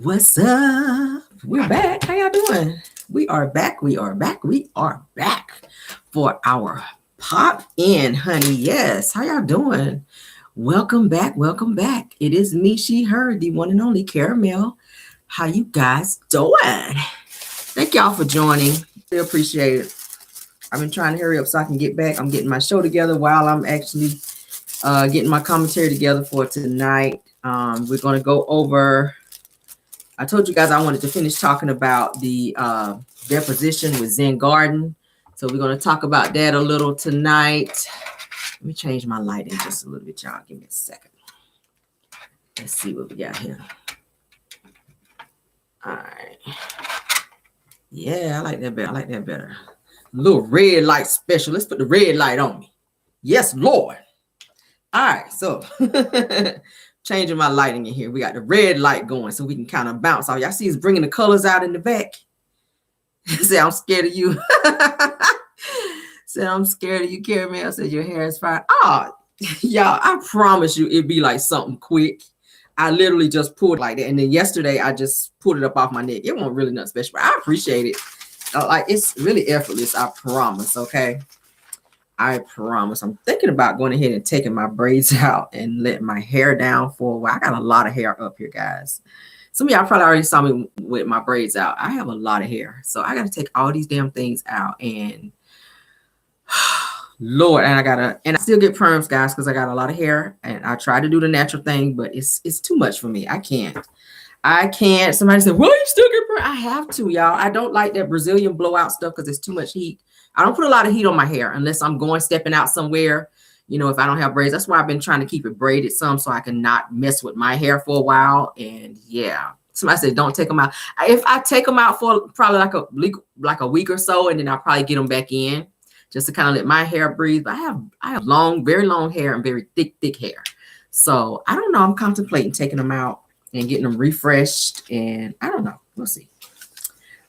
What's up? We're back. How y'all doing? We are back. We are back. We are back for our pop in, honey. Yes. How y'all doing? Welcome back. Welcome back. It is me, she, her, the one and only Caramel. How you guys doing? Thank y'all for joining. Really appreciate it. I've been trying to hurry up so I can get back. I'm getting my show together while I'm actually getting my commentary together for tonight. We're going to go over, I told you guys I wanted to finish talking about the deposition with Zen Garden. So we're going to talk about that a little tonight. Let me change my lighting just a little bit, y'all. Give me a second. Let's see what we got here. All right. Yeah, I like that better. I like that better. A little red light special. Let's put the red light on me. Yes, Lord. All right, so changing my lighting in here. We got the red light going so we can kind of bounce off. Y'all see it's bringing the colors out in the back. Say, I'm scared of you. Say, I'm scared of you, Caramel. Said, your hair is fine. Oh, y'all, I promise you it'd be like something quick. I literally just pulled like that. And then yesterday, I just pulled it up off my neck. It wasn't really nothing special, but I appreciate it. Like, it's really effortless. I promise, okay? I promise. I'm thinking about going ahead and taking my braids out and letting my hair down for a while. I got a lot of hair up here, guys. Some of y'all probably already saw me with my braids out. I have a lot of hair. So I got to take all these damn things out. And Lord, and I still get perms, guys, because I got a lot of hair. And I try to do the natural thing, but it's too much for me. I can't. Somebody said, well, you still get perms. I have to, y'all. I don't like that Brazilian blowout stuff because it's too much heat. I don't put a lot of heat on my hair unless I'm stepping out somewhere, you know, if I don't have braids. That's why I've been trying to keep it braided some so I can not mess with my hair for a while. And yeah, somebody said, don't take them out. If I take them out for probably like a week or so, and then I'll probably get them back in just to kind of let my hair breathe. But I have long, very long hair and very thick hair. So I don't know. I'm contemplating taking them out and getting them refreshed. And I don't know. We'll see.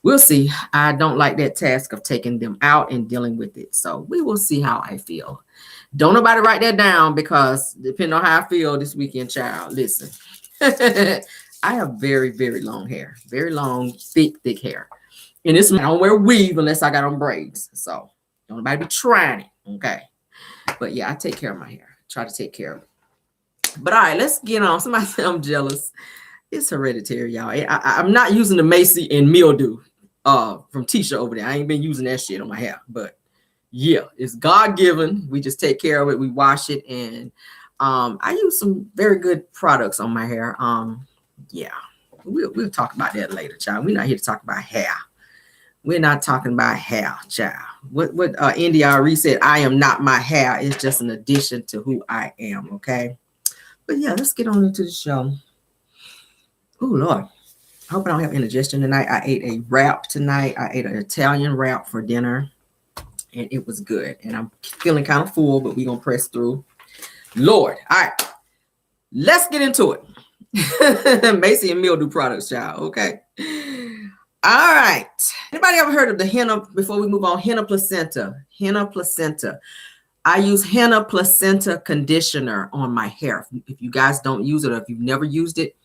We'll see. I don't like that task of taking them out and dealing with it. So we will see how I feel. Don't nobody write that down because depending on how I feel this weekend, child, listen. I have very, very long hair. Very long, thick hair. And I don't wear weave unless I got on braids. So don't nobody be trying it. Okay. But yeah, I take care of my hair. Try to take care of it. But all right, let's get on. Somebody said I'm jealous. It's hereditary, y'all. I'm not using the Macy and Mildew from Tisha over there. I ain't been using that shit on my hair, but yeah, it's God-given. We just take care of it. We wash it, and I use some very good products on my hair. Yeah, we'll talk about that later, child. We're not here to talk about hair. We're not talking about hair, child. What India said, I am not my hair. It's just an addition to who I am, okay? But yeah, let's get on into the show. Oh, Lord. I hope I don't have indigestion tonight. I ate a wrap tonight. I ate an Italian wrap for dinner, and it was good. And I'm feeling kind of full, but we're going to press through. Lord. All right. Let's get into it. Macy and Mildew products, child. Okay. All right. Anybody ever heard of the henna, before we move on, henna placenta? Henna placenta. I use henna placenta conditioner on my hair. If you guys don't use it or if you've never used it,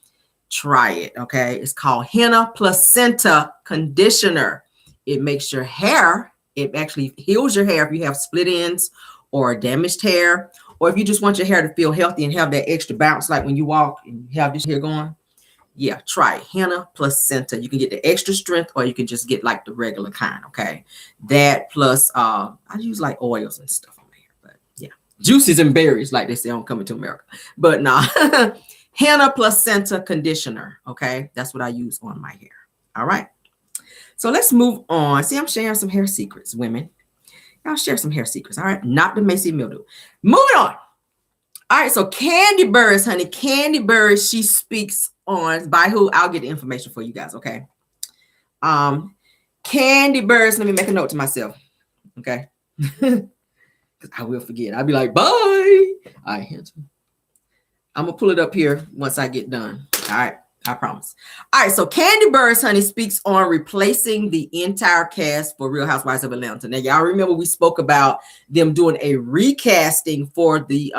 try it, okay? It's called henna placenta conditioner. It makes your hair, it actually heals your hair if you have split ends or damaged hair, or if you just want your hair to feel healthy and have that extra bounce like when you walk and you have this hair going. Yeah, try it. Henna placenta. You can get the extra strength or you can just get like the regular kind, okay? That plus, I use like oils and stuff on my hair, but yeah. Juices and berries, like they say on Coming to America. But nah. Henna placenta conditioner. Okay. That's what I use on my hair. All right. So let's move on. See, I'm sharing some hair secrets, women. I'll share some hair secrets. All right. Not the Macy Mildew. Moving on. All right. So Kandi Burrus, honey. Kandi Burrus, she speaks on by who? I'll get the information for you guys. Okay. Kandi Burrus. Let me make a note to myself. Okay. Because I will forget. I'll be like, bye. All right. Here's I'm going to pull it up here once I get done. All right. I promise. All right. So Kandi Burrus, honey, speaks on replacing the entire cast for Real Housewives of Atlanta. Now, y'all remember we spoke about them doing a recasting for the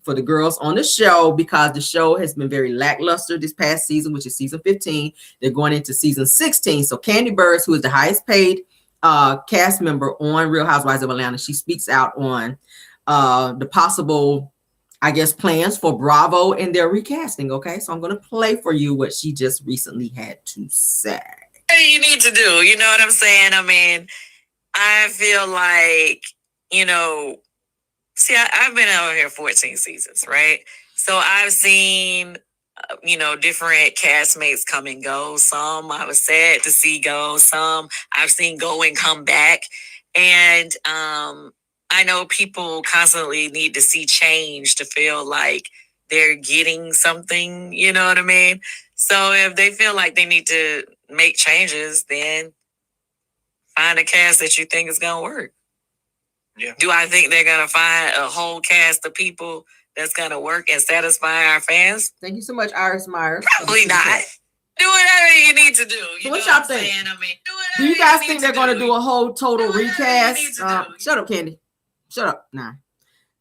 for the girls on the show, because the show has been very lackluster this past season, which is season 15. They're going into season 16. So Kandi Burrus, who is the highest paid cast member on Real Housewives of Atlanta, she speaks out on the possible, I guess, plans for Bravo and their recasting. Okay, so I'm going to play for you what she just recently had to say. What do you need to do? You know what I'm saying? I mean, I feel like, see, I've been out here 14 seasons, right? So I've seen, different castmates come and go. Some I was sad to see go. Some I've seen go and come back. And I know people constantly need to see change to feel like they're getting something, you know what I mean? So if they feel like they need to make changes, then find a cast that you think is going to work. Yeah. Do I think they're going to find a whole cast of people that's going to work and satisfy our fans? Thank you so much, Iris Myers. Probably not. Do whatever you need to do. So what y'all think? Do you guys think they're going to do a whole total recast? Shut up, Kandi. Shut up. Nah.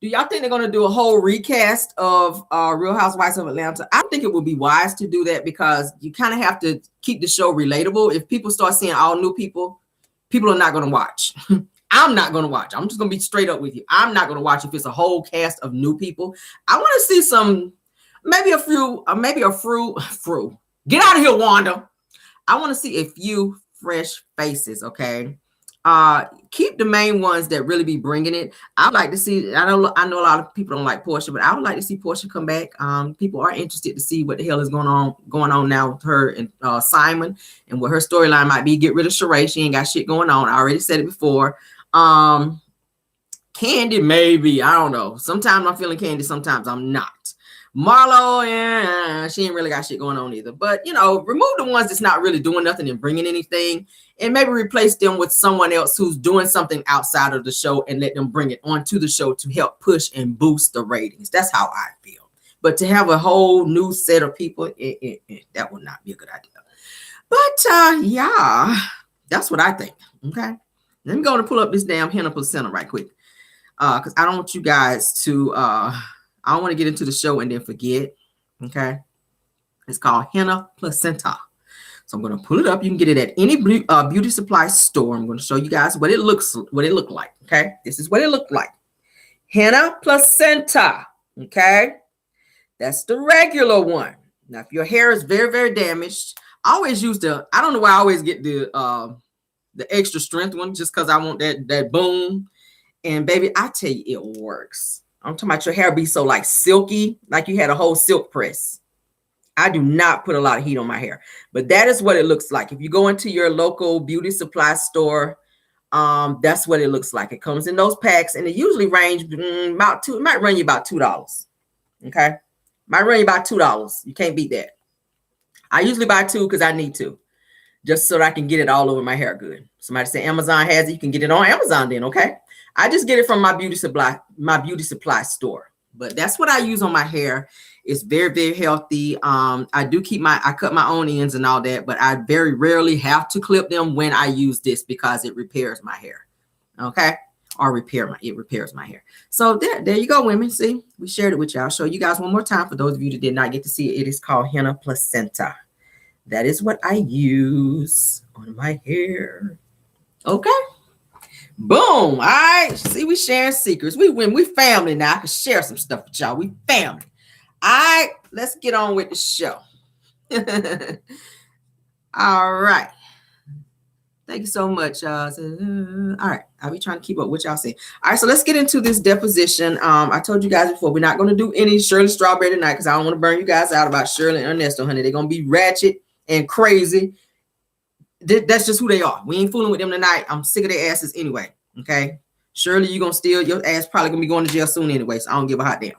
Do y'all think they're going to do a whole recast of Real Housewives of Atlanta? I think it would be wise to do that, because you kind of have to keep the show relatable. If people start seeing all new people, people are not going to watch. I'm not going to watch. I'm just going to be straight up with you. I'm not going to watch if it's a whole cast of new people. I want to see some, maybe a few. Get out of here, Wanda. I want to see a few fresh faces, okay? Keep the main ones that really be bringing it. I'd like to see, I know a lot of people don't like Portia, but I would like to see Portia come back. People are interested to see what the hell is going on now with her and Simon, and what her storyline might be. Get rid of Sheree. She ain't got shit going on. I already said it before. Kandi, maybe. I don't know. Sometimes I'm feeling Kandi, sometimes I'm not. Marlo, yeah, she ain't really got shit going on either. But, remove the ones that's not really doing nothing and bringing anything, and maybe replace them with someone else who's doing something outside of the show, and let them bring it onto the show to help push and boost the ratings. That's how I feel. But to have a whole new set of people, that would not be a good idea. But, yeah, that's what I think. Okay. Let me go and pull up this damn henna placenta right quick. Because I don't want you guys to... I don't want to get into the show and then forget. Okay. It's called henna placenta. So I'm going to pull it up. You can get it at any beauty supply store. I'm going to show you guys what it looked like. Okay. This is what it looked like. Henna placenta. Okay. That's the regular one. Now, if your hair is very, very damaged, I always use I don't know why I always get the extra strength one, just because I want that boom. And baby, I tell you, it works. I'm talking about your hair be so like silky, like you had a whole silk press. I do not put a lot of heat on my hair, but that is what it looks like. If you go into your local beauty supply store, that's what it looks like. It comes in those packs, and it usually range about $2. It might run you about $2. Okay. Might run you about $2. You can't beat that. I usually buy 2 because I need to, just so that I can get it all over my hair good. Somebody said Amazon has it. You can get it on Amazon then. Okay. I just get it from my beauty supply store. But that's what I use on my hair. It's very, very healthy. I cut my own ends and all that, but I very rarely have to clip them when I use this, because it repairs my hair. Okay. Or it repairs my hair. So there you go, women. See, we shared it with you. I'll show you guys one more time for those of you that did not get to see it. It is called henna placenta. That is what I use on my hair. Okay. Boom. All right. See, we sharing secrets. We family now. I can share some stuff with y'all. We family. All right. Let's get on with the show. All right. Thank you so much. All right. I'll be trying to keep up what y'all say. All right. So let's get into this deposition. I told you guys before, we're not going to do any Shirley Strawberry tonight, because I don't want to burn you guys out about Shirley and Ernesto, honey. They're going to be ratchet and crazy. That's just who they are. We ain't fooling with them tonight. I'm sick of their asses anyway. Okay. Shirley, you're going to steal. Your ass probably going to be going to jail soon anyway. So I don't give a hot damn.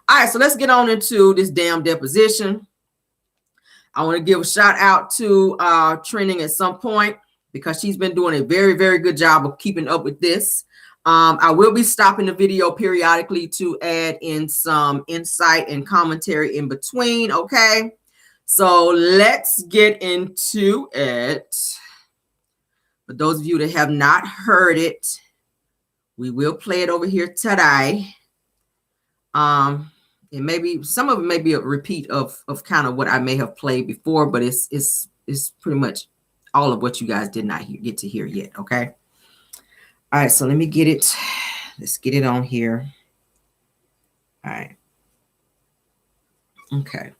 All right. So let's get on into this damn deposition. I want to give a shout out to Trending at some point, because she's been doing a very, very good job of keeping up with this. I will be stopping the video periodically to add in some insight and commentary in between. Okay. So let's get into it. For those of you that have not heard it, we will play it over here today. It may be, some of it may be a repeat of kind of what I may have played before, but it's pretty much all of what you guys did not get to hear yet. Okay. All right. So let me get it. Let's get it on here. All right. Okay.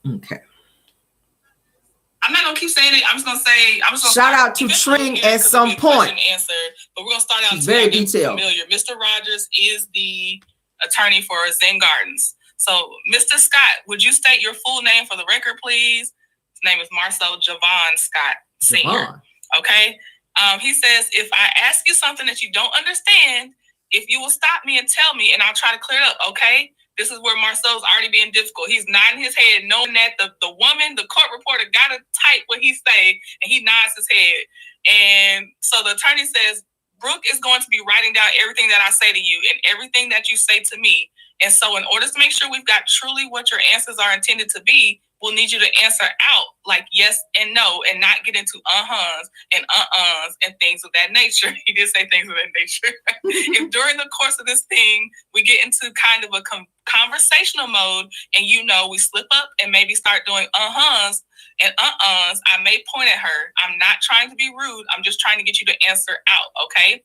I'm not gonna keep saying it. I'm just gonna say. Shout out to Tring at some point. Answer, but we're gonna start out very detailed. Familiar. Mr. Rogers is the attorney for Zen Gardens. So, Mr. Scott, would you state your full name for the record, please? His name is Marcel Javon Scott Sr. Okay. He says, if I ask you something that you don't understand, if you will stop me and tell me, and I'll try to clear it up. Okay. This is where Marcel's already being difficult. He's nodding his head, knowing that the woman, the court reporter, got to type what he say, and he nods his head. And so the attorney says, Brooke is going to be writing down everything that I say to you and everything that you say to me. And so in order to make sure we've got truly what your answers are intended to be, we'll need you to answer out like yes and no, and not get into uh-huhs and uh-uhs and things of that nature. He did say things of that nature. If during the course of this thing, we get into kind of a conversational mode and, we slip up and maybe start doing uh-huhs and uh-uhs, I may point at her. I'm not trying to be rude. I'm just trying to get you to answer out, okay?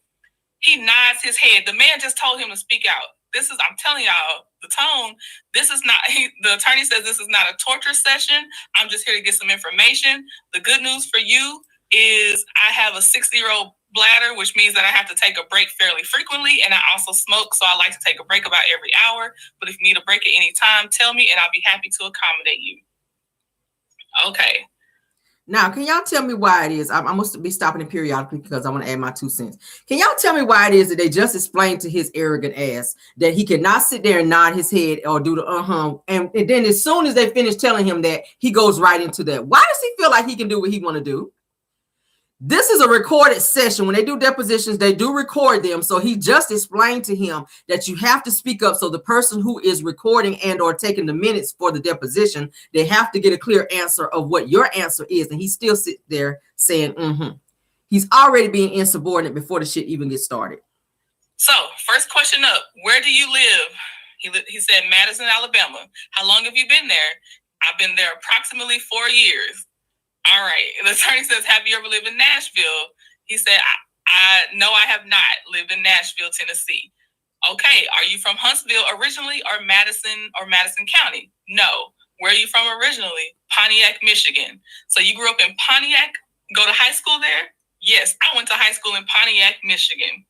He nods his head. The man just told him to speak out. I'm telling y'all, the tone, the attorney says this is not a torture session. I'm just here to get some information. The good news for you is I have a 60-year-old bladder, which means that I have to take a break fairly frequently. And I also smoke, so I like to take a break about every hour. But if you need a break at any time, tell me and I'll be happy to accommodate you. Okay. Now, can y'all tell me why it is? I must be stopping it periodically because I want to add my 2 cents. Can y'all tell me why it is that they just explained to his arrogant ass that he cannot sit there and nod his head or do the and then as soon as they finish telling him that, he goes right into that. Why does he feel like he can do what he want to do? This is a recorded session. When they do depositions, they do record them. So he just explained to him that you have to speak up. So the person who is recording and or taking the minutes for the deposition, they have to get a clear answer of what your answer is. And he still sits there saying, He's already being insubordinate before the shit even gets started. So first question up, where do you live? He said, Madison, Alabama. How long have you been there? I've been there approximately 4 years. All right. The attorney says, have you ever lived in Nashville? He said, no, I have not lived in Nashville, Tennessee. Okay. Are you from Huntsville originally or Madison County? No. Where are you from originally? Pontiac, Michigan. So you grew up in Pontiac, go to high school there? Yes. I went to high school in Pontiac, Michigan.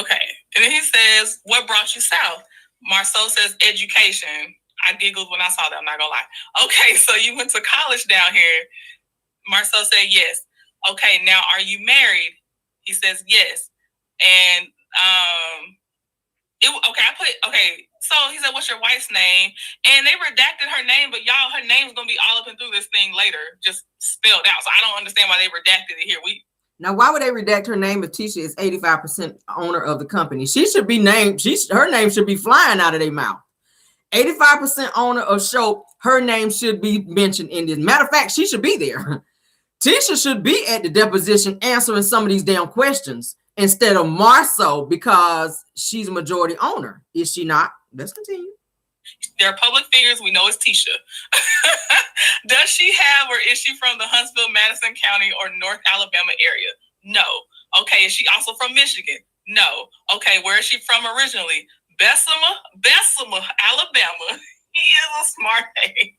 Okay. And then he says, what brought you south? Marceau says, education. I giggled when I saw that, I'm not gonna lie. Okay, so you went to college down here. Marceau said yes. Okay, now are you married? He says yes. And so he said, what's your wife's name? And they redacted her name, but y'all, her name's gonna be all up and through this thing later, just spelled out. So I don't understand why they redacted it here. Now, why would they redact her name if Tisha is 85% owner of the company? She should be named, her name should be flying out of their mouth. 85% owner of show, her name should be mentioned in this. Matter of fact, she should be there. Tisha should be at the deposition answering some of these damn questions instead of Marceau because she's a majority owner. Is she not? Let's continue. They're public figures. We know it's Tisha. Does she have or is she from the Huntsville, Madison County or North Alabama area? No. Okay. Is she also from Michigan? No. Okay. Where is she from originally? Bessemer, Alabama. He is a smart A.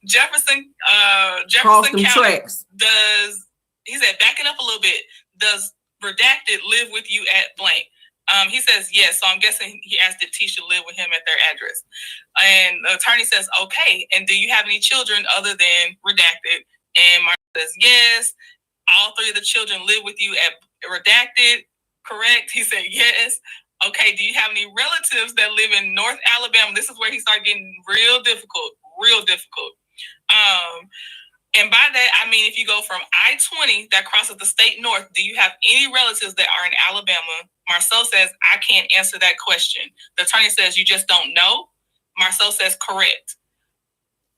Jefferson County. Tracks. He said, backing up a little bit, does redacted live with you at blank? He says yes. So I'm guessing he asked did Tisha live with him at their address. And the attorney says, okay. And do you have any children other than redacted? And Mark says yes. All 3 of the children live with you at redacted. Correct. He said yes. Okay, do you have any relatives that live in North Alabama? This is where he started getting real difficult. And by that, I mean, if you go from I-20 that crosses the state north, do you have any relatives that are in Alabama? Marceau says, I can't answer that question. The attorney says, you just don't know? Marceau says, correct.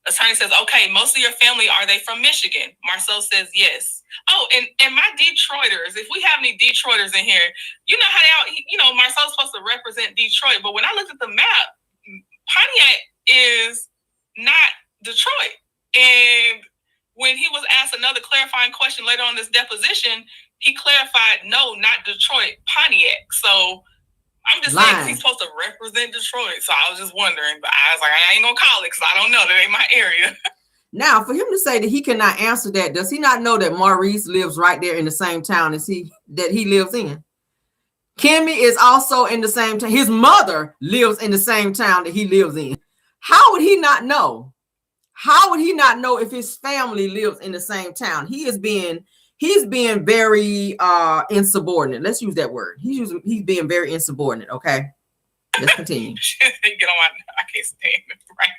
Attorney says, okay, most of your family, are they from Michigan? Marceau says yes. Oh, and my Detroiters, if we have any Detroiters in here, you know how they, Marceau's supposed to represent Detroit, but when I looked at the map, Pontiac is not Detroit. And when he was asked another clarifying question later on this deposition, he clarified, no, not Detroit, Pontiac. So I'm just saying he's supposed to represent Detroit. So I was just wondering, but I was like, I ain't gonna call it because I don't know. That ain't my area. Now, for him to say that he cannot answer that, does he not know that Maurice lives right there in the same town as he lives in? Kimmy is also in the same town. His mother lives in the same town that he lives in. How would he not know? How would he not know if his family lives in the same town? He's being very insubordinate. Let's use that word. He's being very insubordinate. Okay. Let's continue. Get on I can't stand it. Right.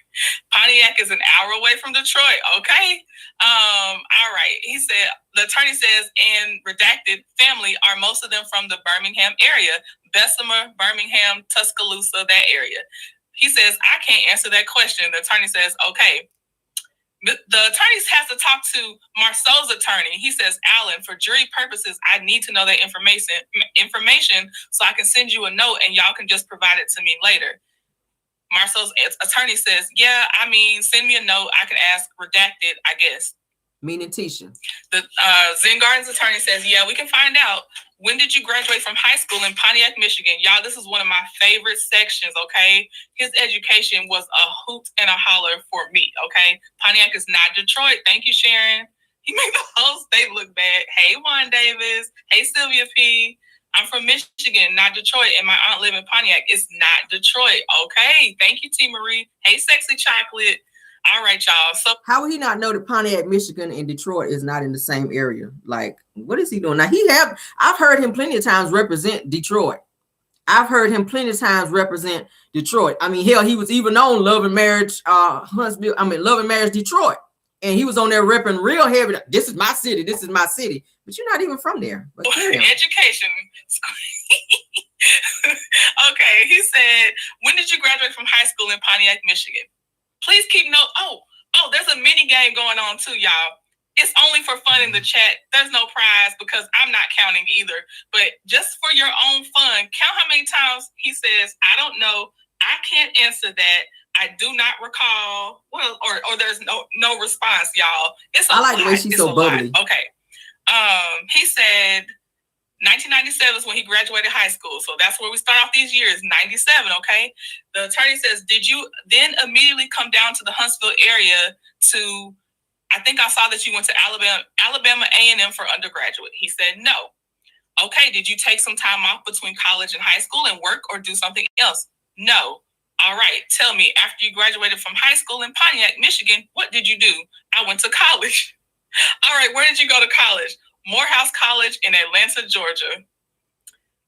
Pontiac is an hour away from Detroit. Okay. All right. He said, the attorney says, and redacted family, are most of them from the Birmingham area, Bessemer, Birmingham, Tuscaloosa, that area. He says, I can't answer that question. The attorney says, okay. The attorneys has to talk to Marceau's attorney. He says, Alan, for jury purposes, I need to know that information so I can send you a note and y'all can just provide it to me later. Marceau's attorney says, yeah, I mean, send me a note. I can ask redacted, I guess. Meaning Tisha. The Zen Gardens attorney says, yeah, we can find out. When did you graduate from high school in Pontiac, Michigan? Y'all, this is one of my favorite sections, okay? His education was a hoot and a holler for me, okay? Pontiac is not Detroit. Thank you, Sharon. He made the whole state look bad. Hey, Juan Davis. Hey, Sylvia P. I'm from Michigan, not Detroit, and my aunt live in Pontiac. It's not Detroit, okay? Thank you, T. Marie. Hey, Sexy Chocolate. All right, y'all. So how would he not know that Pontiac, Michigan and Detroit is not in the same area? Like, what is he doing? Now, I've heard him plenty of times represent Detroit. I've heard him plenty of times represent Detroit. I mean, hell, he was even on Love and Marriage, Love and Marriage Detroit. And he was on there repping real heavy. This is my city. This is my city. But you're not even from there. But education. Okay, he said, when did you graduate from high school in Pontiac, Michigan? Please keep note. Oh, there's a mini game going on too, y'all. It's only for fun in the chat. There's no prize because I'm not counting either. But just for your own fun, count how many times he says, I don't know. I can't answer that. I do not recall. Well, or there's no response, y'all. I like the way she's so bubbly. Okay. He said 1997 is when he graduated high school. So that's where we start off these years, 97, okay? The attorney says, did you then immediately come down to the Huntsville area to, I think I saw that you went to Alabama A&M for undergraduate. He said, no. Okay, did you take some time off between college and high school and work or do something else? No. All right, tell me, after you graduated from high school in Pontiac, Michigan, what did you do? I went to college. All right, where did you go to college? Morehouse College in Atlanta, Georgia.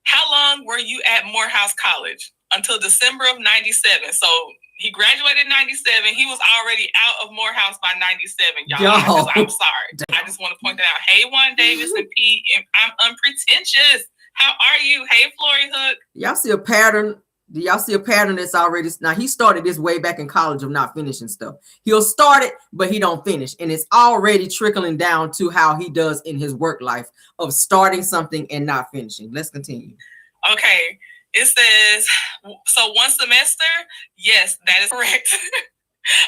How long were you at Morehouse College? Until December of 97. So he graduated in 97. He was already out of Morehouse by 97, y'all. I'm sorry. I just want to point that out. Hey, Juan Davis and P. I'm unpretentious. How are you? Hey, Flory Hook. Y'all see a pattern? Do y'all see a pattern that's already, now he started this way back in college of not finishing stuff. He'll start it, but he don't finish. And it's already trickling down to how he does in his work life of starting something and not finishing. Let's continue. Okay. It says, so one semester? Yes, that is correct.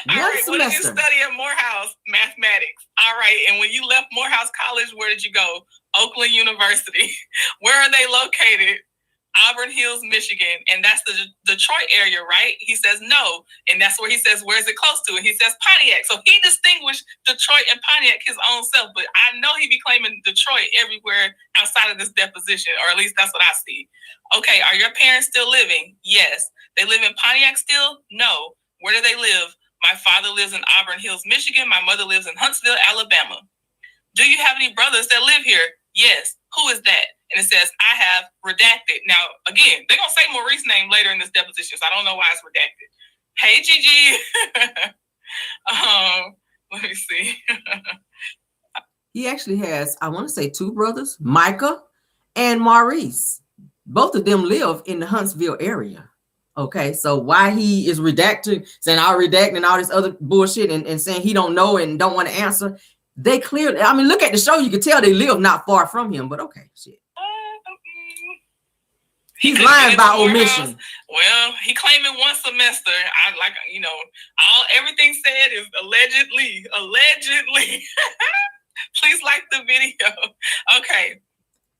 All right. What did you study at Morehouse? Mathematics. All right. And when you left Morehouse College, where did you go? Oakland University. Where are they located? Auburn Hills, Michigan, and that's the Detroit area, right? He says no, and that's where he says, where is it close to? And he says Pontiac. So he distinguished Detroit and Pontiac his own self, but I know he be claiming Detroit everywhere outside of this deposition, or at least that's what I see. Okay, are your parents still living? Yes. They live in Pontiac still? No. Where do they live? My father lives in Auburn Hills, Michigan. My mother lives in Huntsville, Alabama. Do you have any brothers that live here? Yes. Who is that? And it says, I have redacted. Now, again, they're going to say Maurice's name later in this deposition, so I don't know why it's redacted. Hey, Gigi. Let me see. He actually has, I want to say, two brothers, Micah and Maurice. Both of them live in the Huntsville area. Okay, so why he is redacting, saying I'll redact and all this other bullshit and saying he don't know and don't want to answer. They clearly, I mean, look at the show, you can tell they live not far from him, but okay, shit. He's lying by omission. Well, he claiming one semester. Everything said is allegedly. Please like the video. Okay.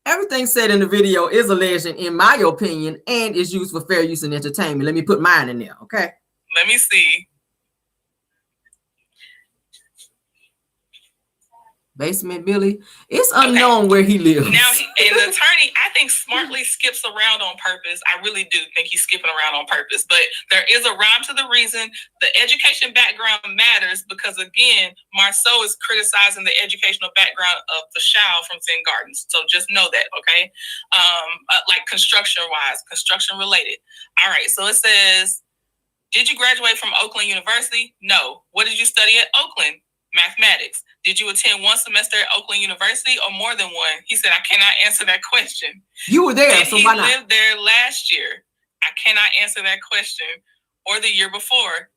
Everything said in the video is alleged, in my opinion, and is used for fair use and entertainment. Let me put mine in there, okay? Let me see. Basement Billy. It's unknown where he lives. Now, an attorney, I think, smartly skips around on purpose. I really do think he's skipping around on purpose. But there is a rhyme to the reason. The education background matters because, again, Marceau is criticizing the educational background of the child from Zen Gardens. So just know that, okay? Like construction-wise, construction-related. All right, so it says, did you graduate from Oakland University? No. What did you study at Oakland? Mathematics. Did you attend one semester at Oakland University or more than one? He said, I cannot answer that question. You were there, so why not? He lived there last year. I cannot answer that question. Or the year before.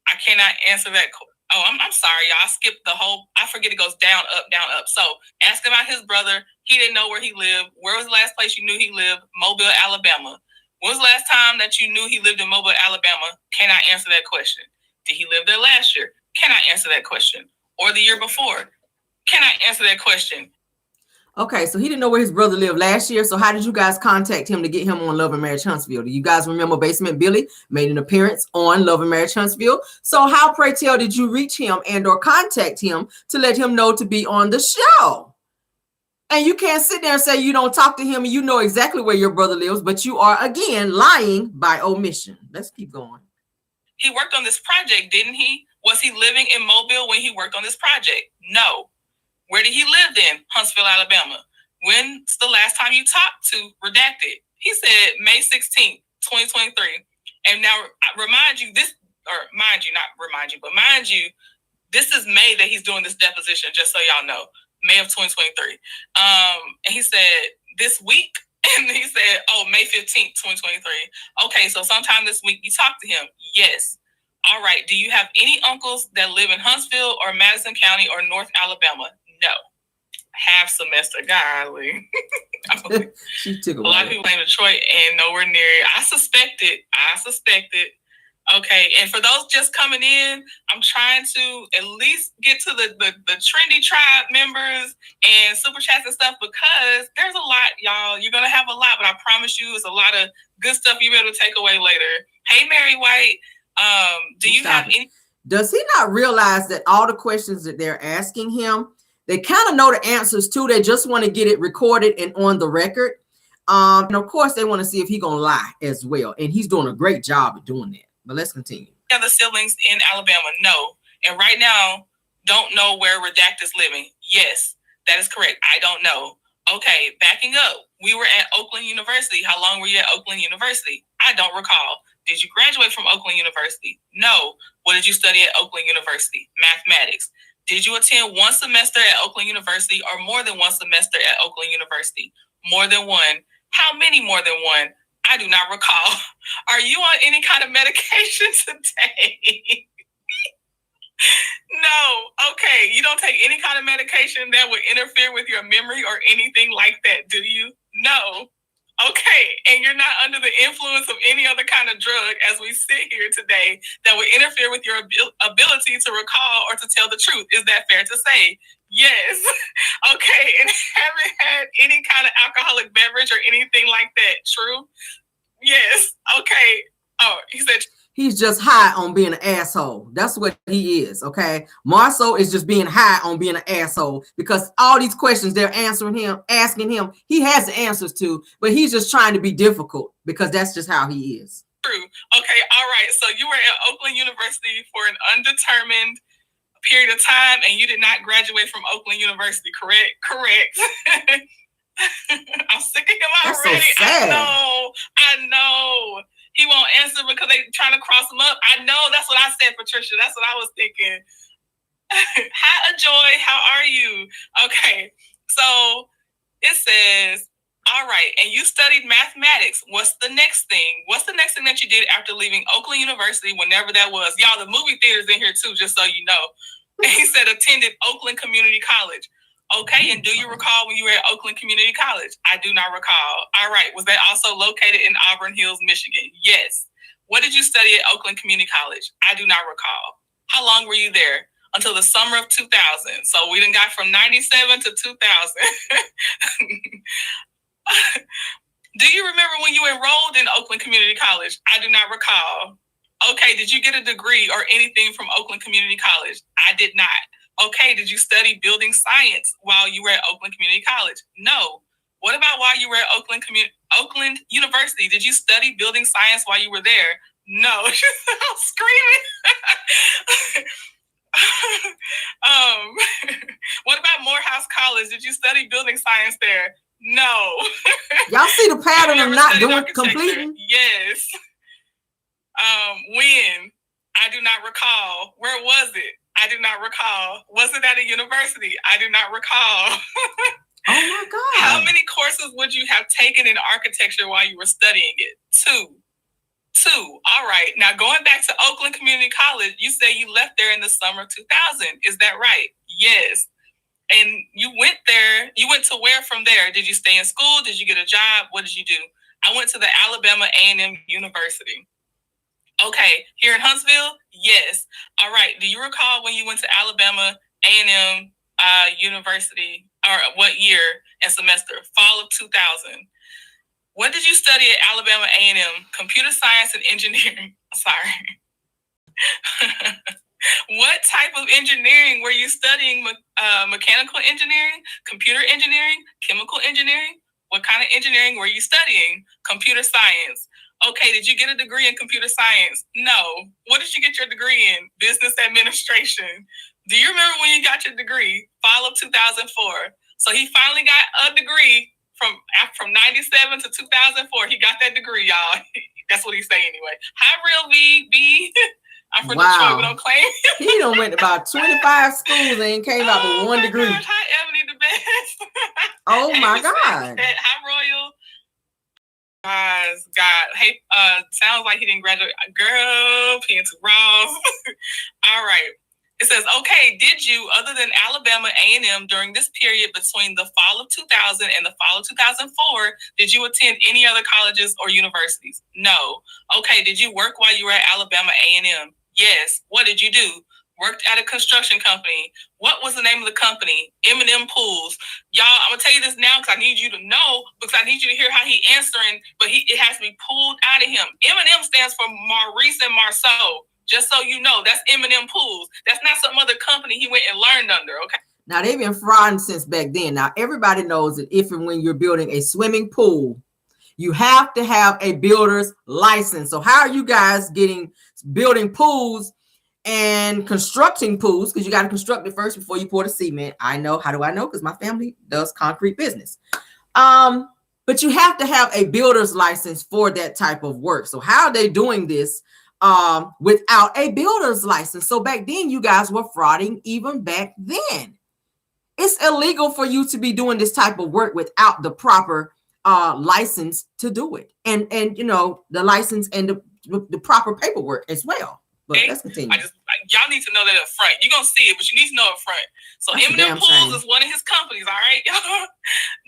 I cannot answer that. Oh, I'm sorry, y'all. I skipped the whole. I forget it goes down, up, down, up. So ask about his brother. He didn't know where he lived. Where was the last place you knew he lived? Mobile, Alabama. When was the last time that you knew he lived in Mobile, Alabama? Can I answer that question? Did he live there last year? Can I answer that question? Or the year before? Can I answer that question? Okay, so he didn't know where his brother lived last year. So how did you guys contact him to get him on Love and Marriage Huntsville? Do you guys remember Basement Billy made an appearance on Love and Marriage Huntsville? So how, pray tell, did you reach him and or contact him to let him know to be on the show? And you can't sit there and say you don't talk to him and you know exactly where your brother lives, but you are, again, lying by omission. Let's keep going. He worked on this project, didn't he? Was he living in Mobile when he worked on this project? No. Where did he live then? Huntsville, Alabama. When's the last time you talked to Redacted? He said May 16th, 2023. And now mind you, this is May that he's doing this deposition, just so y'all know. May of 2023. And he said this week, and he said, May 15th, 2023. Okay, so sometime this week you talked to him. Yes. All right. Do you have any uncles that live in Huntsville or Madison County or North Alabama? No. Half semester. Golly. She took a lot of people in Detroit and nowhere near it. I suspected. Okay. And for those just coming in, I'm trying to at least get to the Trendy Tribe members and super chats and stuff because there's a lot, y'all. You're going to have a lot, but I promise you it's a lot of good stuff you'll be able to take away later. Hey, Mary White. Do you have any? Does he not realize that all the questions that they're asking him, they kind of know the answers too. They just want to get it recorded and on the record. And of course, they want to see if he's going to lie as well. And he's doing a great job of doing that. But let's continue. Other siblings in Alabama? No. And right now, don't know where Redact is living. Yes, that is correct. I don't know. Okay, backing up. We were at Oakland University. How long were you at Oakland University? I don't recall. Did you graduate from Oakland University? No. What did you study at Oakland University? Mathematics. Did you attend one semester at Oakland University or more than one semester at Oakland University? More than one. How many more than one? I do not recall. Are you on any kind of medication today? No. Okay. You don't take any kind of medication that would interfere with your memory or anything like that, do you? No. Okay. And you're not under the influence of any other kind of drug as we sit here today that would interfere with your ability to recall or to tell the truth. Is that fair to say? Yes. Okay. And haven't had any kind of alcoholic beverage or anything like that. True? Yes. Okay. Oh, he said he's just high on being an asshole. That's what he is, okay? Marceau is just being high on being an asshole because all these questions they're asking him, he has the answers to, but he's just trying to be difficult because that's just how he is. True. Okay, all right. So you were at Oakland University for an undetermined period of time and you did not graduate from Oakland University, correct? Correct. I'm sick of him already. So sad. I know. He won't answer because they trying to cross him up. I know. That's what I said, Patricia. That's what I was thinking. Hi, Joy. How are you? Okay. So it says, All right. And you studied mathematics. What's the next thing? What's the next thing that you did after leaving Oakland University, whenever that was? Y'all, the movie theater's in here too, just so you know. And he said attended Oakland Community College. Okay, and do you recall when you were at Oakland Community College? I do not recall. All right. Was that also located in Auburn Hills, Michigan? Yes. What did you study at Oakland Community College? I do not recall. How long were you there? Until the summer of 2000. So we done got from 97 to 2000. Do you remember when you enrolled in Oakland Community College? I do not recall. Okay, did you get a degree or anything from Oakland Community College? I did not. Okay, did you study building science while you were at Oakland Community College? No. What about while you were at Oakland University? Did you study building science while you were there? No. I'm screaming. What about Morehouse College? Did you study building science there? No. Y'all see the pattern of not doing completing? Yes. When? I do not recall. Where was it? I do not recall. Was it at a university? I do not recall. Oh my God. How many courses would you have taken in architecture while you were studying it? 2. All right. Now going back to Oakland Community College, you say you left there in the summer of 2000. Is that right? Yes. And you went there. You went to where from there? Did you stay in school? Did you get a job? What did you do? I went to the Alabama A&M University. Okay. Here in Huntsville? Yes. All right. Do you recall when you went to Alabama A&M University, or what year and semester? Fall of 2000. What did you study at Alabama A&M? Computer science and engineering. Sorry. What type of engineering were you studying? Mechanical engineering, computer engineering, chemical engineering? What kind of engineering were you studying? Computer science. Okay, did you get a degree in computer science? No. What did you get your degree in? Business administration. Do you remember when you got your degree? Fall of 2004. So he finally got a degree from 97 to 2004. He got that degree, y'all. That's what he's saying anyway. Hi, RellyVLo. I'm from Detroit, but don't claim. He done went to about 25 schools and came out with one degree. Gosh, hi, Ebony the best. Oh my God. Hi, Royal. God. Hey, sounds like he didn't graduate. Girl, Pence Ross. All right. It says, okay, did you, other than Alabama A&M, during this period between the fall of 2000 and the fall of 2004, did you attend any other colleges or universities? No. Okay, did you work while you were at Alabama A&M? Yes. What did you do? Worked at a construction company. What was the name of the company? M&M Pools. Y'all, I'm going to tell you this now because I need you to know, because I need you to hear how he answering, but it has to be pulled out of him. M&M stands for Maurice and Marceau. Just so you know, that's M&M Pools. That's not some other company he went and learned under, okay? Now, they've been frauding since back then. Now, everybody knows that if and when you're building a swimming pool, you have to have a builder's license. So how are you guys building pools and constructing pools? Because you got to construct it first before you pour the cement. I know. How do I know? Because my family does concrete business. But you have to have a builder's license for that type of work. So how are they doing this without a builder's license? So back then, you guys were frauding even back then. It's illegal for you to be doing this type of work without the proper license to do it. And you know, the license and the proper paperwork as well. But let's continue. Y'all need to know that up front. You're going to see it, but you need to know up front. So M&M Pools is one of his companies, all right?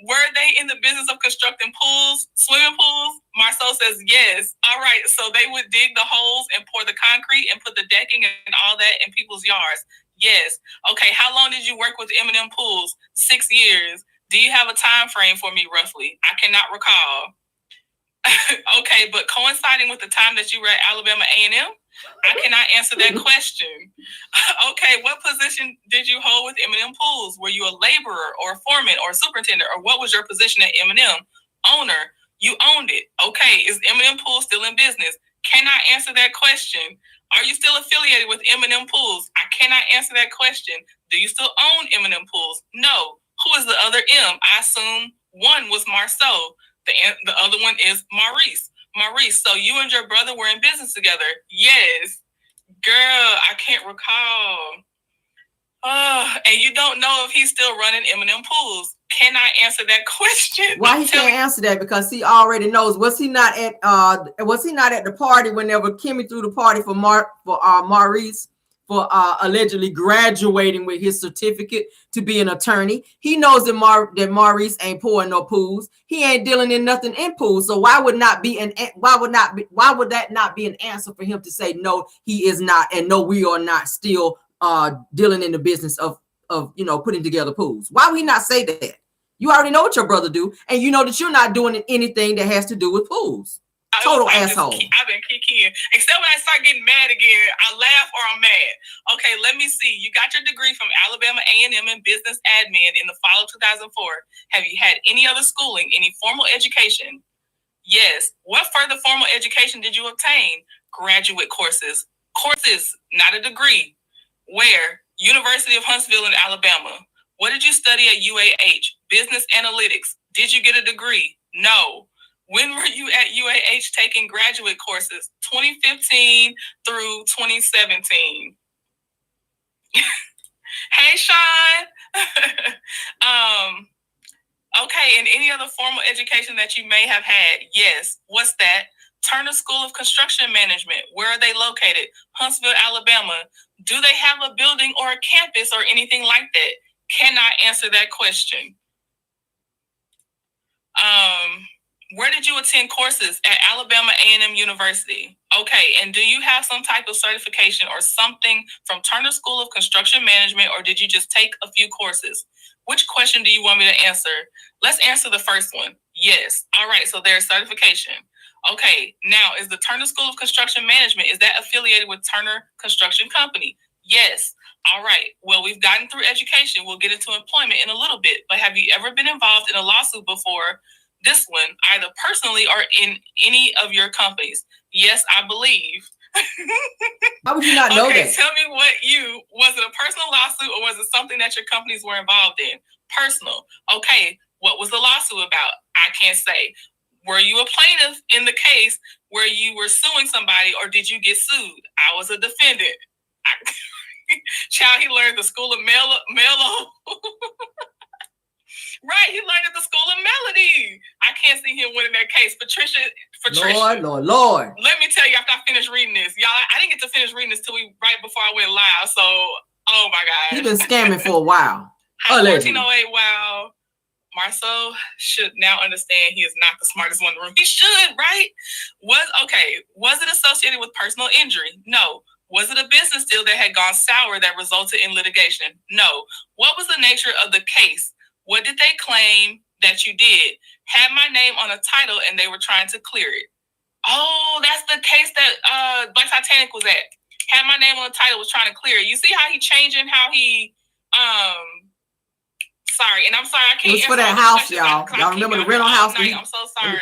Were they in the business of constructing pools, swimming pools? Marceau says yes. All right, so they would dig the holes and pour the concrete and put the decking and all that in people's yards. Yes. Okay, how long did you work with M&M Pools? 6 years. Do you have a time frame for me, roughly? I cannot recall. Okay, but coinciding with the time that you were at Alabama A&M? I cannot answer that question. Okay, what position did you hold with M&M Pools? Were you a laborer or a foreman or a superintendent, or what was your position at M&M? Owner. You owned it. Okay, is M&M Pools still in business? Cannot answer that question. Are you still affiliated with M&M Pools? I cannot answer that question. Do you still own M&M Pools? No. Who is the other M? I assume one was Marceau. The other one is Maurice. Maurice, so you and your brother were in business together? Yes. Girl, I can't recall. And you don't know if he's still running M&M pools. Can I answer that question? Why he can't answer that? Because he already knows. Was he not at the party whenever Kimmy threw the party for Maurice for allegedly graduating with his certificate to be an attorney? He knows that Maurice ain't pouring no pools. He ain't dealing in nothing in pools. So why would that not be an answer for him to say no, he is not, and no, we are not still dealing in the business of putting together pools? Why would he not say that? You already know what your brother do, and you know that you're not doing anything that has to do with pools. Total asshole. I've been kicking. Except when I start getting mad again, I laugh or I'm mad. Okay, let me see. You got your degree from Alabama A&M in business admin in the fall of 2004. Have you had any other schooling, any formal education? Yes. What further formal education did you obtain? Graduate courses. Courses, not a degree. Where? University of Huntsville in Alabama. What did you study at UAH? Business analytics. Did you get a degree? No. When were you at UAH taking graduate courses? 2015 through 2017. Hey, Sean. Okay, and any other formal education that you may have had? Yes. What's that? Turner School of Construction Management. Where are they located? Huntsville, Alabama. Do they have a building or a campus or anything like that? Can I answer that question? Where did you attend courses? At Alabama A&M University. Okay, and do you have some type of certification or something from Turner School of Construction Management, or did you just take a few courses? Which question do you want me to answer? Let's answer the first one. Yes. All right, so there's certification. Okay, now is the Turner School of Construction Management, is that affiliated with Turner Construction Company? Yes. All right, well, we've gotten through education. We'll get into employment in a little bit, but have you ever been involved in a lawsuit before? This one, either personally or in any of your companies? Yes, I believe. How would you not know that? Tell me was it a personal lawsuit or was it something that your companies were involved in? Personal. Okay, what was the lawsuit about? I can't say. Were you a plaintiff in the case where you were suing somebody, or did you get sued? I was a defendant. Child, he learned the school of Mello. Right, he learned at the School of Melody. I can't see him winning that case. Patricia. Lord. Let me tell you, after I finish reading this, y'all, I didn't get to finish reading this till right before I went live. So, oh my God. He's been scamming for a while. 1408, wow. Marceau should now understand he is not the smartest one in the room. He should, right? Was it associated with personal injury? No. Was it a business deal that had gone sour that resulted in litigation? No. What was the nature of the case? What did they claim that you did? Had my name on a title and they were trying to clear it. Oh, that's the case that Black Titanic was at. Had my name on the title, was trying to clear it. You see how he changing, how he sorry, and I'm sorry, I can't. It was for that house, y'all. Y'all remember the rental house? I'm so sorry.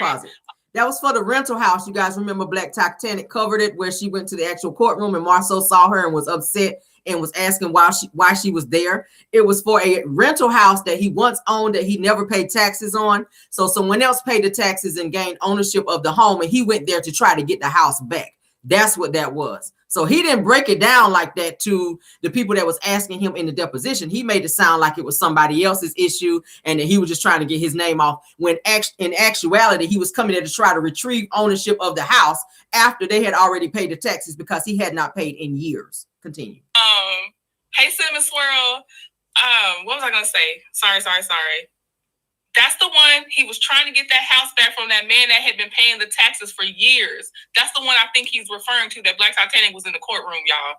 That was for the rental house. You guys remember Black Titanic covered it, where she went to the actual courtroom and Marceau saw her and was upset and was asking why she was there. It was for a rental house that he once owned that he never paid taxes on. So someone else paid the taxes and gained ownership of the home, and he went there to try to get the house back. That's what that was. So he didn't break it down like that to the people that was asking him in the deposition. He made it sound like it was somebody else's issue and that he was just trying to get his name off, when in actuality, he was coming there to try to retrieve ownership of the house after they had already paid the taxes because he had not paid in years. Continue. Hey, Cinnamon Swirl. What was I going to say? Sorry. That's the one. He was trying to get that house back from that man that had been paying the taxes for years. That's the one I think he's referring to, that Black Titanic was in the courtroom, y'all,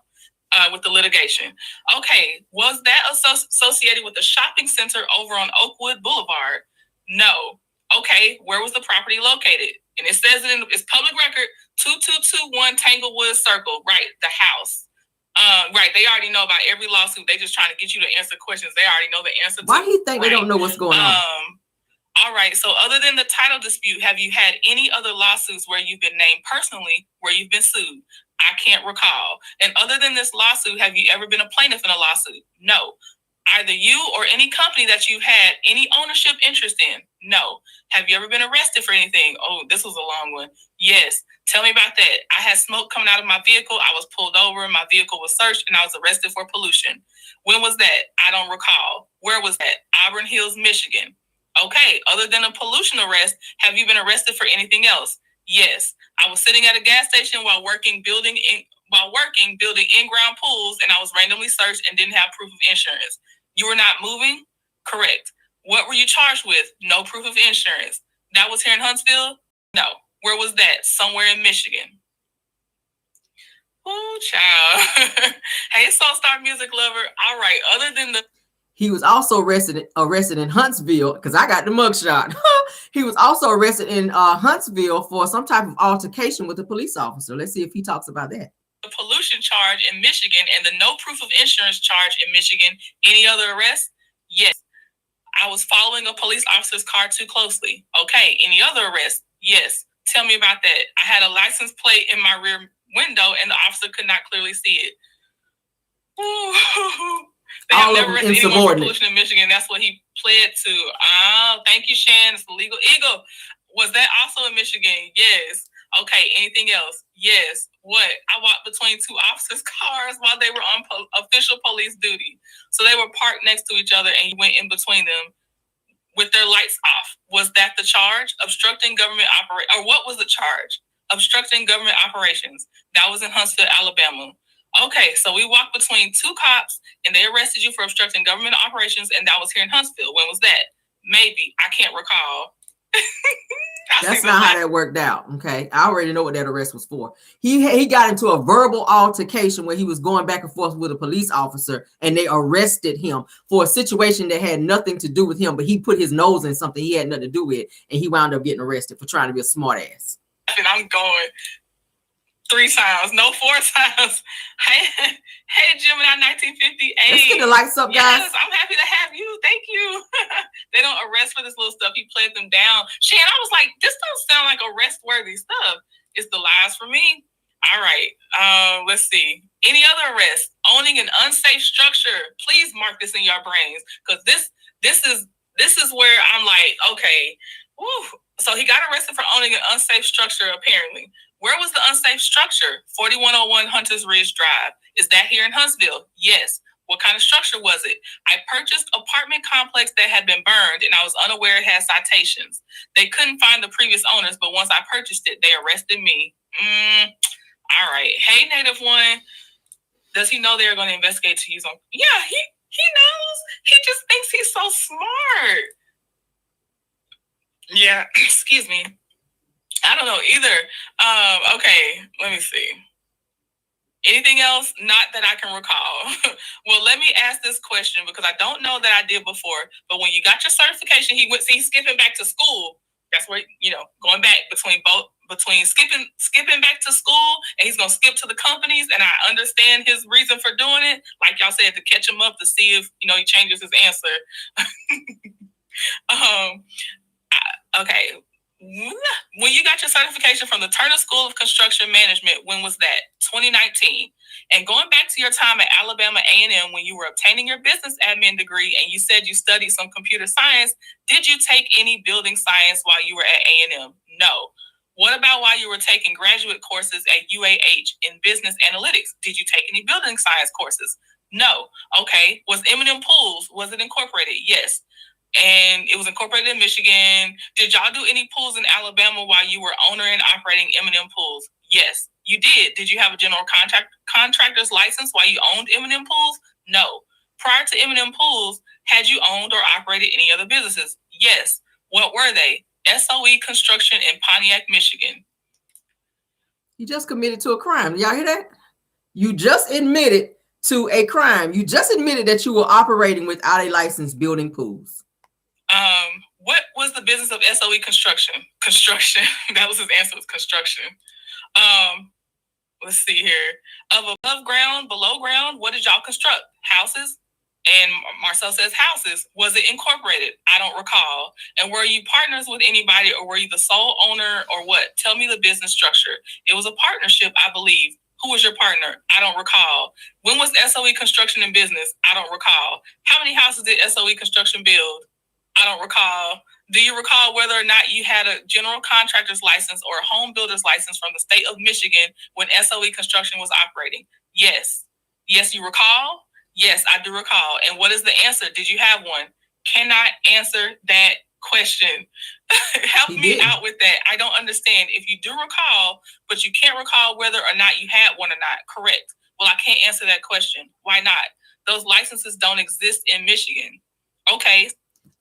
with the litigation. Okay, was that associated with the shopping center over on Oakwood Boulevard? No. Okay, where was the property located? And it says it's public record, 2221 Tanglewood Circle. Right, the house. Right, they already know about every lawsuit. They just trying to get you to answer questions they already know the answer to. Why do you think they don't know what's going on? All right, so other than the title dispute, have you had any other lawsuits where you've been named personally, where you've been sued? I can't recall. And other than this lawsuit, have you ever been a plaintiff in a lawsuit? No. Either you or any company that you've had any ownership interest in? No. Have you ever been arrested for anything? Oh, this was a long one. Yes. Tell me about that. I had smoke coming out of my vehicle. I was pulled over. My vehicle was searched, and I was arrested for pollution. When was that? I don't recall. Where was that? Auburn Hills, Michigan. Okay. Other than a pollution arrest, have you been arrested for anything else? Yes. I was sitting at a gas station while working building in-ground pools, and I was randomly searched and didn't have proof of insurance. You were not moving? Correct. What were you charged with? No proof of insurance. That was here in Huntsville? No. Where was that? Somewhere in Michigan. Oh, child. Hey, Soul Star Music Lover. All right. Other than the... He was also arrested in Huntsville, because I got the mugshot. He was also arrested in Huntsville for some type of altercation with a police officer. Let's see if he talks about that. The pollution charge in Michigan and the no proof of insurance charge in Michigan. Any other arrests? Yes. I was following a police officer's car too closely. Okay. Any other arrests? Yes. Tell me about that. I had a license plate in my rear window and the officer could not clearly see it. Ooh. They have never arrested anyone for pollution in Michigan. That's what he pled to. Oh, thank you, Shan. It's the legal eagle. Was that also in Michigan? Yes. Okay. Anything else? Yes. What? I walked between two officers' cars while they were on official police duty. So they were parked next to each other and you went in between them with their lights off. Was that the charge? Obstructing government operation? Or what was the charge? Obstructing government operations. That was in Huntsville, Alabama. Okay, so we walked between two cops and they arrested you for obstructing government operations, and that was here in Huntsville. When was that? Maybe. I can't recall. That's not how that worked out. Okay, I already know what that arrest was for. He got into a verbal altercation where he was going back and forth with a police officer, and they arrested him for a situation that had nothing to do with him, but he put his nose in something he had nothing to do with, and he wound up getting arrested for trying to be a smart ass. And I'm going 3 times, no 4 times. Hey, Gemini 1958. Let's get the lights up, guys. Yes, I'm happy to have you. Thank you. They don't arrest for this little stuff. He played them down. Shan, I was like, this don't sound like arrest-worthy stuff. It's the lies for me. All right. Let's see. Any other arrests? Owning an unsafe structure. Please mark this in your brains, because this is where I'm like, okay. Whew. So he got arrested for owning an unsafe structure, apparently. Where was the unsafe structure? 4101 Hunters Ridge Drive. Is that here in Huntsville? Yes. What kind of structure was it? I purchased apartment complex that had been burned, and I was unaware it had citations. They couldn't find the previous owners, but once I purchased it, they arrested me. All right. Hey, Native One. Does he know they're going to investigate to use on? Yeah, he knows. He just thinks he's so smart. Yeah. Excuse me. I don't know either. Okay, let me see. Anything else? Not that I can recall. Well, let me ask this question because I don't know that I did before. But when you got your certification, he's skipping back to school. That's where, going back between skipping back to school, and he's gonna skip to the companies. And I understand his reason for doing it. Like y'all said, to catch him up to see if he changes his answer. Okay. When you got your certification from the Turner School of Construction Management, when was that? 2019. And going back to your time at Alabama A&M when you were obtaining your business admin degree and you said you studied some computer science, did you take any building science while you were at A&M? No. What about while you were taking graduate courses at UAH in business analytics? Did you take any building science courses? No. Okay. Was M&M Pools, was it incorporated? Yes. And it was incorporated in Michigan. Did y'all do any pools in Alabama while you were owner and operating M&M Pools? Yes, you did. Did you have a general contractor's license while you owned M&M Pools? No. Prior to M&M Pools, had you owned or operated any other businesses? Yes. What were they? SOE Construction in Pontiac, Michigan. You just committed to a crime. Y'all hear that? You just admitted to a crime. You just admitted that you were operating without a license building pools. What was the business of SOE Construction? Construction. That was his answer, was construction. Let's see here. Of above ground, below ground, what did y'all construct? Houses? And Marcel says houses. Was it incorporated? I don't recall. And were you partners with anybody, or were you the sole owner, or what? Tell me the business structure. It was a partnership, I believe. Who was your partner? I don't recall. When was SOE Construction in business? I don't recall. How many houses did SOE Construction build? I don't recall. Do you recall whether or not you had a general contractor's license or a home builder's license from the state of Michigan when SOE Construction was operating? Yes. Yes, you recall? Yes, I do recall. And what is the answer? Did you have one? Cannot answer that question. Help me out with that. I don't understand. If you do recall, but you can't recall whether or not you had one or not, correct. Well, I can't answer that question. Why not? Those licenses don't exist in Michigan. Okay.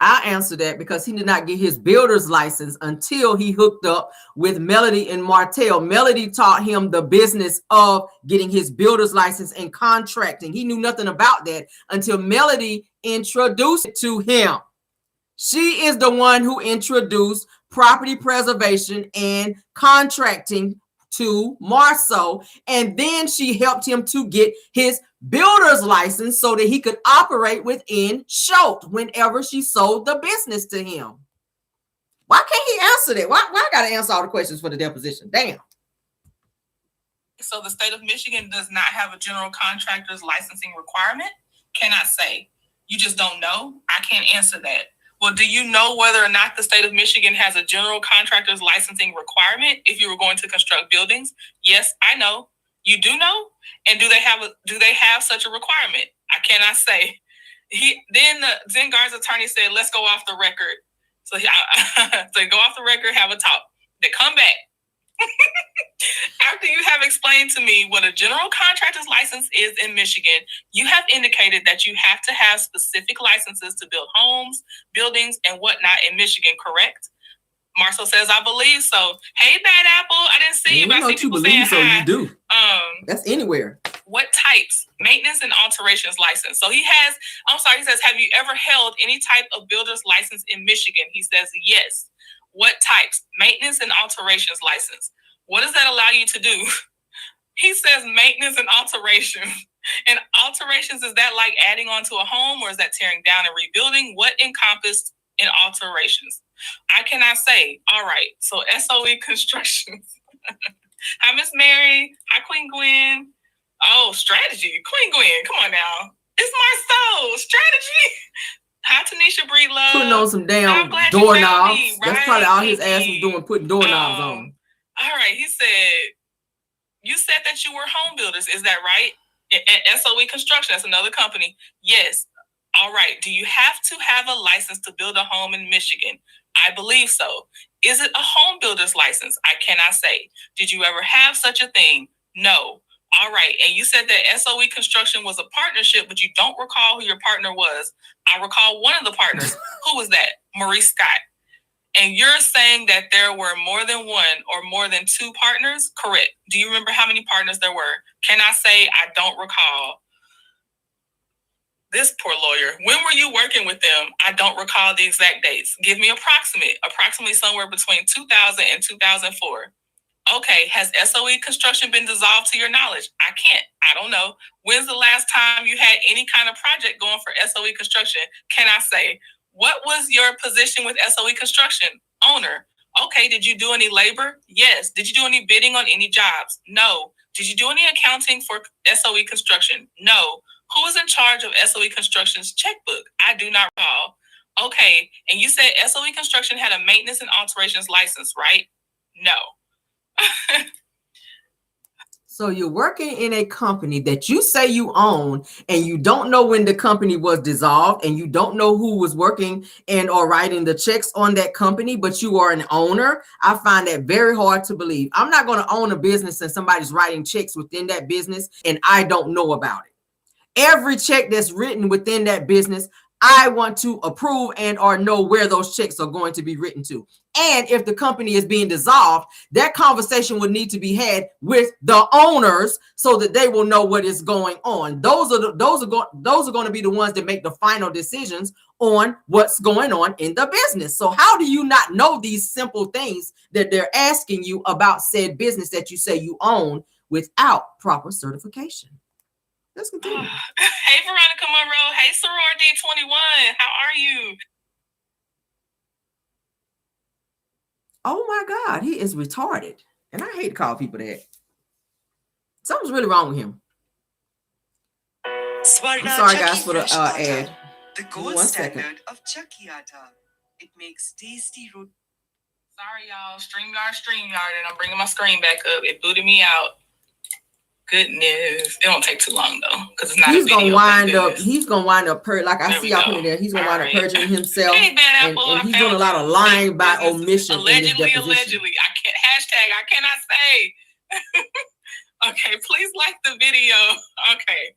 I answer that because he did not get his builder's license until he hooked up with Melody and Martell. Melody taught him the business of getting his builder's license and contracting. He knew nothing about that until Melody introduced it to him. She is the one who introduced property preservation and contracting to Marceau, and then she helped him to get his builder's license so that he could operate within Schultz whenever she sold the business to him. Why can't he answer that? Why I gotta answer all the questions for the deposition? Damn. So the state of Michigan does not have a general contractor's licensing requirement? Cannot say. You just don't know? I can't answer that. Well, do you know whether or not the state of Michigan has a general contractor's licensing requirement if you were going to construct buildings? Yes, I know. You do know? And do they have such a requirement? I cannot say. Then the Zengard's attorney said, let's go off the record. So go off the record, have a talk. They come back. After you have explained to me what a general contractor's license is in Michigan, you have indicated that you have to have specific licenses to build homes, buildings, and whatnot in Michigan, correct? Marceau says, I believe so. Hey, Bad Apple, I didn't see you, but I see people saying hi. You do. That's anywhere. What types? Maintenance and alterations license. So he says, have you ever held any type of builder's license in Michigan? He says, yes. What types? Maintenance and alterations license. What does that allow you to do? He says maintenance and alterations. And alterations, is that like adding onto a home, or is that tearing down and rebuilding? What encompassed in alterations? I cannot say. All right. So SOE Construction. Hi, Miss Mary. Hi, Queen Gwen. Oh, strategy. Queen Gwen, come on now. It's Marceau. Strategy. Hi, Tanisha Breedlove. Putting on some damn doorknobs. That's probably all his ass was doing, putting doorknobs on. All right. He said, you said that you were home builders. Is that right? At SOE Construction, that's another company. Yes. All right. Do you have to have a license to build a home in Michigan? I believe so. Is it a home builder's license? I cannot say. Did you ever have such a thing? No. All right. And you said that SOE Construction was a partnership, but you don't recall who your partner was. I recall one of the partners. Who was that? Maurice Scott. And you're saying that there were more than one or more than two partners? Correct. Do you remember how many partners there were? Can I say I don't recall? This poor lawyer. When were you working with them? I don't recall the exact dates. Give me approximately somewhere between 2000 and 2004. Okay, has SOE Construction been dissolved to your knowledge? I can't. I don't know. When's the last time you had any kind of project going for SOE Construction? Can I say? What was your position with SOE Construction? Owner. Okay, did you do any labor? Yes. Did you do any bidding on any jobs? No. Did you do any accounting for SOE Construction? No. Who was in charge of SOE Construction's checkbook? I do not recall. Okay, and you said SOE Construction had a maintenance and alterations license, right? No. So you're working in a company that you say you own, and you don't know when the company was dissolved, and you don't know who was working and or writing the checks on that company, but you are an owner. I find that very hard to believe. I'm not going to own a business and somebody's writing checks within that business and I don't know about it. Every check that's written within that business, I want to approve and or know where those checks are going to be written to. And if the company is being dissolved, that conversation would need to be had with the owners so that they will know what is going on. Those are going to be the ones that make the final decisions on what's going on in the business. So how do you not know these simple things that they're asking you about said business that you say you own without proper certification? Let's continue. Hey, Veronica Monroe. Hey, Sorority 21. How are you? Oh my God, he is retarded. And I hate to call people that. Something's really wrong with him. I'm sorry, guys, for the ad. The gold standard of Chucky atta. It makes tasty roti. Sorry, y'all. StreamYard, and I'm bringing my screen back up. It booted me out. Goodness, it won't take too long though, because it's not. He's gonna wind up. He's gonna wind up like I see y'all put it there. He's gonna wind up perjuring himself, and he's doing a lot of lying by omission. Allegedly. I can't hashtag. I cannot say. Okay, please like the video. Okay,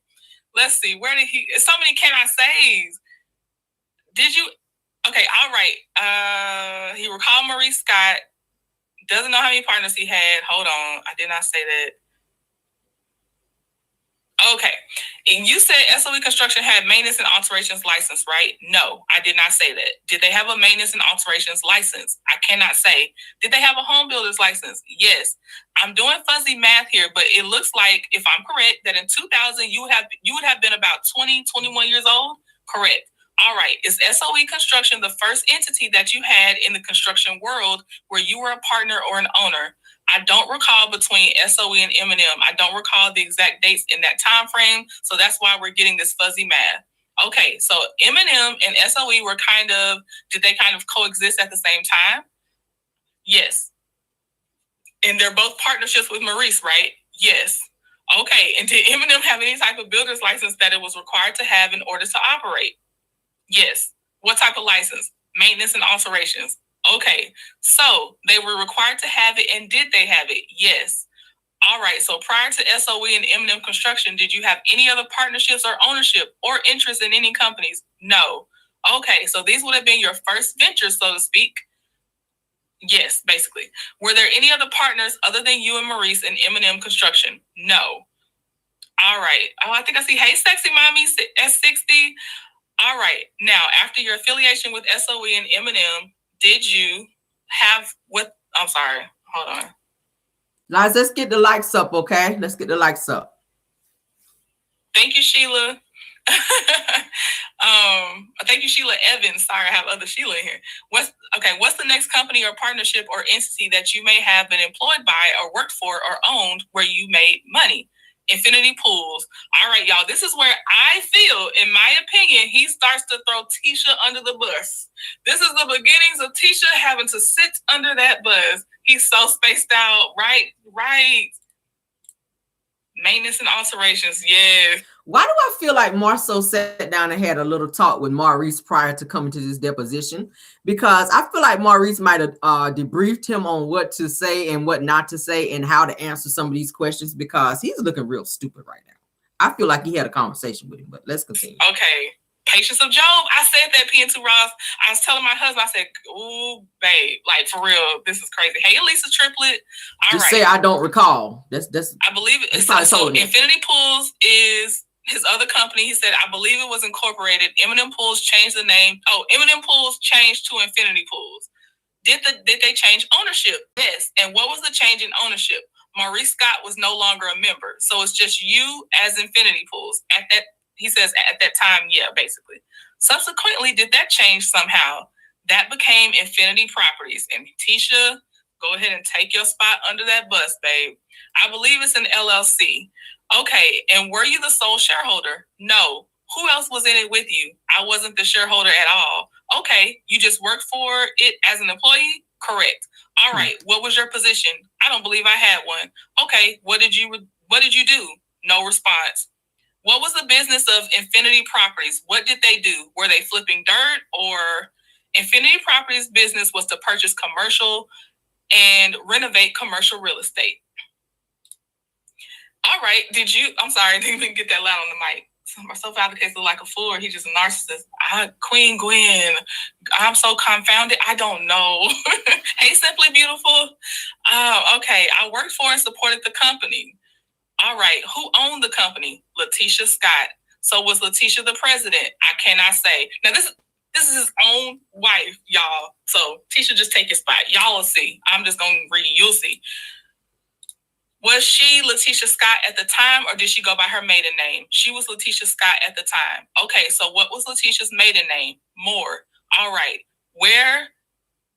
let's see. Where did he? So many can I says. Did you? Okay, all right. He recalled Maurice Scott. Doesn't know how many partners he had. Hold on, I did not say that. Okay, and you said SOE Construction had maintenance and alterations license, right? No, I did not say that. Did they have a maintenance and alterations license? I cannot say. Did they have a home builder's license? Yes. I'm doing fuzzy math here, but it looks like, if I'm correct, that in 2000 you would have been about 20, 21 years old. Correct. All right. Is SOE Construction the first entity that you had in the construction world where you were a partner or an owner? I don't recall between SOE and M&M. I don't recall the exact dates in that time frame, so that's why we're getting this fuzzy math. Okay, so M&M and SOE were did they kind of coexist at the same time? Yes. And they're both partnerships with Maurice, right? Yes. Okay, and did M&M have any type of builder's license that it was required to have in order to operate? Yes. What type of license? Maintenance and alterations. Okay, so they were required to have it, and did they have it? Yes. All right, so prior to SOE and M&M Construction, did you have any other partnerships or ownership or interest in any companies? No. Okay, so these would have been your first ventures, so to speak. Yes, basically. Were there any other partners other than you and Maurice in M&M Construction? No. All right. Oh, I think I see, hey, Sexy Mommy, S60. All right, now, after your affiliation with SOE and M&M, did you have what? I'm sorry. Hold on. Guys, let's get the likes up, okay? Let's get the likes up. Thank you, Sheila. Thank you, Sheila Evans. Sorry, I have other Sheila in here. What's the next company or partnership or entity that you may have been employed by or worked for or owned where you made money? Infinity Pools. All right, y'all. This is where I feel, in my opinion, he starts to throw Tisha under the bus. This is the beginnings of Tisha having to sit under that bus. He's so spaced out. Right. Maintenance and alterations. Yeah. Why do I feel like Marceau sat down and had a little talk with Maurice prior to coming to this deposition? Because I feel like Maurice might have debriefed him on what to say and what not to say and how to answer some of these questions, because he's looking real stupid right now. I feel like he had a conversation with him, but let's continue. Okay. Patience of Job. I said that, P&2 Ross. I was telling my husband, I said, ooh, babe, like, for real, this is crazy. Hey, Elisa Triplet. All Just right. say I don't recall. That's I believe it. So Infinity Pools is his other company. He said, I believe it was incorporated. M&M Pools changed the name. Oh, M&M Pools changed to Infinity Pools. Did they change ownership? Yes. And what was the change in ownership? Maurice Scott was no longer a member. So it's just you as Infinity Pools. He says at that time, yeah, basically. Subsequently, did that change somehow? That became Infinity Properties. And Tisha, go ahead and take your spot under that bus, babe. I believe it's an LLC. Okay, and were you the sole shareholder? No. Who else was in it with you? I wasn't the shareholder at all. Okay, you just worked for it as an employee? Correct. All right, what was your position? I don't believe I had one. Okay, what did you do? No response. What was the business of Infinity Properties? What did they do? Were they flipping dirt? Or Infinity Properties business was to purchase commercial and renovate commercial real estate. All right, I'm sorry, I didn't even get that loud on the mic. My self-advocates look like a fool, or he's just a narcissist. Queen Gwen, I'm so confounded. I don't know. Hey, Simply Beautiful. Okay, I worked for and supported the company. All right, who owned the company? Letitia Scott. So was Letitia the president? I cannot say. Now, this is his own wife, y'all. So Tisha, just take your spot. Y'all will see. I'm just going to read. You'll see. Was she Letitia Scott at the time, or did she go by her maiden name? She was Letitia Scott at the time. Okay, so what was Letitia's maiden name? Moore. All right. Where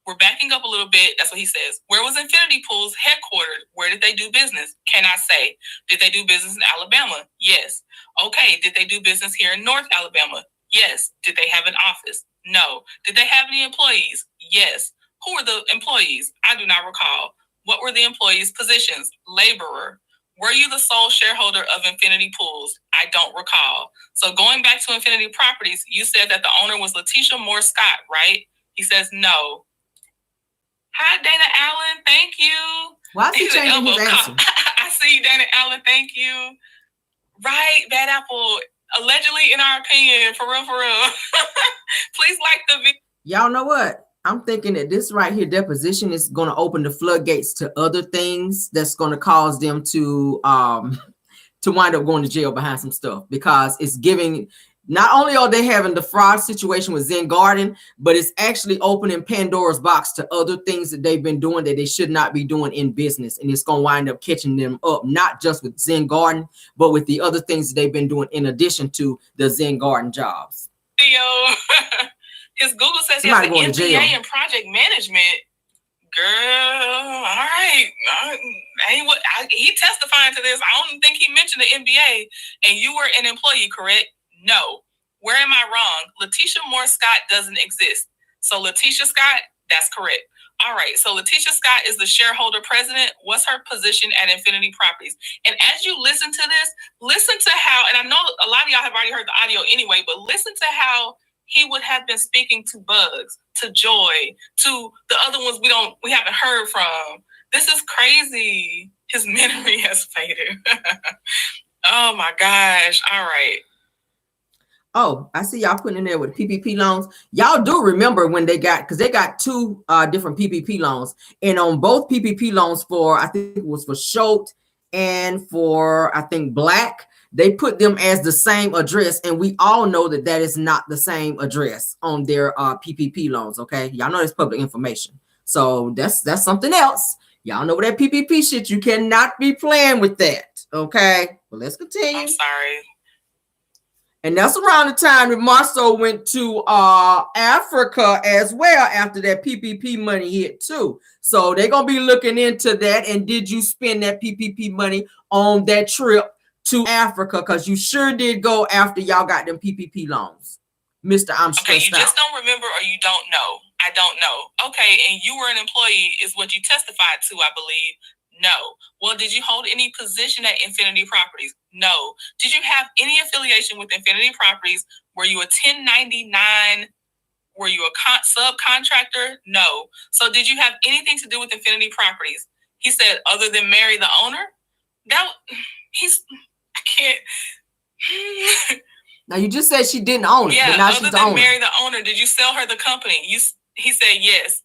We're backing up a little bit. That's what he says. Where was Infinity Pools headquartered? Where did they do business? Can I say? Did they do business in Alabama? Yes. Okay. Did they do business here in North Alabama? Yes. Did they have an office? No. Did they have any employees? Yes. Who were the employees? I do not recall. What were the employees' positions? Laborer. Were you the sole shareholder of Infinity Pools? I don't recall. So going back to Infinity Properties, you said that the owner was Letitia Moore Scott, right? He says no. Hi, Dana Allen. Thank you. Why is he changing his answer? I see you, Dana Allen. Thank you. Right, Bad Apple. Allegedly, in our opinion, for real, for real. Please like the video. Y'all know what? I'm thinking that this right here, deposition, is going to open the floodgates to other things that's going to cause them to wind up going to jail behind some stuff, because it's giving. Not only are they having the fraud situation with Zen Garden, but it's actually opening Pandora's box to other things that they've been doing that they should not be doing in business. And it's going to wind up catching them up, not just with Zen Garden, but with the other things that they've been doing in addition to the Zen Garden jobs. His Google says he has an MBA in project management. Girl, all right. He testifying to this. I don't think he mentioned the MBA. And you were an employee, correct? No. Where am I wrong? Letitia Moore Scott doesn't exist. So Letitia Scott, that's correct. All right. So Letitia Scott is the shareholder president. What's her position at Infinity Properties? And as you listen to this, listen to how, and I know a lot of y'all have already heard the audio anyway, but listen to how he would have been speaking to Bugs, to Joy, to the other ones we haven't heard from. This is crazy. His memory has faded. Oh my gosh. All right. Oh, I see y'all putting in there with PPP loans. Y'all do remember when they got, because they got two different PPP loans, and on both PPP loans for, I think it was for Schultz and for, I think, Black, they put them as the same address, and we all know that that is not the same address on their PPP loans. Okay, y'all know it's public information, so that's something else. Y'all know that PPP shit. You cannot be playing with that. Okay, well, let's continue. I'm sorry. And that's around the time that Marceau went to Africa as well after that PPP money hit too. So they're going to be looking into that. And did you spend that PPP money on that trip to Africa? Because you sure did go after y'all got them PPP loans. Mr. I'm stressed out. Okay, you just don't remember or you don't know. I don't know. Okay, and you were an employee is what you testified to, I believe. No. Well, did you hold any position at Infinity Properties? No. Did you have any affiliation with Infinity Properties? Were you a 1099? Were you a subcontractor? No. So did you have anything to do with Infinity Properties? He said, other than marry the owner? I can't. Now, you just said she didn't own it, but now she's the owner. Other than marry the owner, did you sell her the company? He said yes.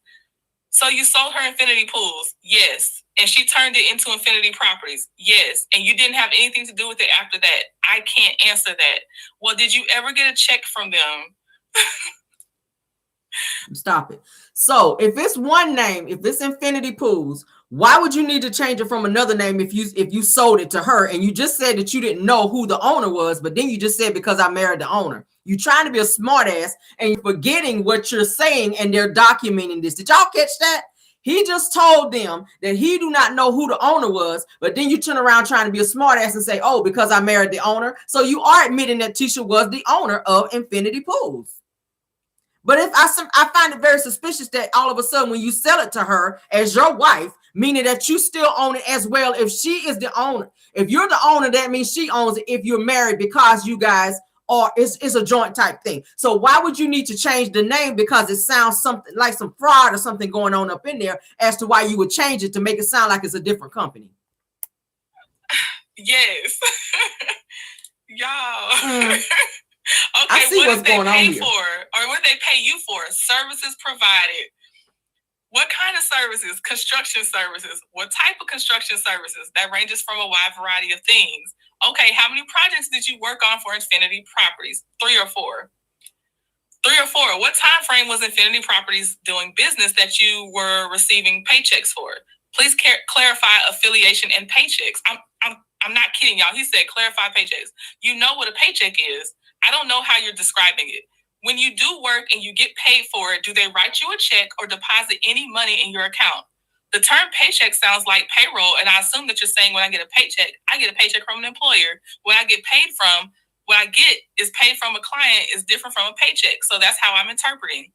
So you sold her Infinity Pools? Yes. And she turned it into Infinity Properties? Yes. And you didn't have anything to do with it after that? I can't answer that. Well, did you ever get a check from them? Stop it. So if it's one name, if it's Infinity Pools, why would you need to change it from another name if you sold it to her? And you just said that you didn't know who the owner was, but then you just said because I married the owner. You're trying to be a smart ass and you're forgetting what you're saying, and they're documenting this. Did y'all catch that? He just told them that he do not know who the owner was, but then you turn around trying to be a smart ass and say, oh, because I married the owner. So you are admitting that Tisha was the owner of Infinity Pools. But if I find it very suspicious that all of a sudden when you sell it to her as your wife, meaning that you still own it as well, if she is the owner. If you're the owner, that means she owns it if you're married, because you guys are, it's a joint type thing. So why would you need to change the name? Because it sounds something like some fraud or something going on up in there as to why you would change it to make it sound like it's a different company. Yes. Y'all. Okay, I see what's going on here. Or what they pay you for? Services provided. What kind of services? Construction services. What type of construction services? That ranges from a wide variety of things. Okay, how many projects did you work on for Infinity Properties? 3 or 4? 3 or 4. What time frame was Infinity Properties doing business that you were receiving paychecks for? Please clarify affiliation and paychecks. I'm not kidding, y'all. He said clarify paychecks. You know what a paycheck is. I don't know how you're describing it. When you do work and you get paid for it, do they write you a check or deposit any money in your account? The term paycheck sounds like payroll, and I assume that you're saying when I get a paycheck from an employer. What I get is paid from a client is different from a paycheck. So that's how I'm interpreting.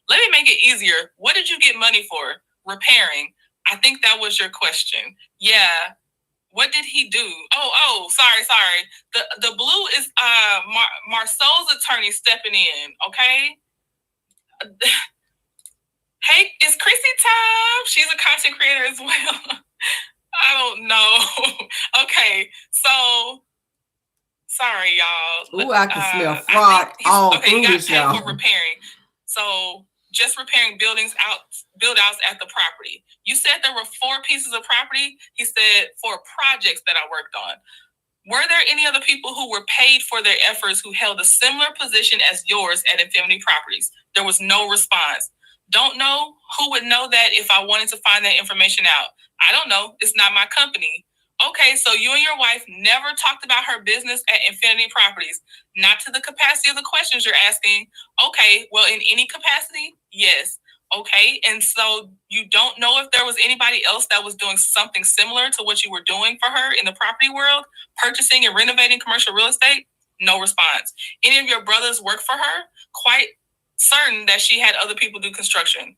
Let me make it easier. What did you get money for? Repairing. I think that was your question. Yeah. What did he do? Sorry. The blue is Marceau's attorney stepping in, okay? Hey, it's Chrissy time. She's a content creator as well. I don't know. Okay, so sorry, y'all. Ooh, I can smell fraud all through this, y'all. Paid for repairing. So just repairing build outs at the property. You said there were 4 pieces of property. He said 4 projects that I worked on. Were there any other people who were paid for their efforts who held a similar position as yours at Infinity Properties? There was no response. Don't know. Who would know that if I wanted to find that information out? I don't know. It's not my company. Okay, so you and your wife never talked about her business at Infinity Properties, not to the capacity of the questions you're asking. Okay, well, in any capacity? Yes. Okay, and so you don't know if there was anybody else that was doing something similar to what you were doing for her in the property world, purchasing and renovating commercial real estate? No response. Any of your brothers work for her? Quite certain that she had other people do construction,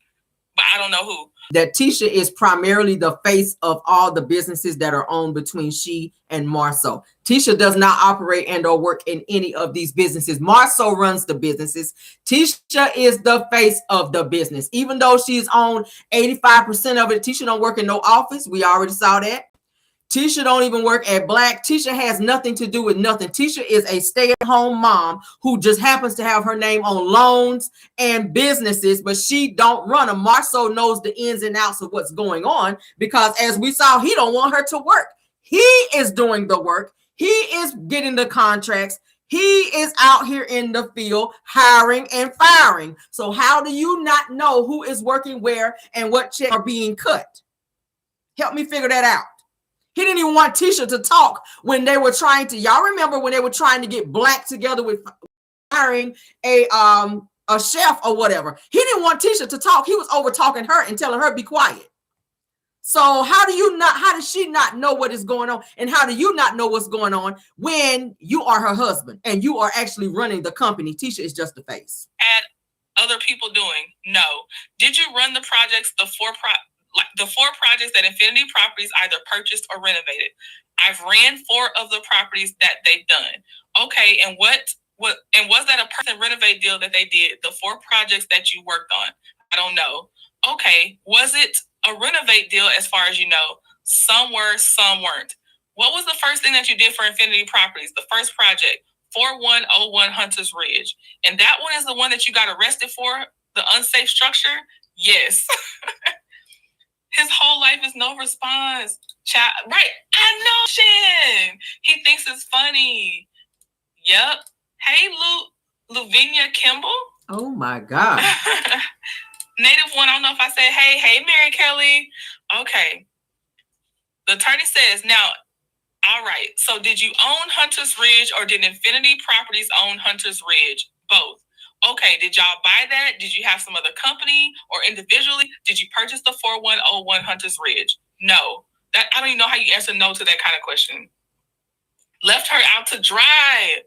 but I don't know who. That Tisha is primarily the face of all the businesses that are owned between she and Marceau. Tisha does not operate and or work in any of these businesses. Marceau runs the businesses. Tisha is the face of the business. Even though she's owned 85% of it, Tisha don't work in no office. We already saw that. Tisha don't even work at Black. Tisha has nothing to do with nothing. Tisha is a stay-at-home mom who just happens to have her name on loans and businesses, but she don't run them. Marceau knows the ins and outs of what's going on because, as we saw, he don't want her to work. He is doing the work. He is getting the contracts. He is out here in the field hiring and firing. So how do you not know who is working where and what checks are being cut? Help me figure that out. He didn't even want Tisha to talk when they were trying to. Y'all remember when they were trying to get Black together with hiring a chef or whatever? He didn't want Tisha to talk. He was over talking her and telling her be quiet. So how does she not know what is going on? And how do you not know what's going on when you are her husband and you are actually running the company? Tisha is just the face. And other people doing? No. Did you run the projects, the four projects that Infinity Properties either purchased or renovated? I've ran 4 of the properties that they've done. Okay, and was that a person renovate deal that they did? The 4 projects that you worked on? I don't know. Okay, was it a renovate deal as far as you know? Some were, some weren't. What was the first thing that you did for Infinity Properties? The first project, 4101 Hunters Ridge. And that one is the one that you got arrested for, the unsafe structure? Yes. His whole life is no response. Child, right? I know, Shan. He thinks it's funny. Yep. Hey, Luvinia Kimball. Oh my God. Native one. I don't know if I said hey. Hey, Mary Kelly. Okay. The attorney says now. All right. So, did you own Hunters Ridge or did Infinity Properties own Hunters Ridge? Both. Okay, did y'all buy that? Did you have some other company or individually? Did you purchase the 4101 Hunters Ridge? No. I don't even know how you answer no to that kind of question. Left her out to dry.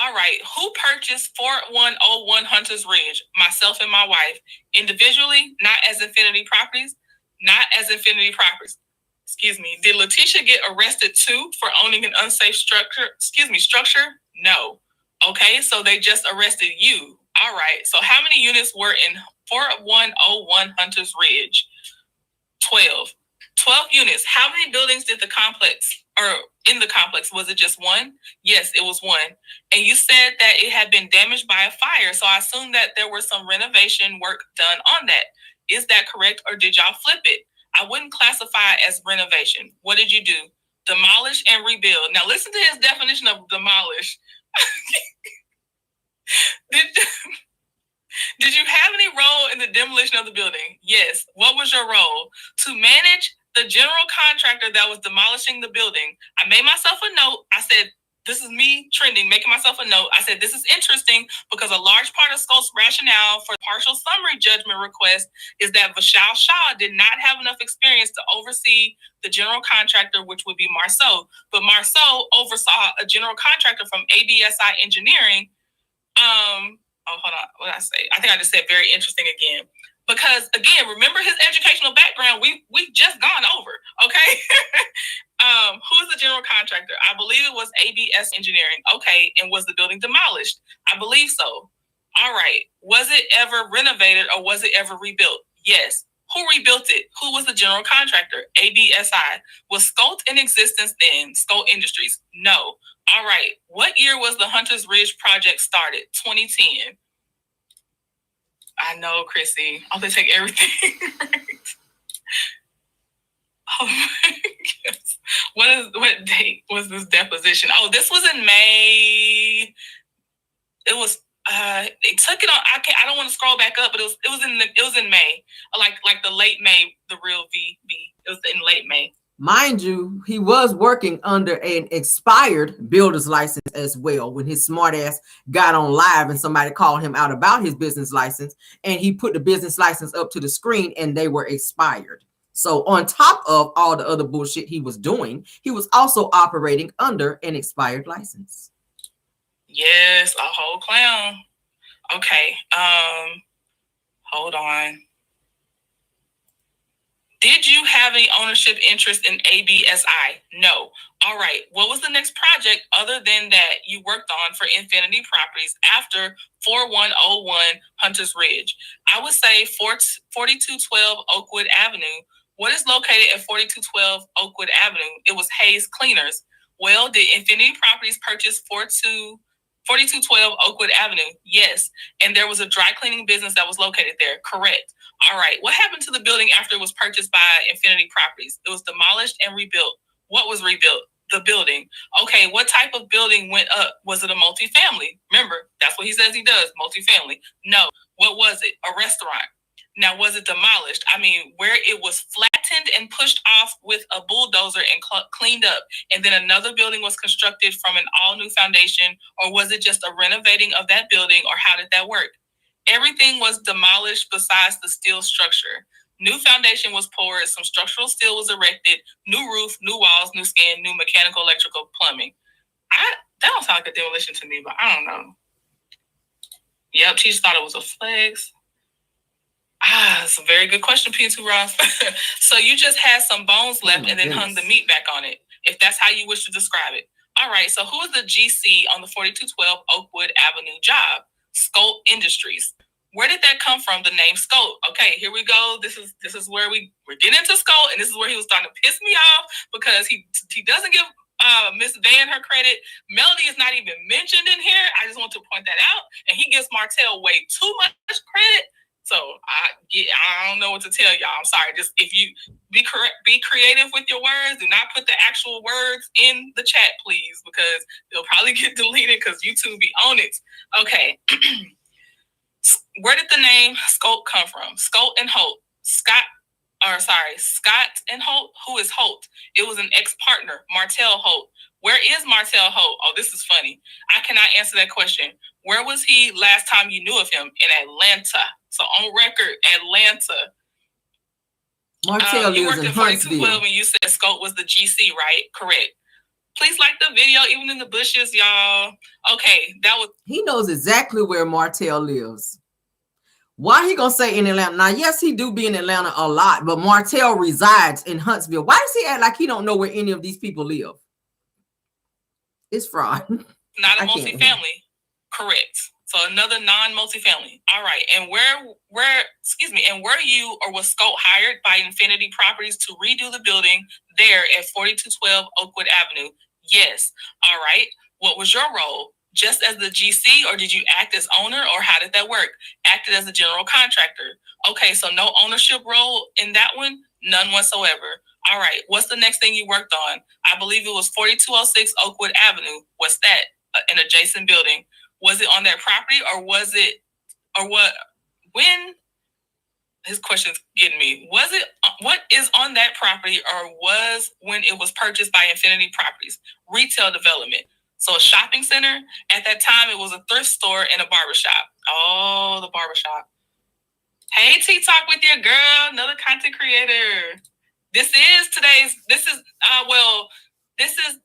All right, who purchased 4101 Hunters Ridge? Myself and my wife. Individually, not as Infinity Properties. Not as Infinity Properties. Excuse me. Did Letitia get arrested too for owning an unsafe structure? Structure? No. Okay, so they just arrested you. All right, so how many units were in 4101 Hunters Ridge? 12. 12 units. How many buildings did the complex, or in the complex, was it just one? Yes, it was one. And you said that it had been damaged by a fire, so I assume that there was some renovation work done on that. Is that correct, or did y'all flip it? I wouldn't classify it as renovation. What did you do? Demolish and rebuild. Now listen to his definition of demolish. Did you have any role in the demolition of the building? Yes. What was your role? To manage the general contractor that was demolishing the building. I made myself a note. I said this is me trending, making myself a note. I said, this is interesting because a large part of Scott's rationale for partial summary judgment request is that Fraud-Sau did not have enough experience to oversee the general contractor, which would be Marceau. But Marceau oversaw a general contractor from ABSI Engineering. Hold on. What did I say? I think I just said very interesting again. Because again, remember his educational background. We just gone over, okay? Who is the general contractor? I believe it was ABS Engineering. Okay, and was the building demolished? I believe so. All right. Was it ever renovated or was it ever rebuilt? Yes. Who rebuilt it? Who was the general contractor? ABSI. Was Scott in existence then? Scott Industries? No. All right. What year was the Hunters Ridge project started? 2010. I know, Chrissy. I'll just take everything right. Oh my goodness. What date was this deposition? Oh, this was in May. It was they took it on. I don't want to scroll back up, but it was in May. Like the late May, the real VB. It was in late May. Mind you, he was working under an expired builder's license as well when his smart ass got on live and somebody called him out about his business license, and he put the business license up to the screen and they were expired. So on top of all the other bullshit he was doing, he was also operating under an expired license. Yes, a whole clown. Okay. Hold on. Did you have any ownership interest in ABSI? No. All right. What was the next project other than that you worked on for Infinity Properties after 4101 Hunters Ridge? I would say 4212 Oakwood Avenue. What is located at 4212 Oakwood Avenue? It was Hayes Cleaners. Well, did Infinity Properties purchase 4212 Oakwood Avenue? Yes. And there was a dry cleaning business that was located there. Correct. All right. What happened to the building after it was purchased by Infinity Properties? It was demolished and rebuilt. What was rebuilt? The building. Okay. What type of building went up? Was it a multifamily? Remember, that's what he says he does. Multifamily. No. What was it? A restaurant. Now, was it demolished? I mean, where it was flattened and pushed off with a bulldozer and cleaned up, and then another building was constructed from an all-new foundation, or was it just a renovating of that building, or how did that work? Everything was demolished besides the steel structure. New foundation was poured, some structural steel was erected, new roof, new walls, new skin, new mechanical, electrical, plumbing. That don't sound like a demolition to me, but I don't know. Yep, she just thought it was a flex. That's a very good question, P2 Ross. So you just had some bones left and then hung the meat back on it, if that's how you wish to describe it. All right, so who is the GC on the 4212 Oakwood Avenue job? Scott Industries. Where did that come from, the name Scott? Okay, here we go. This is where we're getting into Scott, and this is where he was starting to piss me off because he doesn't give Miss Van her credit. Melody is not even mentioned in here. I just want to point that out. And he gives Martell way too much credit. So I don't know what to tell y'all. I'm sorry. Just if you be creative with your words. Do not put the actual words in the chat, please, because they'll probably get deleted because YouTube be on it. Okay. Where did the name Scott come from? Scott and Holt. Scott and Holt. Who is Holt? It was an ex-partner, Martell Holt. Where is Martell Holt? Oh, this is funny. I cannot answer that question. Where was he last time you knew of him? In Atlanta. So on record, Atlanta. Martell you lives worked in at Huntsville. 4212 and you said Scott was the GC, right? Correct. Please like the video, even in the bushes, y'all. Okay, that was. He knows exactly where Martell lives. Why he gonna say in Atlanta? Now, yes, he do be in Atlanta a lot, but Martell resides in Huntsville. Why does he act like he don't know where any of these people live? It's fraud. Not a multifamily. Correct. So another non-multifamily. All right. And were you or was Scott hired by Infinity Properties to redo the building there at 4212 Oakwood Avenue? Yes. All right. What was your role? Just as the GC, or did you act as owner, or how did that work? Acted as a general contractor. Okay, so no ownership role in that one? None whatsoever. All right, what's the next thing you worked on? I believe it was 4206 Oakwood Avenue. What's that? An adjacent building. Was it on that property, or was it, or what? When? His question's getting me. Was it, what is on that property, or was when it was purchased by Infinity Properties? Retail development. So a shopping center. At that time, it was a thrift store and a barbershop. Oh, the barbershop. Hey, T-Talk with your girl, another content creator. This is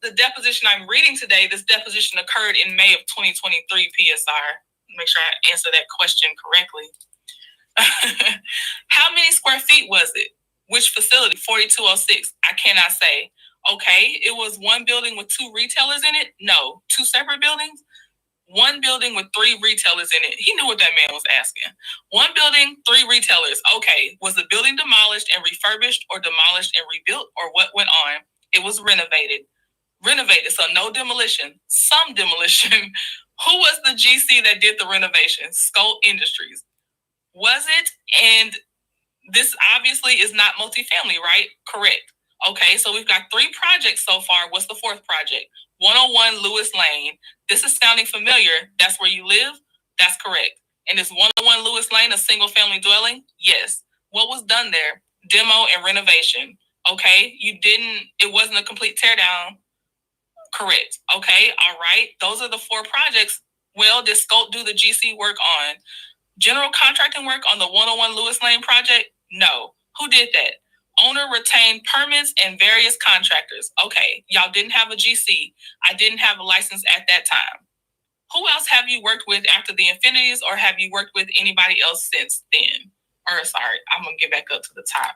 the deposition I'm reading today. This deposition occurred in May of 2023 PSR. Make sure I answer that question correctly. How many square feet was it? Which facility? 4206. I cannot say. Okay, it was one building with 2 retailers in it? No. 2 separate buildings? One building with 3 retailers in it. He knew what that man was asking. One building, 3 retailers. Okay, was the building demolished and refurbished, or demolished and rebuilt, or what went on? It was renovated. Renovated, so no demolition. Some demolition. Who was the GC that did the renovation? Skull Industries. Was it? And this obviously is not multifamily, right? Correct. Okay, so we've got 3 projects so far. What's the 4th project? 101 Lewis Lane. This is sounding familiar. That's where you live? That's correct. And is 101 Lewis Lane a single family dwelling? Yes. What was done there? Demo and renovation. Okay, it wasn't a complete tear down. Correct. Okay, all right. Those are the 4 projects. Well, did Scope do the GC work on general contracting work on the 101 Lewis Lane project? No. Who did that? Owner retained permits and various contractors. Okay, y'all didn't have a GC. I didn't have a license at that time. Who else have you worked with after the Infinities, or have you worked with anybody else since then? Or sorry, I'm gonna get back up to the top.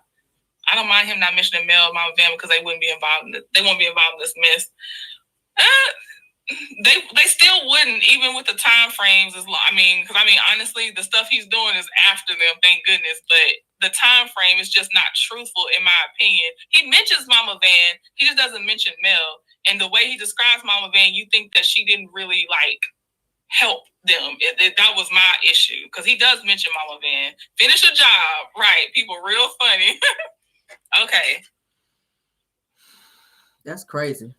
I don't mind him not mentioning Mel, Mama Van, because they won't be involved in this mess. They still wouldn't, even with the time frames. Honestly, the stuff he's doing is after them, thank goodness. But the time frame is just not truthful, in my opinion. He mentions Mama Van, he just doesn't mention Mel. And the way he describes Mama Van, you think that she didn't really help them. That was my issue, because he does mention Mama Van. Finish a job, right? People real funny. Okay. That's crazy.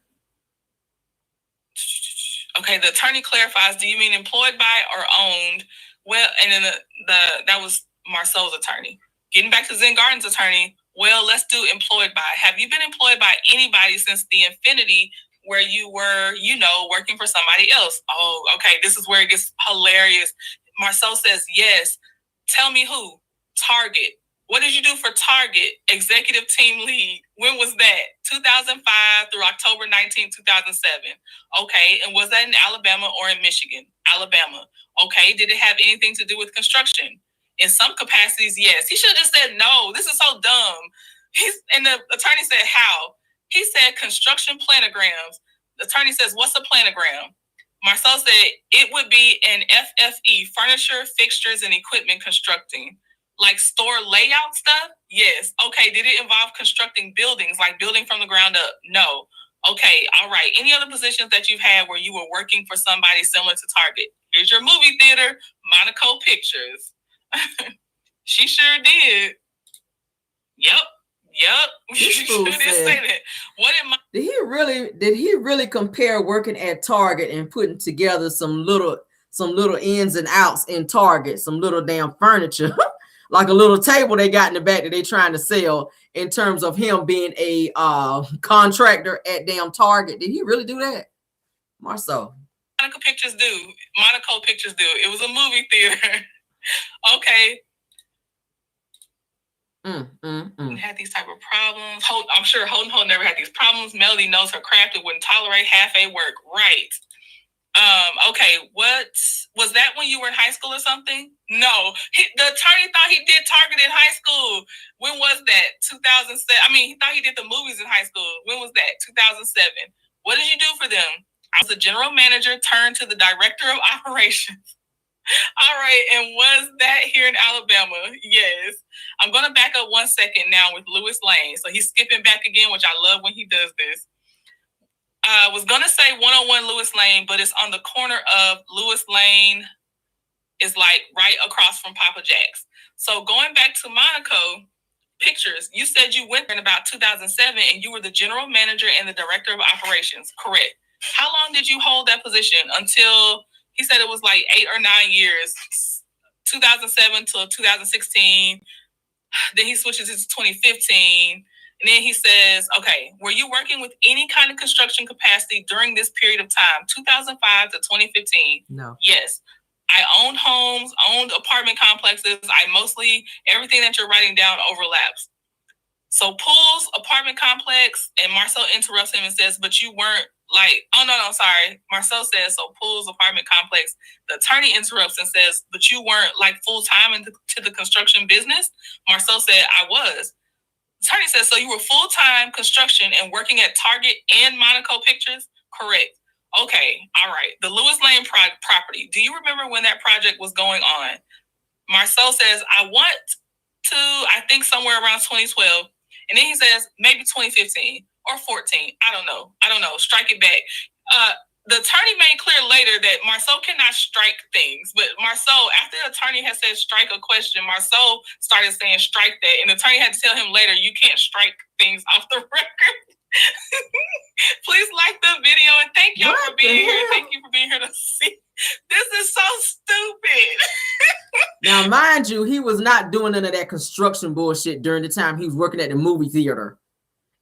Okay, the attorney clarifies, do you mean employed by or owned? Well, and then that was Marceau's attorney. Getting back to Zen Garden's attorney, well, let's do employed by. Have you been employed by anybody since the Infinity where you were, working for somebody else? Oh, okay, this is where it gets hilarious. Marceau says, yes. Tell me who? Target. What did you do for Target? Executive team lead. When was that? 2005 through October 19, 2007. Okay, and was that in Alabama or in Michigan? Alabama. Okay, did it have anything to do with construction? In some capacities, yes. He should have just said no. This is so dumb. And the attorney said, how? He said construction planograms. The attorney says, what's a planogram? Marceau said, it would be an FFE, furniture, fixtures, and equipment constructing. Like store layout stuff? Yes. Okay, did it involve constructing buildings, like building from the ground up? No. Okay, all right. Any other positions that you've had where you were working for somebody similar to Target? Here's your movie theater, Monaco Pictures. She sure did. Yep. She sure did say that. Did he really compare working at Target and putting together some little ins and outs in Target, some little damn furniture? Like a little table they got in the back that they're trying to sell, in terms of him being a contractor at damn Target. Did he really do that? Marceau. Monaco Pictures do. It was a movie theater. Okay. Had these type of problems. I'm sure Holden never had these problems. Melody knows her craft and wouldn't tolerate half-a work. Right. Okay, what was that when you were in high school or something? No, the attorney thought he did Target in high school. When was that? 2007. He thought he did the movies in high school. When was that? 2007. What did you do for them? I was the general manager turned to the director of operations. All right, and was that here in Alabama? Yes. I'm going to back up 1 second now with Lewis Lane. So he's skipping back again, which I love when he does this. I was going to say 101 Lewis Lane, but it's on the corner of Lewis Lane. Is like right across from Papa Jack's. So going back to Monaco Pictures, you said you went there in about 2007 and you were the general manager and the director of operations, correct? How long did you hold that position? Until, he said it was like 8 or 9 years, 2007 to 2016. Then he switches to 2015. And then he says, okay, were you working with any kind of construction capacity during this period of time, 2005 to 2015? No. Yes. I owned homes, owned apartment complexes. Everything that you're writing down overlaps. So Pools, apartment complex, and Marcel interrupts him and says, but you weren't sorry. Marcel says, so Pools, apartment complex. The attorney interrupts and says, but you weren't full-time into the construction business? Marcel said, I was. The attorney says, so you were full-time construction and working at Target and Monaco Pictures? Correct. Okay, all right. The Lewis Lane property. Do you remember when that project was going on? Marcel says, I think somewhere around 2012. And then he says, maybe 2015 or 14. I don't know. Strike it back. The attorney made clear later that Marcel cannot strike things. But Marcel, after the attorney had said strike a question, Marcel started saying strike that. And the attorney had to tell him later, you can't strike things off the record. Please like the video and thank y'all for being here. Thank you for being here to see. This is so stupid. Now, mind you, he was not doing none of that construction bullshit during the time he was working at the movie theater.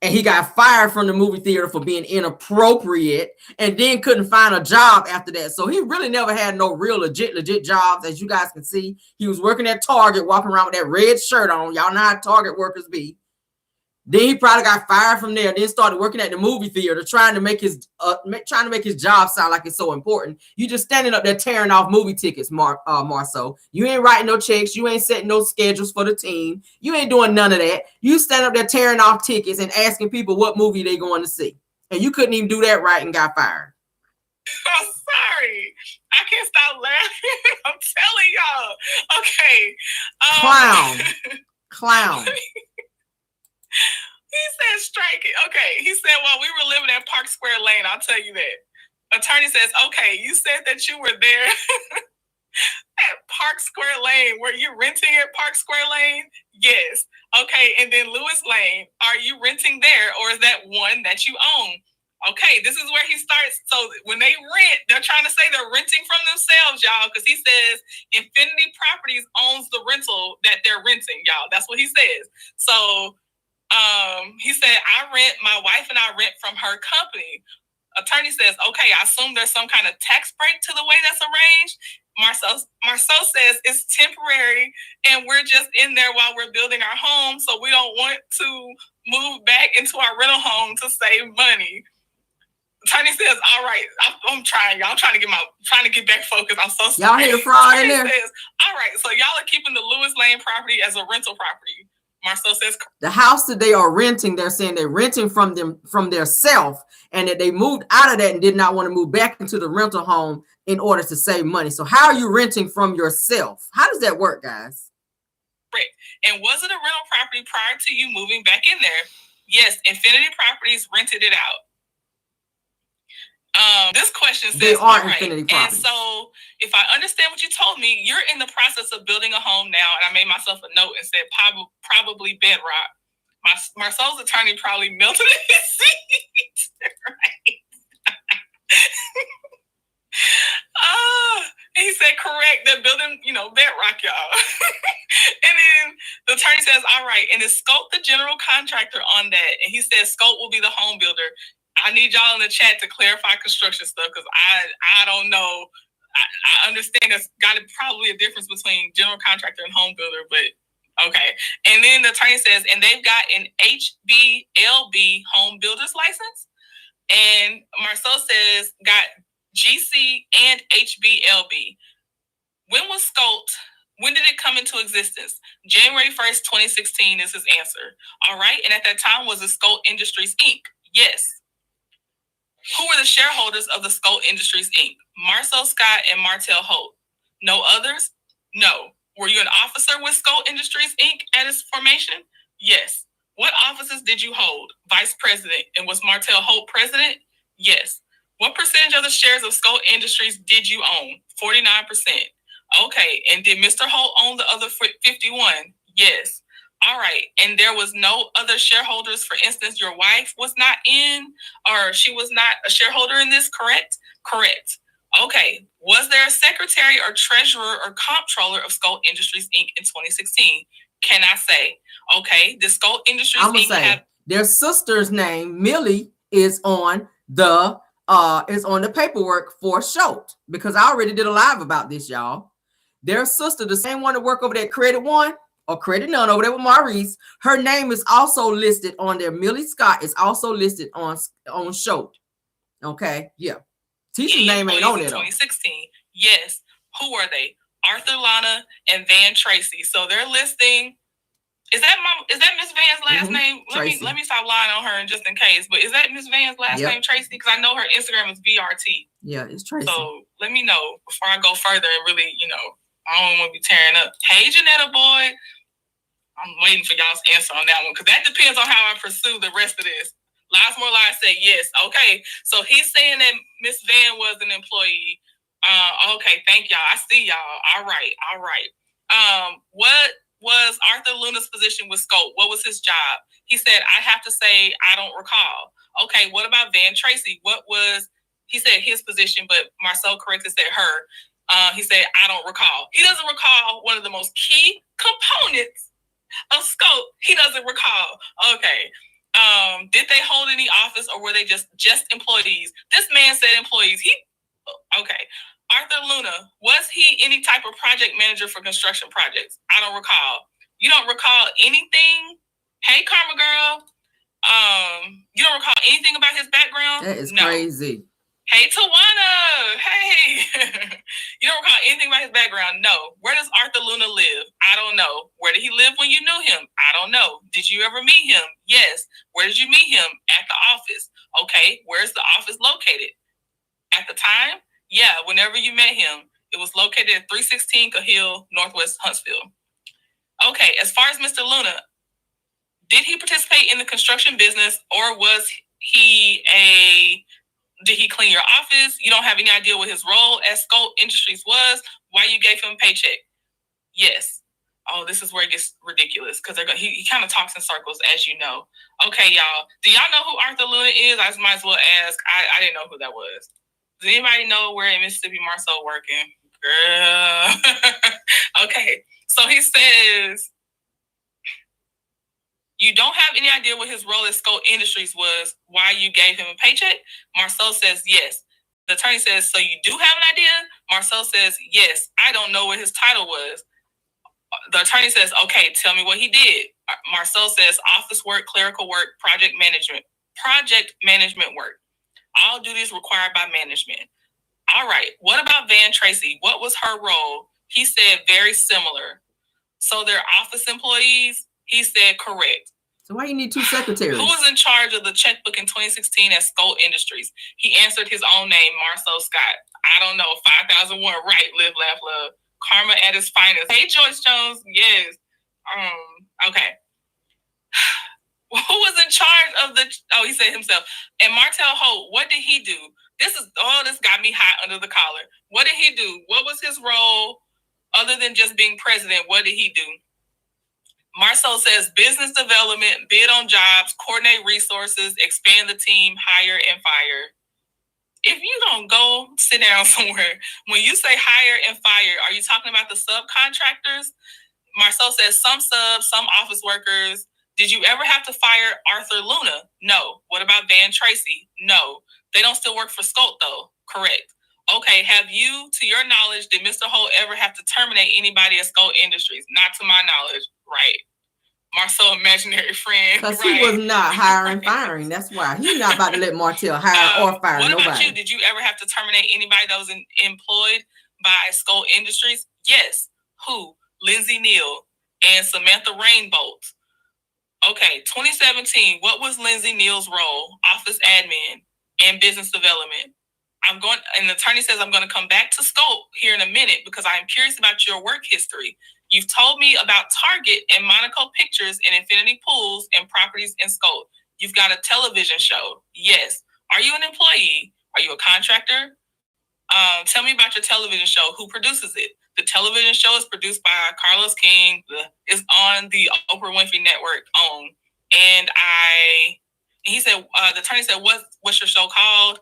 And he got fired from the movie theater for being inappropriate and then couldn't find a job after that. So he really never had no real legit jobs. As you guys can see, he was working at Target, walking around with that red shirt on. Y'all know how Target workers be. Then he probably got fired from there. Then started working at the movie theater, trying to make his job sound like it's so important. You just standing up there tearing off movie tickets, Marcel. You ain't writing no checks. You ain't setting no schedules for the team. You ain't doing none of that. You stand up there tearing off tickets and asking people what movie they going to see, and you couldn't even do that right and got fired. I'm sorry. I can't stop laughing. I'm telling y'all. Okay. Clown. He said strike it. Okay. He said, well, we were living at Park Square Lane. I'll tell you that. Attorney says, okay, you said that you were there at Park Square Lane. Were you renting at Park Square Lane? Yes. Okay. And then Lewis Lane, are you renting there, or is that one that you own? Okay, this is where he starts. So when they rent, they're trying to say they're renting from themselves, y'all, because he says Infinity Properties owns the rental that they're renting, y'all. That's what he says. So he said, my wife and I rent from her company. Attorney says, okay, I assume there's some kind of tax break to the way that's arranged. Marcel says it's temporary and we're just in there while we're building our home, so we don't want to move back into our rental home to save money. Attorney says, all right, I'm trying, y'all. I'm trying to get back focused. I'm so sorry. Y'all hear the fraud in there? Says, all right, so y'all are keeping the Lewis Lane property as a rental property. Marcel says the house that they are renting, they're saying they're renting from their self, and that they moved out of that and did not want to move back into the rental home in order to save money. So how are you renting from yourself? How does that work, guys? Right. And was it a rental property prior to you moving back in there? Yes, Infinity Properties rented it out. This question says, they are right. Infinity Properties. And so if I understand what you told me, you're in the process of building a home now. And I made myself a note and said probably bedrock. Marcel's attorney probably melted in his seat. Right. And he said, correct, they're building, bedrock, y'all. And then the attorney says, all right, and is Scope the general contractor on that? And he says, Scope will be the home builder. I need y'all in the chat to clarify construction stuff, because I don't know. I understand there's got to probably a difference between general contractor and home builder, but okay. And then the attorney says, and they've got an HBLB home builder's license. And Marcel says, got GC and HBLB. When did it come into existence? January 1st, 2016 is his answer. All right. And at that time, was it Scope Industries, Inc.? Yes. Who were the shareholders of the Scope Industries, Inc.? Marcel Scott and Martel Holt. No others? No. Were you an officer with Scope Industries, Inc. at its formation? Yes. What offices did you hold? Vice president. And was Martel Holt president? Yes. What percentage of the shares of Scope Industries did you own? 49%. Okay. And did Mr. Holt own the other 51? Yes. All right. And there was no other shareholders. For instance, your wife was not she was not a shareholder in this, correct? Correct. Okay. Was there a secretary or treasurer or comptroller of Scope Industries, Inc. in 2016? Can I say? Okay. The Scope Industries, I'm gonna Inc. say, Their sister's name, Millie, is on the paperwork for Schultz, because I already did a live about this, y'all. Their sister, the same one that work over there, Credit One or Credit None over there with Maurice, her name is also listed on there. Millie Scott is also listed on Schultz. Okay, yeah. Tisha's name ain't on there though. 2016. Yes. Who are they? Arthur, Lana, and Van Tracy. So they're listing. Is that Miss Van's last name? Let me stop lying on her just in case. But is that Miss Van's last name, Tracy? Because I know her Instagram is VRT. Yeah, it's Tracy. So let me know before I go further and really, I don't want to be tearing up. Hey, Janetta boy. I'm waiting for y'all's answer on that one because that depends on how I pursue the rest of this. Lots more lies said yes. Okay, so he's saying that Miss Van was an employee. Okay, thank y'all. I see y'all. All right. What was Arthur Luna's position with Scope? What was his job? He said, I have to say, I don't recall. Okay, what about Van Tracy? He said his position, but Marcel correctly said her. He said, I don't recall. He doesn't recall one of the most key components of Scope. He doesn't recall. Okay. Did they hold any office or were they just employees? This man said employees. Okay. Arthur Luna, was he any type of project manager for construction projects? I don't recall. You don't recall anything? Hey, Karma girl. You don't recall anything about his background? That is crazy. Hey, Tawana. Hey. You don't recall anything about his background? No. Where does Arthur Luna live? I don't know. Where did he live when you knew him? I don't know. Did you ever meet him? Yes. Where did you meet him? At the office. Okay. Where's the office located? At the time? Yeah, whenever you met him, it was located at 316 Cahill, Northwest Huntsville. Okay, as far as Mr. Luna, did he participate in the construction business or did he clean your office? You don't have any idea what his role at Scope Industries was, why you gave him a paycheck? Yes. Oh, this is where it gets ridiculous because he kind of talks in circles, as you know. Okay, y'all. Do y'all know who Arthur Luna is? I might as well ask. I didn't know who that was. Does anybody know where in Mississippi Marceau working? Girl. Okay. So he says, you don't have any idea what his role at Scope Industries was, why you gave him a paycheck? Marceau says, yes. The attorney says, so you do have an idea? Marceau says, yes. I don't know what his title was. The attorney says, okay, tell me what he did. Marceau says, office work, clerical work, project management work. All duties required by management. All right. What about Van Tracy? What was her role? He said very similar. So they're office employees? He said correct. So why you need two secretaries? Who was in charge of the checkbook in 2016 at Scope Industries? He answered his own name, Marceau Scott. I don't know. 5001. Right. Live, laugh, love. Karma at its finest. Hey, Joyce Jones. Yes. Okay. Who was in charge of he said himself. And Martel Holt, what did he do? This got me hot under the collar. What did he do? What was his role other than just being president? What did he do? Marceau says business development, bid on jobs, coordinate resources, expand the team, hire and fire. If you don't go sit down somewhere, when you say hire and fire, are you talking about the subcontractors? Marceau says some subs, some office workers. Did you ever have to fire Arthur Luna? No. What about Van Tracy? No. They don't still work for Scope, though. Correct. Okay, have you, to your knowledge, did Mr. Holt ever have to terminate anybody at Scope Industries? Not to my knowledge. Right. Marceau, imaginary friend. Because he was not hiring, firing. That's why. He's not about to let Martel hire or fire nobody. What about you? Did you ever have to terminate anybody that was employed by Scope Industries? Yes. Who? Lindsay Neal and Samantha Rainbolt. Okay, 2017, what was Lindsay Neal's role? Office admin and business development. And the attorney says, I'm going to come back to Scope here in a minute because I'm curious about your work history. You've told me about Target and Monaco Pictures and Infinity Pools and properties in Scope. You've got a television show. Yes. Are you an employee? Are you a contractor? Tell me about your television show. Who produces it? The television show is produced by Carlos King. It's on the Oprah Winfrey Network own. And he said, the attorney said, what's your show called?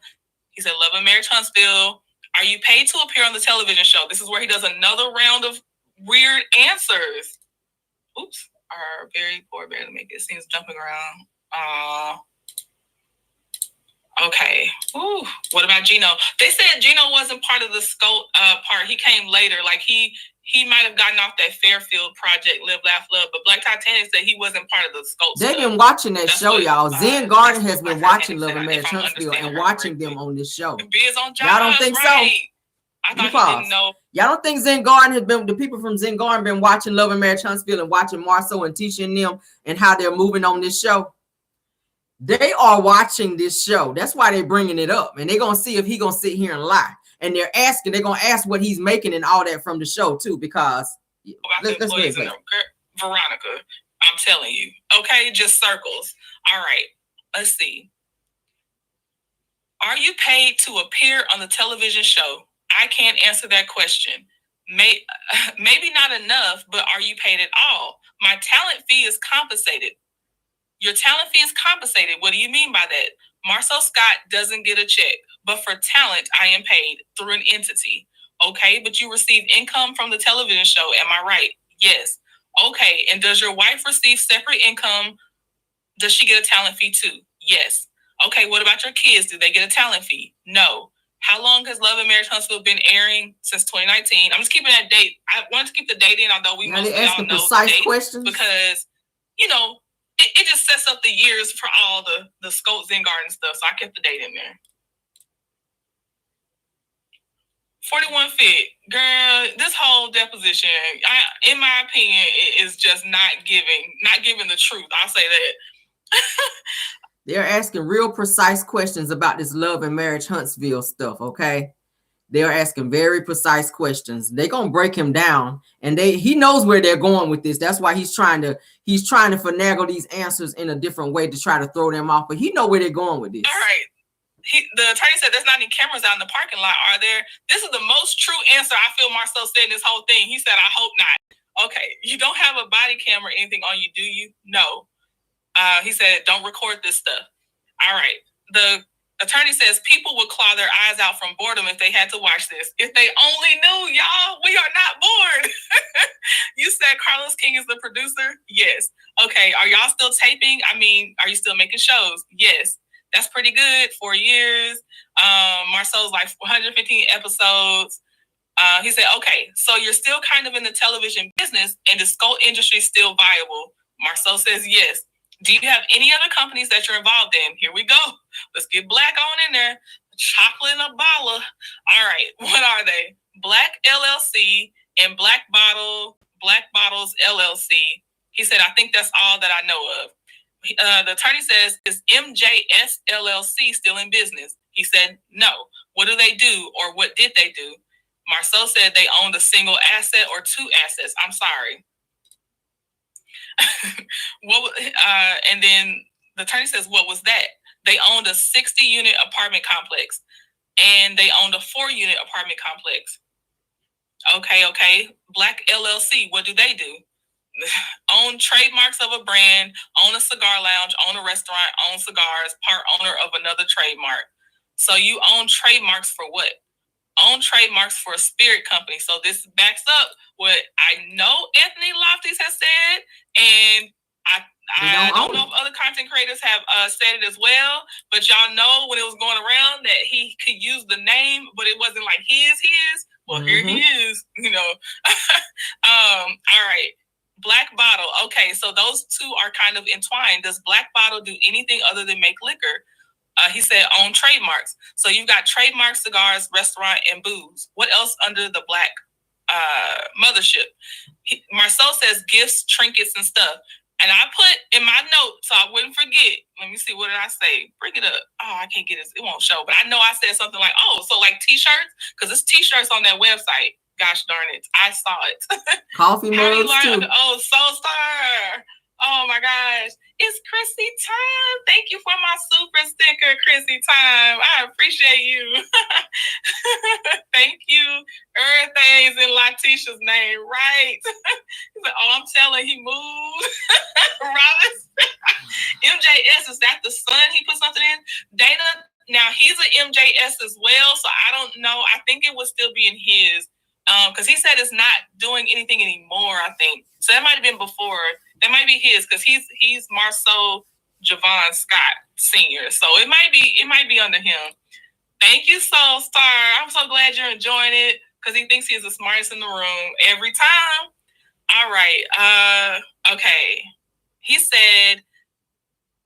He said, Love and Marriage Huntsville. Are you paid to appear on the television show? This is where he does another round of weird answers. Oops. Our very poor barely make it. Seems jumping around. Okay. Ooh, what about Gino? They said Gino wasn't part of the scope part. He came later. Like he might have gotten off that Fairfield project, Live, Laugh, Love. But Black Titanic said he wasn't part of the scope. They've stuff. been watching that That's show, what, y'all. Zen Garden has been Black watching Titanic Love and Marriage if I'm Huntsville and understanding her watching correctly. them on this show. Biz on Y'all don't think right. so? I thought he didn't know. Y'all don't think Zen Garden has been, the people from Zen Garden been watching Love and Marriage Huntsville and watching Marceau and teaching them and how they're moving on this show? They are watching this show. That's why they're bringing it up. And they're going to see if he's going to sit here and lie. And they're going to ask what he's making and all that from the show too, because let's Veronica, I'm telling you. Okay, just circles. All right, let's see. Are you paid to appear on the television show? I can't answer that question. Maybe not enough, but are you paid at all? My talent fee is compensated. Your talent fee is compensated. What do you mean by that? Marceau Scott doesn't get a check, but for talent, I am paid through an entity. Okay, but you receive income from the television show. Am I right? Yes. Okay, and does your wife receive separate income? Does she get a talent fee too? Yes. Okay, what about your kids? Do they get a talent fee? No. How long has Love and Marriage Huntsville been airing? Since 2019. I'm just keeping that date. I wanted to keep the date in, although we mostly all know precise the date questions because, you know, it just sets up the years for all the Scope Zen Garden stuff. So I kept the date in there. 41 fit. Girl, this whole deposition, in my opinion, is just not giving the truth. I'll say that. They're asking real precise questions about this Love and Marriage Huntsville stuff, okay? They're asking very precise questions. They're gonna break him down, and he knows where they're going with this. That's why he's trying to finagle these answers in a different way to try to throw them off. But he know where they're going with this. All right. The attorney said there's not any cameras out in the parking lot, are there? This is the most true answer I feel Marceau said in this whole thing. He said, I hope not. Okay, you don't have a body cam or anything on you, do you? No. He said, don't record this stuff. All right. The attorney says people would claw their eyes out from boredom if they had to watch this. If they only knew, y'all, we are not bored. You said Carlos King is the producer? Yes. Okay, are y'all still taping? I mean, are you still making shows? Yes. That's pretty good. 4 years. Marceau's like 115 episodes. He said, okay, so you're still kind of in the television business and the Scope industry still viable? Marceau says, yes. Do you have any other companies that you're involved in? Here we go. Let's get Black on in there. Chocolate in a bottle. All right. What are they? Black LLC and Black Bottles LLC. He said, I think that's all that I know of. The attorney says, is MJS LLC still in business? He said, no. What do they do, or what did they do? Marceau said they owned a single asset or two assets. I'm sorry. And then the attorney says, what was that? They owned a 60-unit apartment complex, and they owned a 4-unit apartment complex. Okay. Black LLC, what do they do? Own trademarks of a brand, own a cigar lounge, own a restaurant, own cigars, part owner of another trademark. So you own trademarks for what? Own trademarks for a spirit company. So this backs up what I know Anthony Loftus has said, and I don't know if other content creators have said it as well, but y'all know when it was going around that he could use the name, but it wasn't like his. Well, Here he is, you know. All right. Black Bottle. Okay, so those two are kind of entwined. Does Black Bottle do anything other than make liquor? He said own trademarks. So you've got trademark cigars, restaurant, and booze. What else under the Black mothership? Marceau says gifts, trinkets, and stuff. And I put in my note so I wouldn't forget. Let me see, what did I say? Bring it up. Oh, I can't get it. It won't show. But I know I said something like, so like t-shirts? Because it's t-shirts on that website. Gosh darn it. I saw it. Coffee mugs too. Oh, Soul Star. Oh my gosh. It's Chrissy Time. Thank you for my super sticker, Chrissy Time. I appreciate you. Thank you. Everything's in Latisha's name, right? He's like, I'm telling, he moved. Robin. MJS, is that the son he put something in? Dana, now he's an MJS as well, so I don't know. I think it would still be in his. Because he said it's not doing anything anymore, I think. So that might have been before. That might be his, because he's Marceau Javon Scott Sr. So it might be under him. Thank you, Soul Star. I'm so glad you're enjoying it because he thinks he's the smartest in the room every time. All right. Okay. He said,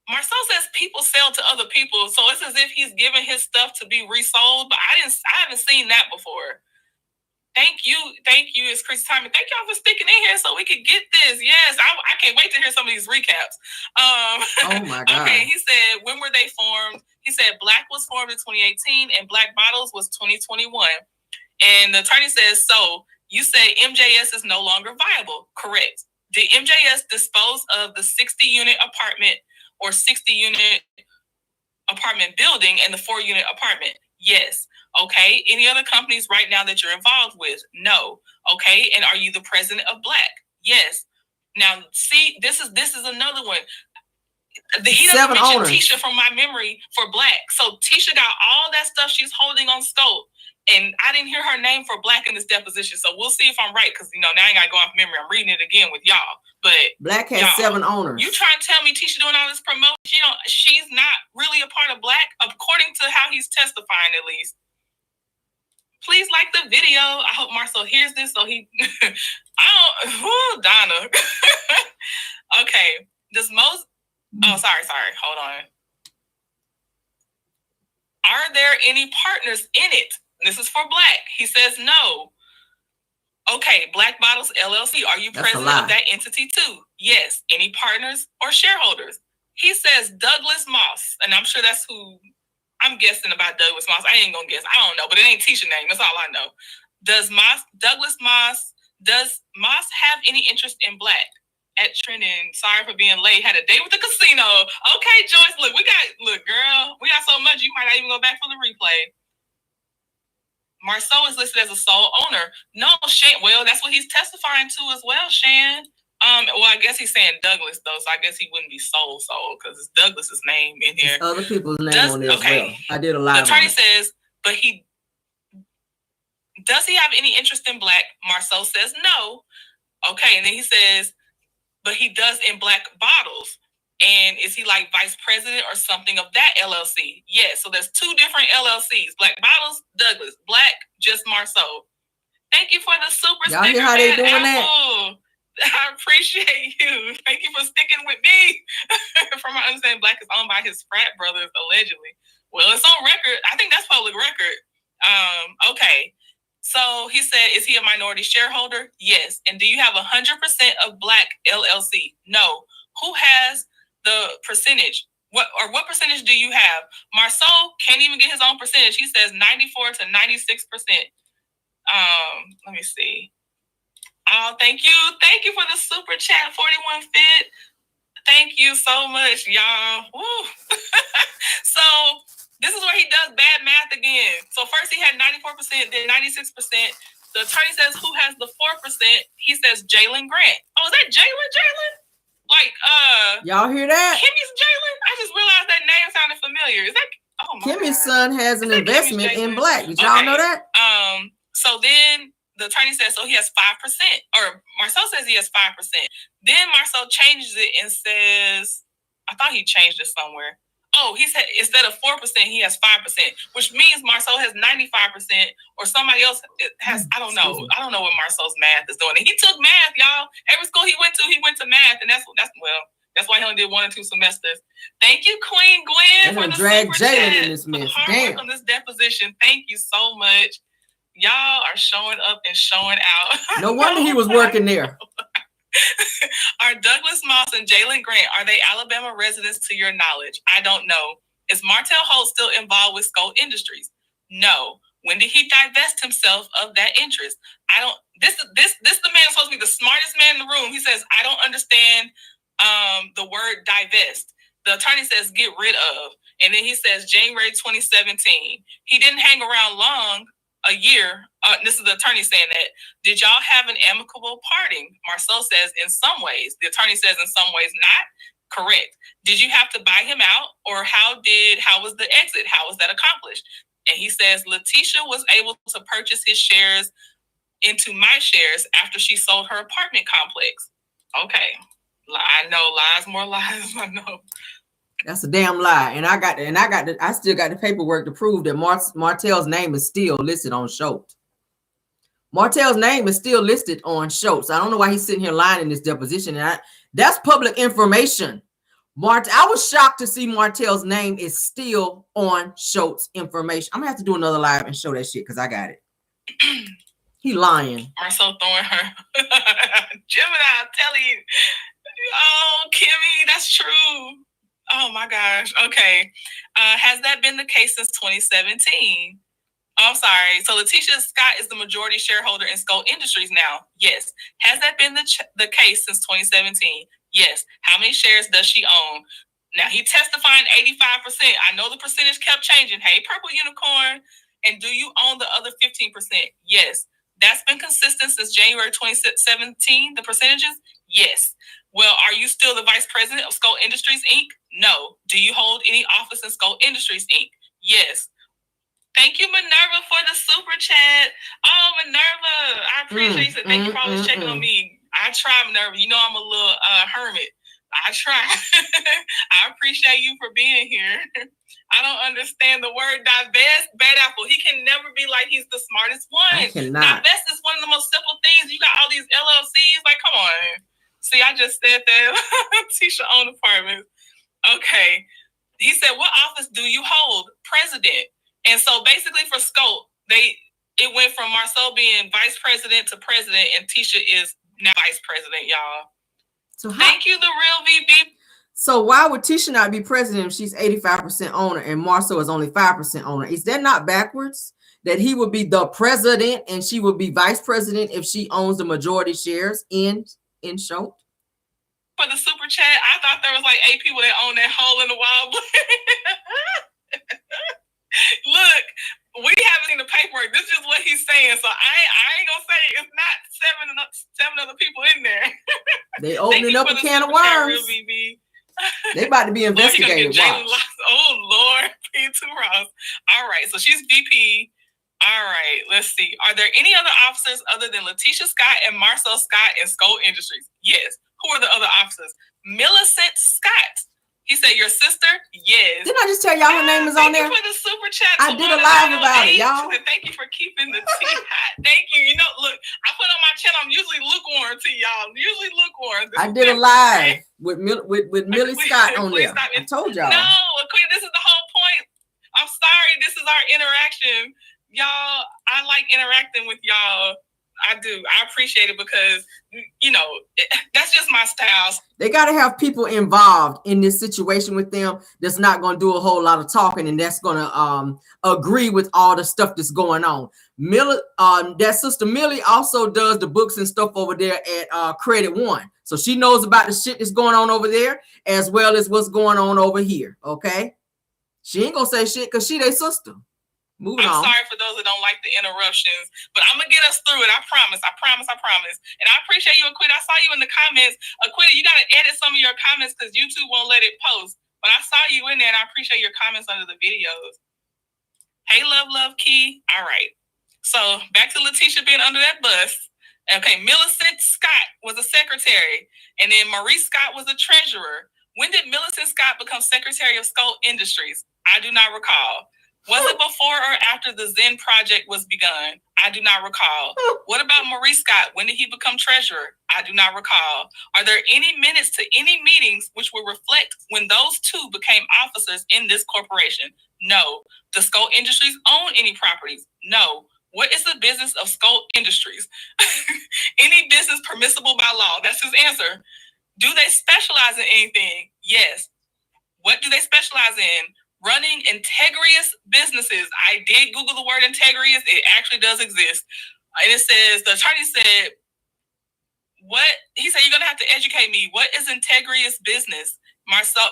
Marcel says people sell to other people, so it's as if he's giving his stuff to be resold, but I haven't seen that before. Thank you. It's Chris Timing. Thank y'all for sticking in here so we could get this. Yes, I can't wait to hear some of these recaps. Oh my God. Okay, he said, when were they formed? He said Black was formed in 2018 and Black Bottles was 2021. And the attorney says, so you say MJS is no longer viable. Correct. Did MJS dispose of the 60-unit apartment or 60-unit apartment building and the 4-unit apartment? Yes. Okay. Any other companies right now that you're involved with? No. Okay. And are you the president of Black? Yes. Now, see, this is another one. He doesn't mention Tisha from my memory for Black. So Tisha got all that stuff she's holding on scope. And I didn't hear her name for Black in this deposition. So we'll see if I'm right. Because, now I ain't got to go off memory. I'm reading it again with y'all. But Black has 7 owners. You trying to tell me Tisha doing all this promotion? She's not really a part of Black, according to how he's testifying, at least. Please like the video. I hope Marcel hears this so he... Donna. Okay. Sorry. Hold on. Are there any partners in it? This is for Black. He says no. Okay, Black Bottles LLC. Are you president of that entity too? Yes. Any partners or shareholders? He says Douglas Moss, and I'm sure that's who I'm guessing about. Douglas Moss. I ain't gonna guess. I don't know, but it ain't Tisha name. That's all I know. Does Moss have any interest in Black? At Trenton, sorry for being late. Had a date with the casino. Okay, Joyce. Look, girl. We got so much. You might not even go back for the replay. Marceau is listed as a sole owner. No, Shan. Well, that's what he's testifying to as well, Shan. Well, I guess he's saying Douglas though, so I guess he wouldn't be sole because it's Douglas's name in here. There's other people's name on there as well. I did a lot. The attorney says, but does he have any interest in Black? Marceau says no. Okay, and then he says, but he does in Black Bottles. And is he like vice president or something of that LLC? Yes. So there's 2 different LLCs. Black Bottles, Douglas. Black, just Marceau. Thank you for the super Y'all hear how they doing that? I appreciate you. Thank you for sticking with me. From my understanding, Black is owned by his frat brothers, allegedly. Well, it's on record. I think that's public record. Okay. So he said, is he a minority shareholder? Yes. And do you have 100% of Black LLC? No. Who has the percentage? What percentage do you have? Marceau can't even get his own percentage. He says 94 to 96%. Let me see. Oh, thank you. Thank you for the super chat, 41 Fit. Thank you so much, y'all. Woo. So this is where he does bad math again. So first he had 94%, then 96%. The attorney says, who has the 4%? He says Jalen Grant. Oh, is that Jalen? Like, y'all hear that? Kimmy's Jalen? I just realized that name sounded familiar. Is that, oh my Kimmy's God. son has an investment in Black. Did y'all know that? So then the attorney says, so he has 5%, or Marceau says he has 5%. Then Marceau changes it and says, I thought he changed it somewhere. Oh, he said instead of 4%, he has 5%, which means Marceau has 95%, or somebody else has, I don't know. I don't know what Marceau's math is doing. And he took math, y'all. Every school he went to math, and that's why he only did 1 or 2 semesters. Thank you, Queen Gwen, for the drag Jalen in this mess. Hard work on this deposition. Thank you so much. Y'all are showing up and showing out. No wonder he was working there. Are Douglas Moss and Jalen Grant, are they Alabama residents to your knowledge? I don't know. Is Martell Holt still involved with Skoll Industries? No. When did he divest himself of that interest? I don't, this the man is supposed to be the smartest man in the room. He says, I don't understand the word divest. The attorney says, get rid of. And then he says, January 2017. He didn't hang around long. A year, this is the attorney saying that. Did y'all have an amicable parting? Marceau says in some ways. The attorney says in some ways not. Correct. Did you have to buy him out, or how was the exit? How was that accomplished? And he says Letitia was able to purchase his shares into my shares after she sold her apartment complex. Okay. I know, lies, more lies, I know. That's a damn lie. And I still got the paperwork to prove that Martell's name is still listed on Schultz. Martell's name is still listed on Schultz. I don't know why he's sitting here lying in this deposition. And that's public information. I was shocked to see Martell's name is still on Schultz information. I'm gonna have to do another live and show that shit because I got it. He lying. Marcel throwing her. Gemini, I'm telling you. Oh, Kimmy, that's true. Oh my gosh. Okay. Has that been the case since 2017? I'm sorry. So Letitia Scott is the majority shareholder in Skull Industries now. Yes. Has that been the case since 2017? Yes. How many shares does she own? Now he testifying 85%. I know the percentage kept changing. Hey, Purple Unicorn. And do you own the other 15%? Yes. That's been consistent since January 2017, the percentages? Yes. Well, are you still the vice president of Skull Industries, Inc.? No. Do you hold any office in Skull Industries, Inc.? Yes. Thank you, Minerva, for the super chat. Oh, Minerva, I appreciate it. Thank you for always checking on me. I try, Minerva. You know I'm a little hermit. I try. I appreciate you for being here. I don't understand the word divest. Bad apple. He can never be like he's the smartest one. I cannot. Divest is one of the most simple things. You got all these LLCs. Like, come on. See, I just said that. Tisha own apartments. Okay. He said, what office do you hold? President. And so basically for Scope, it went from Marcel being vice president to president, and Tisha is now vice president, y'all. So thank you, the real VB. So why would Tisha not be president if she's 85% owner and Marcel is only 5% owner? Is that not backwards? That he would be the president and she would be vice president if she owns the majority shares in Schultz? For the super chat, I thought there was like 8 people that own that hole in the wall. Look, we haven't seen the paperwork. This is what he's saying. So I ain't gonna say it's not seven other people in there. They opening up a can of worms. They about to be investigated. Oh Lord, P2 Ross. All right, so she's VP. All right, let's see. Are there any other officers other than Letitia Scott and Marcel Scott in Skull Industries? Yes. Who are the other officers? Millicent Scott. He said, your sister? Yes. Didn't I just tell y'all her name is on there? Thank you for the super chat. I did a live about it, y'all. Thank you for keeping the tea hot. Thank you. You know, look, I put on my channel, I'm usually lukewarm to y'all. Usually lukewarm. I did a live with Millie Scott on there. I told y'all. No, Queen, this is the whole point. I'm sorry. This is our interaction. Y'all, I like interacting with y'all. I do. I appreciate it because, you know, that's just my style. They got to have people involved in this situation with them that's not going to do a whole lot of talking and that's going to agree with all the stuff that's going on. That sister Millie also does the books and stuff over there at Credit One. So she knows about the shit that's going on over there as well as what's going on over here. Okay. She ain't going to say shit because she their sister. Moving on. Sorry for those that don't like the interruptions, but I'm gonna get us through it. I promise. And I appreciate you, Aquita. I saw you in the comments. Aquita, you gotta edit some of your comments because YouTube won't let it post. But I saw you in there, and I appreciate your comments under the videos. Hey, love, Key. All right. So back to Letitia being under that bus. Okay, Millicent Scott was a secretary, and then Marie Scott was a treasurer. When did Millicent Scott become secretary of Skull Industries? I do not recall. Was it before or after the Zen project was begun? I do not recall. What about Maurice Scott? When did he become treasurer? I do not recall. Are there any minutes to any meetings which will reflect when those two became officers in this corporation? No. Does Skull Industries own any properties? No. What is the business of Skull Industries? Any business permissible by law? That's his answer. Do they specialize in anything? Yes. What do they specialize in? Running integrous businesses. I did Google the word integrous. It actually does exist. And it says, the attorney said, what? He said, you're going to have to educate me. What is integrous business? Marcel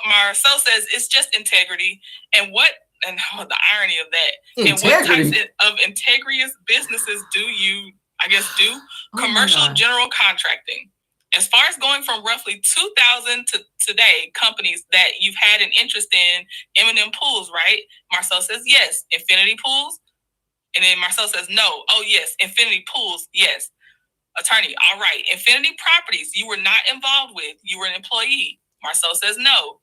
says, it's just integrity. And what, and the irony of that. Integrity. And what types of integrous businesses do you, I guess, do? Commercial general contracting. As far as going from roughly 2,000 to today, companies that you've had an interest in, M&M Pools, right? Marcel says, yes. Infinity Pools? And then Marcel says, no. Oh, yes. Infinity Pools, yes. Attorney, all right. Infinity Properties, you were not involved with. You were an employee. Marcel says, no.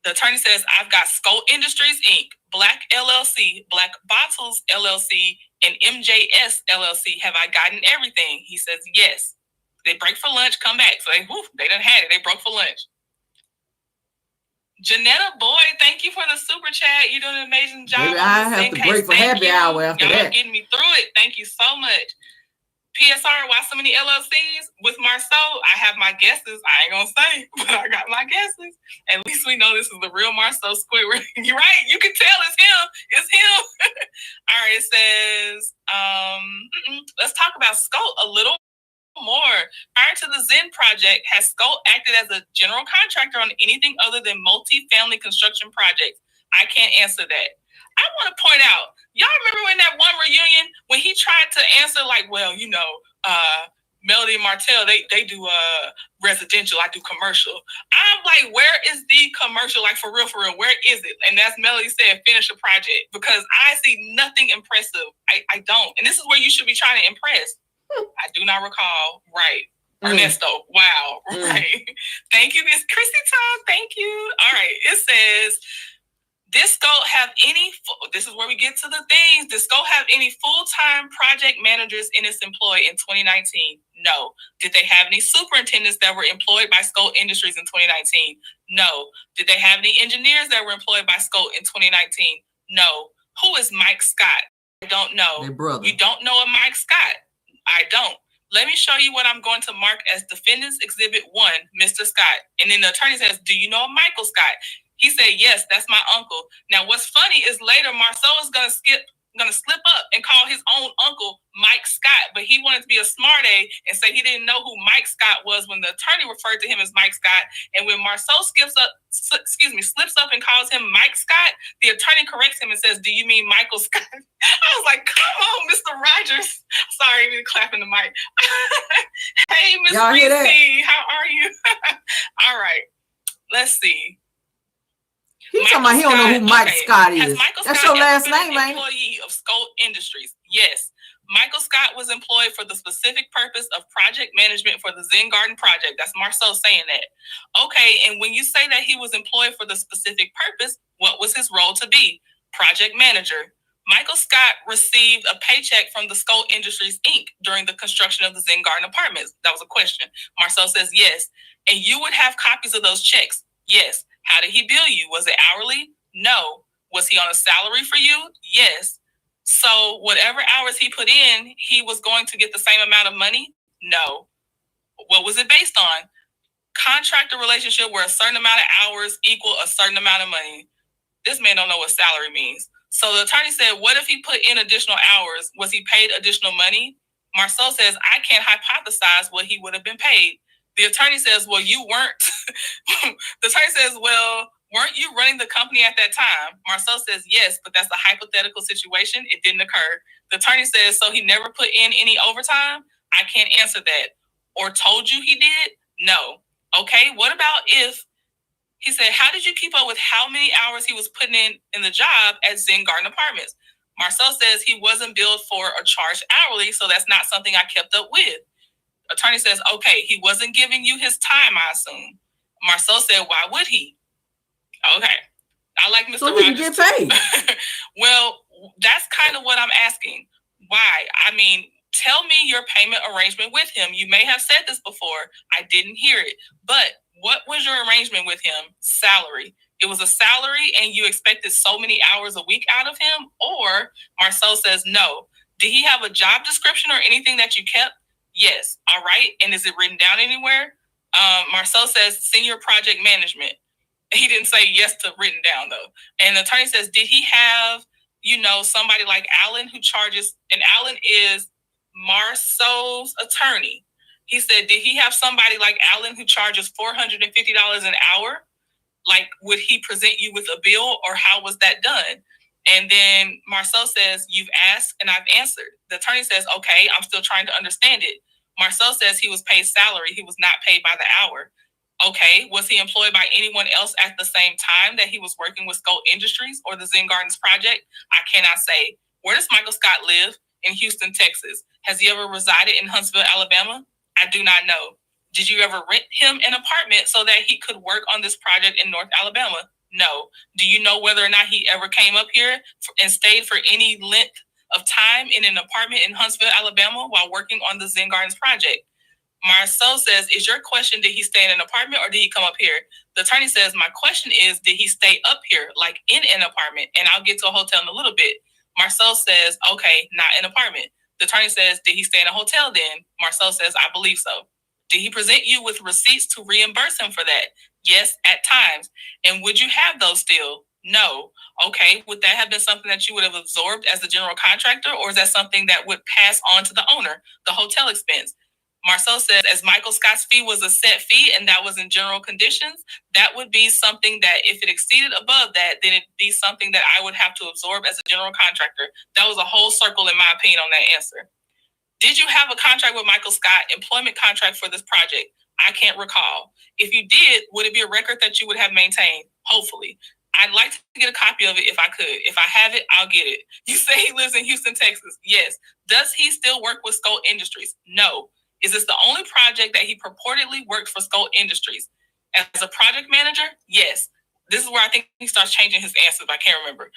The attorney says, I've got Skull Industries, Inc., Black LLC, Black Bottles LLC, and MJS LLC. Have I gotten everything? He says, yes. They break for lunch, come back. So they done had it. They broke for lunch. Janetta Boyd, thank you for the super chat. You're doing an amazing job. Maybe I have to break for happy hour after Y'all that. getting me through it. Thank you so much. PSR, why so many LLCs? With Marceau, I have my guesses. I ain't gonna say, but I got my guesses. At least we know this is the real Marceau Squidward. You're right. You can tell it's him. It's him. All right, it says, let's talk about Scope a little more. Prior to the Zen project, has Scope acted as a general contractor on anything other than multi-family construction projects? I can't answer that. I want to point out, y'all remember in that one reunion when he tried to answer like, well, you know, Melody and Martell, they do residential, I do commercial. I'm like, where is the commercial? Like for real, where is it? And that's Melody said, finish a project, because I see nothing impressive. I don't. And this is where you should be trying to impress. I do not recall. Right. Ernesto. Wow. Right. Thank you, Miss Chrissy Tom. Thank you. All right. It says, this scope have any, this is where we get to the things. Does scope have any full-time project managers in its employ in 2019? No. Did they have any superintendents that were employed by Scope Industries in 2019? No. Did they have any engineers that were employed by Scope in 2019? No. Who is Mike Scott? I don't know. Their brother. You don't know a Mike Scott? I don't. Let me show you what I'm going to mark as Defendants Exhibit 1, Mr. Scott. And then the attorney says, do you know a Michael Scott? He said, yes, that's my uncle. Now, what's funny is later, Marceau is going to slip up and call his own uncle Mike Scott, but he wanted to be a smart-a and say he didn't know who Mike Scott was when the attorney referred to him as Mike Scott. And when Marceau slips up and calls him Mike Scott, the attorney corrects him and says, do you mean Michael Scott? I was like, come on, Mr. Rogers. Sorry, I'm clapping the mic. Hey, Miss Reese, how are you? All right, let's see. He's talking about he don't know who Mike Scott is. That's your last name, man. Employee of Scope Industries. Yes. Michael Scott was employed for the specific purpose of project management for the Zen Garden project. That's Marceau saying that. Okay, and when you say that he was employed for the specific purpose, what was his role to be? Project manager. Michael Scott received a paycheck from the Scope Industries, Inc. during the construction of the Zen Garden apartments. That was a question. Marceau says yes. And you would have copies of those checks? Yes. How did he bill you? Was it hourly? No. Was he on a salary for you? Yes. So whatever hours he put in, he was going to get the same amount of money? No. What was it based on? Contractor relationship where a certain amount of hours equal a certain amount of money. This man don't know what salary means. So the attorney said, what if he put in additional hours? Was he paid additional money? Marceau says, I can't hypothesize what he would have been paid. The attorney says, well, you weren't. The attorney says, well, weren't you running the company at that time? Marceau says, yes, but that's a hypothetical situation. It didn't occur. The attorney says, so he never put in any overtime? I can't answer that. Or told you he did? No. Okay, what about if, he said, how did you keep up with how many hours he was putting in the job at Zen Garden Apartments? Marceau says he wasn't billed for or charged hourly, so that's not something I kept up with. Attorney says, okay, he wasn't giving you his time, I assume. Marceau said, why would he? Okay. I like Mr. So he can get paid. Well, that's kind of what I'm asking. Why? I mean, tell me your payment arrangement with him. You may have said this before. I didn't hear it. But what was your arrangement with him? Salary. It was a salary and you expected so many hours a week out of him? Or Marceau says, no. Did he have a job description or anything that you kept? Yes. All right. And is it written down anywhere? Marceau says senior project management. He didn't say yes to written down though. And the attorney says, did he have, somebody like Alan who charges, and Alan is Marceau's attorney. He said, did he have somebody like Alan who charges $450 an hour? Like, would he present you with a bill or how was that done? And then Marceau says, you've asked and I've answered. The attorney says, okay, I'm still trying to understand it. Marceau says he was paid salary. He was not paid by the hour. Okay, was he employed by anyone else at the same time that he was working with Scope Industries or the Zen Gardens project? I cannot say. Where does Michael Scott live? In Houston, Texas. Has he ever resided in Huntsville, Alabama? I do not know. Did you ever rent him an apartment so that he could work on this project in North Alabama? No. Do you know whether or not he ever came up here and stayed for any length of time in an apartment in Huntsville, Alabama while working on the Zen Gardens project? Marceau says, is your question, did he stay in an apartment or did he come up here? The attorney says, my question is, did he stay up here, like in an apartment? And I'll get to a hotel in a little bit. Marceau says, okay, not an apartment. The attorney says, did he stay in a hotel then? Marceau says, I believe so. Did he present you with receipts to reimburse him for that? Yes, at times. And would you have those still? No. Okay, would that have been something that you would have absorbed as the general contractor, or is that something that would pass on to the owner, the hotel expense? Marceau said, as Michael Scott's fee was a set fee and that was in general conditions, that would be something that if it exceeded above that, then it'd be something that I would have to absorb as a general contractor. That was a whole circle in my opinion on that answer. Did you have a contract with Michael Scott, employment contract for this project? I can't recall. If you did, would it be a record that you would have maintained? Hopefully. I'd like to get a copy of it if I could. If I have it, I'll get it. You say he lives in Houston, Texas. Yes. Does he still work with Skoll Industries? No. Is this the only project that he purportedly worked for Skoll Industries? As a project manager? Yes. This is where I think he starts changing his answers. I can't remember.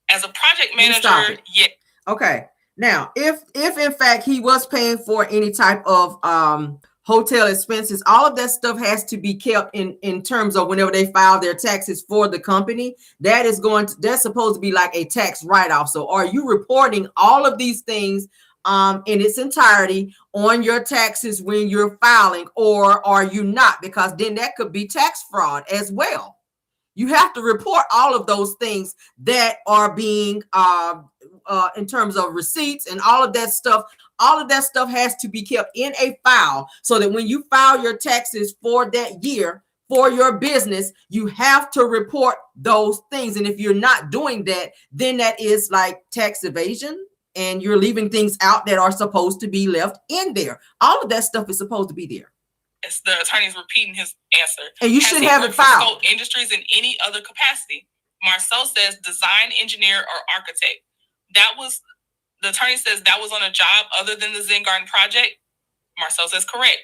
As a project manager, yeah. Okay. Now, if in fact he was paying for any type of hotel expenses, all of that stuff has to be kept in terms of whenever they file their taxes for the company. That's supposed to be like a tax write-off. So are you reporting all of these things in its entirety on your taxes when you're filing, or are you not? Because then that could be tax fraud as well. You have to report all of those things that are being in terms of receipts and all of that stuff. All of that stuff has to be kept in a file so that when you file your taxes for that year for your business, you have to report those things. And if you're not doing that, then that is like tax evasion, and you're leaving things out that are supposed to be left in there. All of that stuff is supposed to be there. It's the attorney's repeating his answer. And you should have it filed. Skoll Industries in any other capacity. Marceau says design, engineer, or architect. The attorney says that was on a job other than the Zen Garden project. Marceau says correct.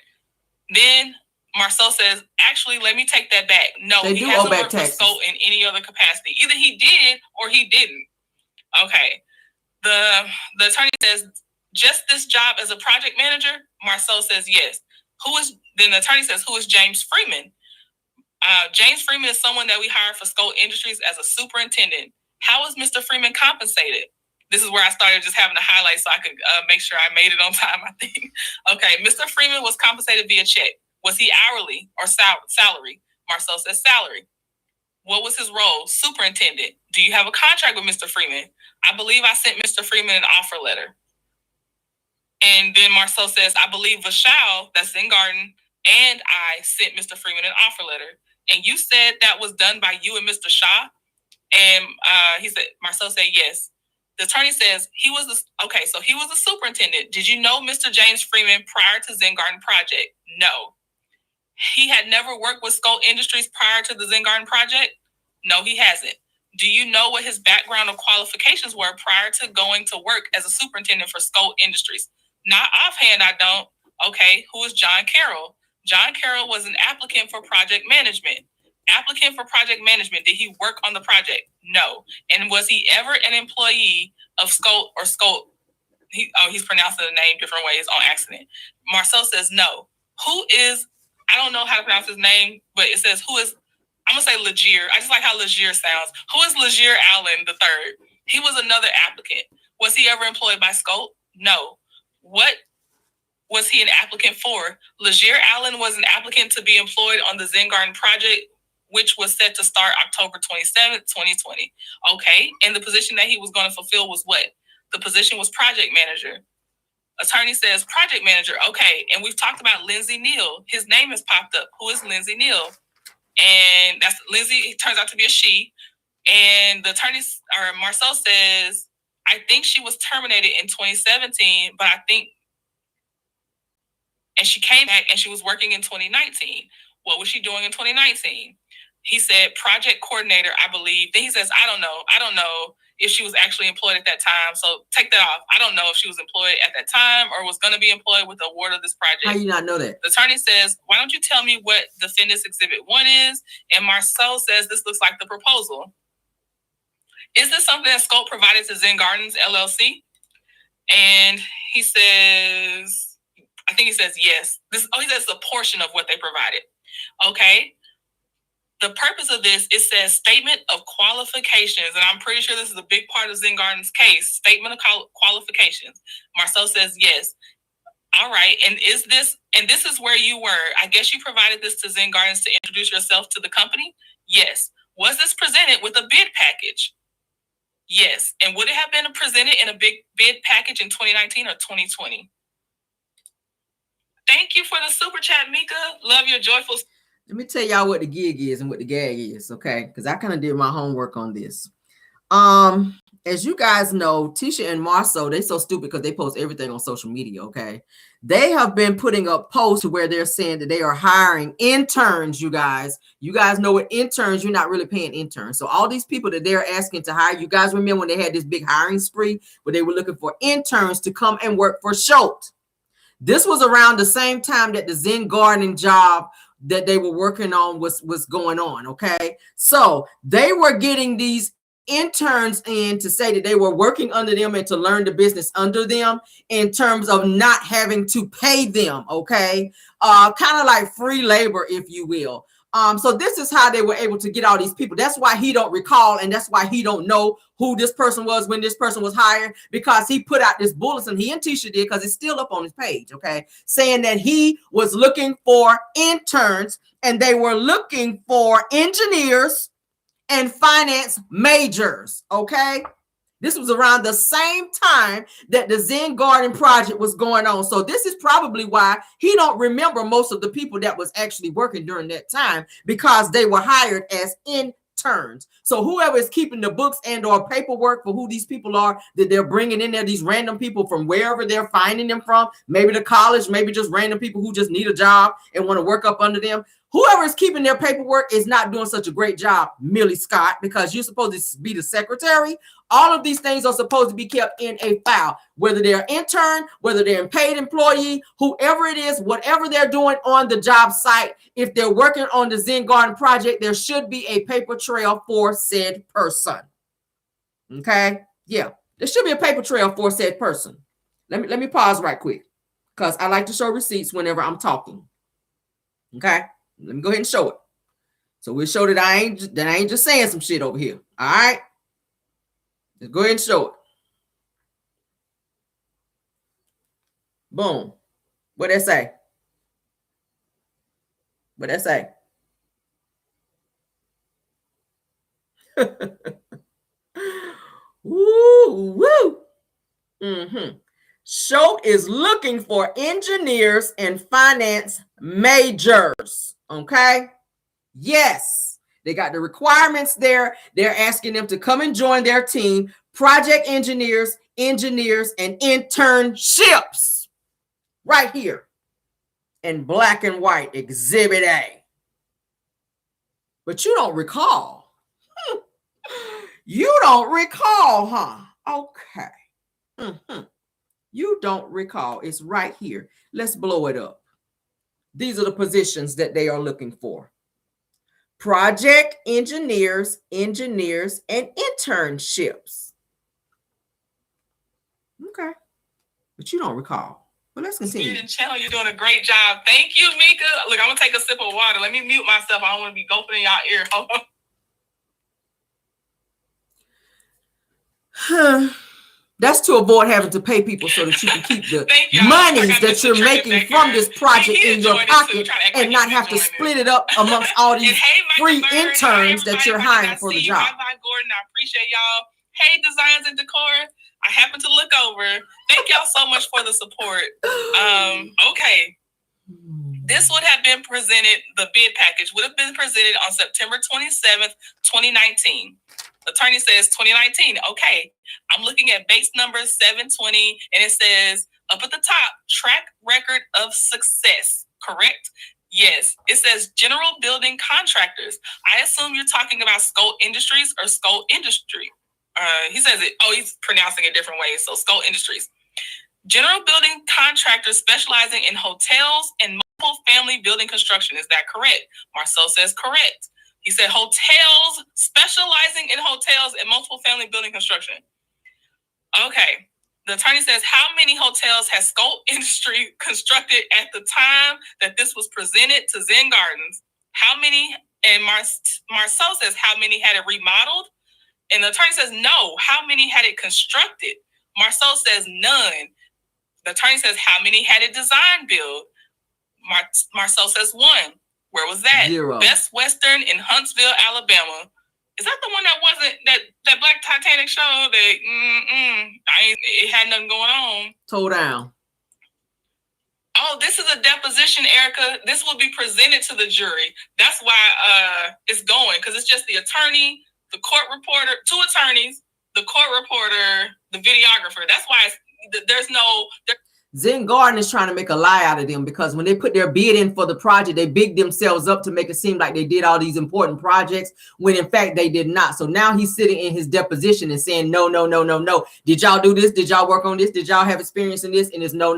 Then Marceau says, actually, let me take that back. No, he hasn't worked for Skoll in any other capacity. Either he did or he didn't. Okay. The attorney says, just this job as a project manager? Marceau says yes. Then the attorney says, who is James Freeman? James Freeman is someone that we hired for Skoll Industries as a superintendent. How is Mr. Freeman compensated? This is where I started just having to highlight so I could make sure I made it on time, I think. Okay, Mr. Freeman was compensated via check. Was he hourly or salary? Marceau says salary. What was his role? Superintendent. Do you have a contract with Mr. Freeman? I believe I sent Mr. Freeman an offer letter. And then Marceau says, I believe Vishal, that's Zen Garden, and I sent Mr. Freeman an offer letter. And you said that was done by you and Mr. Shaw? And Marceau said yes. The attorney says he was the superintendent. Did you know Mr. James Freeman prior to Zen Garden project? No. He had never worked with Skoll Industries prior to the Zen Garden project? No, he hasn't. Do you know what his background or qualifications were prior to going to work as a superintendent for Skoll Industries? Not offhand, I don't. Okay, who is John Carroll? John Carroll was an applicant for project management. Applicant for project management. Did he work on the project? No. And was he ever an employee of Skoll or Skoll? He's pronouncing the name different ways on accident. Marceau says no. I don't know how to pronounce his name, but it says I'm going to say Legier. I just like how Legier sounds. Who is Legier Allen III? He was another applicant. Was he ever employed by Skoll? No. What was he an applicant for? Legier Allen was an applicant to be employed on the Zen Garden project, which was set to start October 27th, 2020. Okay, and the position that he was going to fulfill was what? The position was project manager. Attorney says project manager. Okay, and we've talked about Lindsay Neal. His name has popped up. Who is Lindsay Neal? And that's Lindsay. It turns out to be a she. And the attorney, or Marceau says, I think she was terminated in 2017, but and she came back and she was working in 2019. What was she doing in 2019? He said project coordinator, I believe. Then he says, I don't know if she was actually employed at that time. So take that off. I don't know if she was employed at that time or was going to be employed with the award of this project. How you not know that? The attorney says, why don't you tell me what Defendant's Exhibit 1 is? And Marceau says, this looks like the proposal. Is this something that Scope provided to Zen Gardens, LLC? And he says, I think he says yes. He says a portion of what they provided. Okay. The purpose of this, it says statement of qualifications. And I'm pretty sure this is a big part of Zen Gardens' case. Statement of qualifications. Marceau says yes. All right. And this is where you were. I guess you provided this to Zen Gardens to introduce yourself to the company? Yes. Was this presented with a bid package? Yes. And would it have been presented in a big bid package in 2019 or 2020? Thank you for the super chat, Mika. Love your joyful. Let me tell y'all what the gig is and what the gag is, okay? Because I kind of did my homework on this. As you guys know, Tisha and Marceau, they so stupid because they post everything on social media, okay? They have been putting up posts where they're saying that they are hiring interns, you guys. You guys know what interns, you're not really paying interns. So all these people that they're asking to hire, you guys remember when they had this big hiring spree where they were looking for interns to come and work for Schultz. This was around the same time that the Zen Garden job that they were working on was going on, okay? So they were getting these interns in to say that they were working under them and to learn the business under them in terms of not having to pay them, okay? Kind of like free labor, if you will. So this is how they were able to get all these people. That's why he don't recall, and that's why he don't know who this person was when this person was hired, because he put out this bulletin, he and Tisha did, because it's still up on his page, okay, saying that he was looking for interns, and they were looking for engineers and finance majors, okay? This was around the same time that the Zen Garden project was going on. So this is probably why he don't remember most of the people that was actually working during that time, because they were hired as interns. So whoever is keeping the books and or paperwork for who these people are that they're bringing in there, these random people from wherever they're finding them from, maybe the college, maybe just random people who just need a job and want to work up under them. Whoever is keeping their paperwork is not doing such a great job, Millie Scott, because you're supposed to be the secretary. All of these things are supposed to be kept in a file, whether they're intern, whether they're a paid employee, whoever it is, whatever they're doing on the job site. If they're working on the Zen Garden project, there should be a paper trail for said person. Okay? Yeah, there should be a paper trail for said person. Let me pause right quick, because I like to show receipts whenever I'm talking. Okay? Let me go ahead and show it. So we'll show that I ain't just saying some shit over here. All right? Let's go ahead and show it. Boom. What that say? What that say? Woo, woo. Schultz is looking for engineers and finance majors. Okay. Yes. They got the requirements there. They're asking them to come and join their team. Project engineers, and internships. Right here. In black and white, Exhibit A. But you don't recall. You don't recall, huh? Okay. You don't recall. It's right here. Let's blow it up. These are the positions that they are looking for. Project engineers, and internships. Okay. But you don't recall. But let's continue. Channel, you're doing a great job. Thank you, Mika. Look, I'm going to take a sip of water. Let me mute myself. I don't want to be gulping in y'all ear. Hold on. That's to avoid having to pay people so that you can keep the monies that you're making from this project in your pocket and not have to split it up amongst all these free interns that you're hiring for the job. Bye, Gordon. I appreciate y'all. Hey, Designs and Decor. I happened to look over. Thank y'all so much for the support. Okay. This would have been presented, the bid package would have been presented on September 27th, 2019. Attorney says 2019. Okay. I'm looking at base number 720, and it says up at the top, track record of success, correct? Yes. It says general building contractors. I assume you're talking about Skoll Industries or Skoll Industry. he says it. Oh, he's pronouncing it different ways. So Skull Industries. General building contractors specializing in hotels and multiple family building construction. Is that correct? Marcel says correct. He said hotels, specializing in hotels and multiple family building construction. Okay. The attorney says, how many hotels has Skull Industry constructed at the time that this was presented to Zen Gardens? How many? And Marcel says, how many had it remodeled? And the attorney says, no. How many had it constructed? Marcel says, none. The attorney says, how many had it design build? Marcel says, one. Where was that? 0. Best Western in Huntsville, Alabama. Is that the one that wasn't that Black Titanic show that it had nothing going on? Toe down. Oh, this is a deposition, Erica. This will be presented to the jury. That's why it's going, because it's just the attorney, the court reporter, 2 attorneys, the court reporter, the videographer. That's why there's no. Zen Garden is trying to make a lie out of them, because when they put their bid in for the project, they bigged themselves up to make it seem like they did all these important projects when in fact they did not. So now he's sitting in his deposition and saying, no. Did y'all do this? Did y'all work on this? Did y'all have experience in this? And it's no.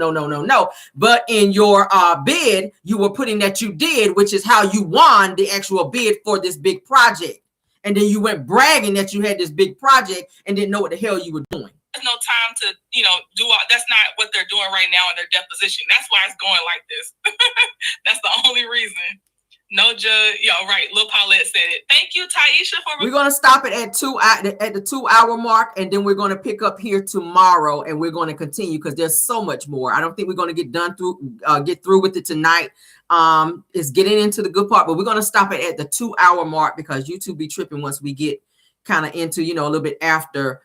But in your bid, you were putting that you did, which is how you won the actual bid for this big project. And then you went bragging that you had this big project and didn't know what the hell you were doing. There's no time to, do all. That's not what they're doing right now in their deposition. That's why it's going like this. That's the only reason. No judge. Yeah, right. Lil Paulette said it. Thank you, Taisha, for. We're gonna stop it at the 2 hour mark, and then we're gonna pick up here tomorrow, and we're gonna continue because there's so much more. I don't think we're gonna get through with it tonight. It's getting into the good part, but we're gonna stop it at the 2 hour mark because YouTube be tripping once we get kind of into a little bit after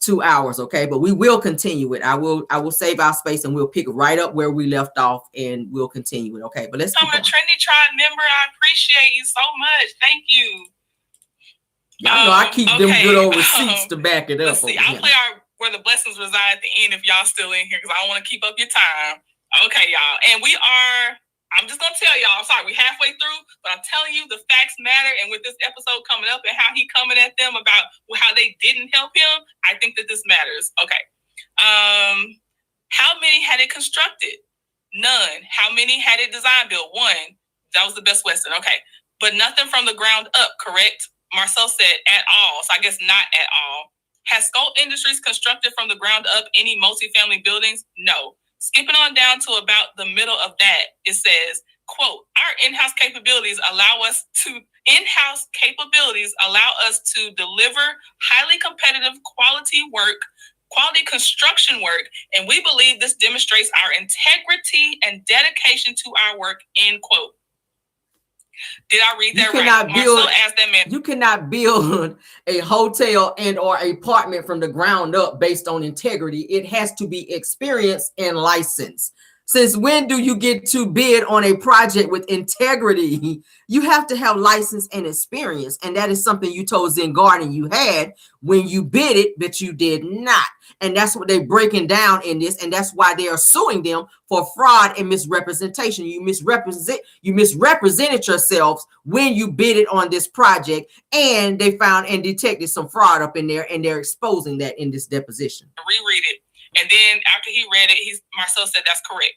2 hours. Okay, but we will continue it. I will save our space and we'll pick right up where we left off and we'll continue it. Okay, but let's I'm a Trendy Tribe member. I appreciate you so much. Thank you. Y'all know I keep them good old receipts to back it up. Let's see. I'll play where the blessings reside at the end if y'all still in here because I don't want to keep up your time. Okay, y'all. And I'm just going to tell y'all, I'm sorry, we're halfway through, but I'm telling you the facts matter. And with this episode coming up and how he coming at them about how they didn't help him, I think that this matters. Okay. How many had it constructed? None. How many had it design built? 1. That was the Best Western. Okay. But nothing from the ground up, correct? Marcel said at all. So I guess not at all. Has Skull Industries constructed from the ground up any multifamily buildings? No. Skipping on down to about the middle of that, it says, quote, our in-house capabilities allow us to deliver highly competitive quality construction work, and we believe this demonstrates our integrity and dedication to our work, end quote. Did I read that right? You cannot build a hotel and or apartment from the ground up based on integrity. It has to be experience and license. Since when do you get to bid on a project with integrity? You have to have license and experience. And that is something you told Zen Garden you had when you bid it, but you did not. And that's what they're breaking down in this. And that's why they are suing them for fraud and misrepresentation. You misrepresented yourselves when you bidded on this project, and they found and detected some fraud up in there, and they're exposing that in this deposition. Reread it. And then after he read it, Marcel said that's correct.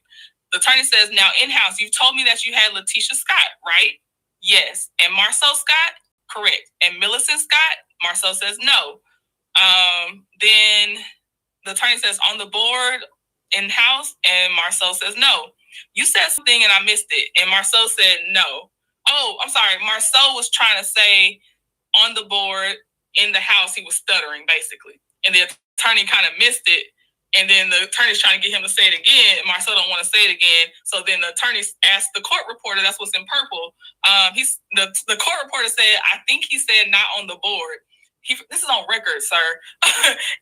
The attorney says, now in-house, you've told me that you had Letitia Scott, right? Yes. And Marcel Scott? Correct. And Millicent Scott? Marcel says no. Then the attorney says on the board in-house, and Marcel says no. You said something and I missed it. And Marcel said no. Oh, I'm sorry. Marcel was trying to say on the board in the house, he was stuttering basically. And the attorney kind of missed it. And then the attorney's trying to get him to say it again. And Marcel don't want to say it again. So then the attorney asked the court reporter, that's what's in purple. The court reporter said, I think he said not on the board. This is on record, sir.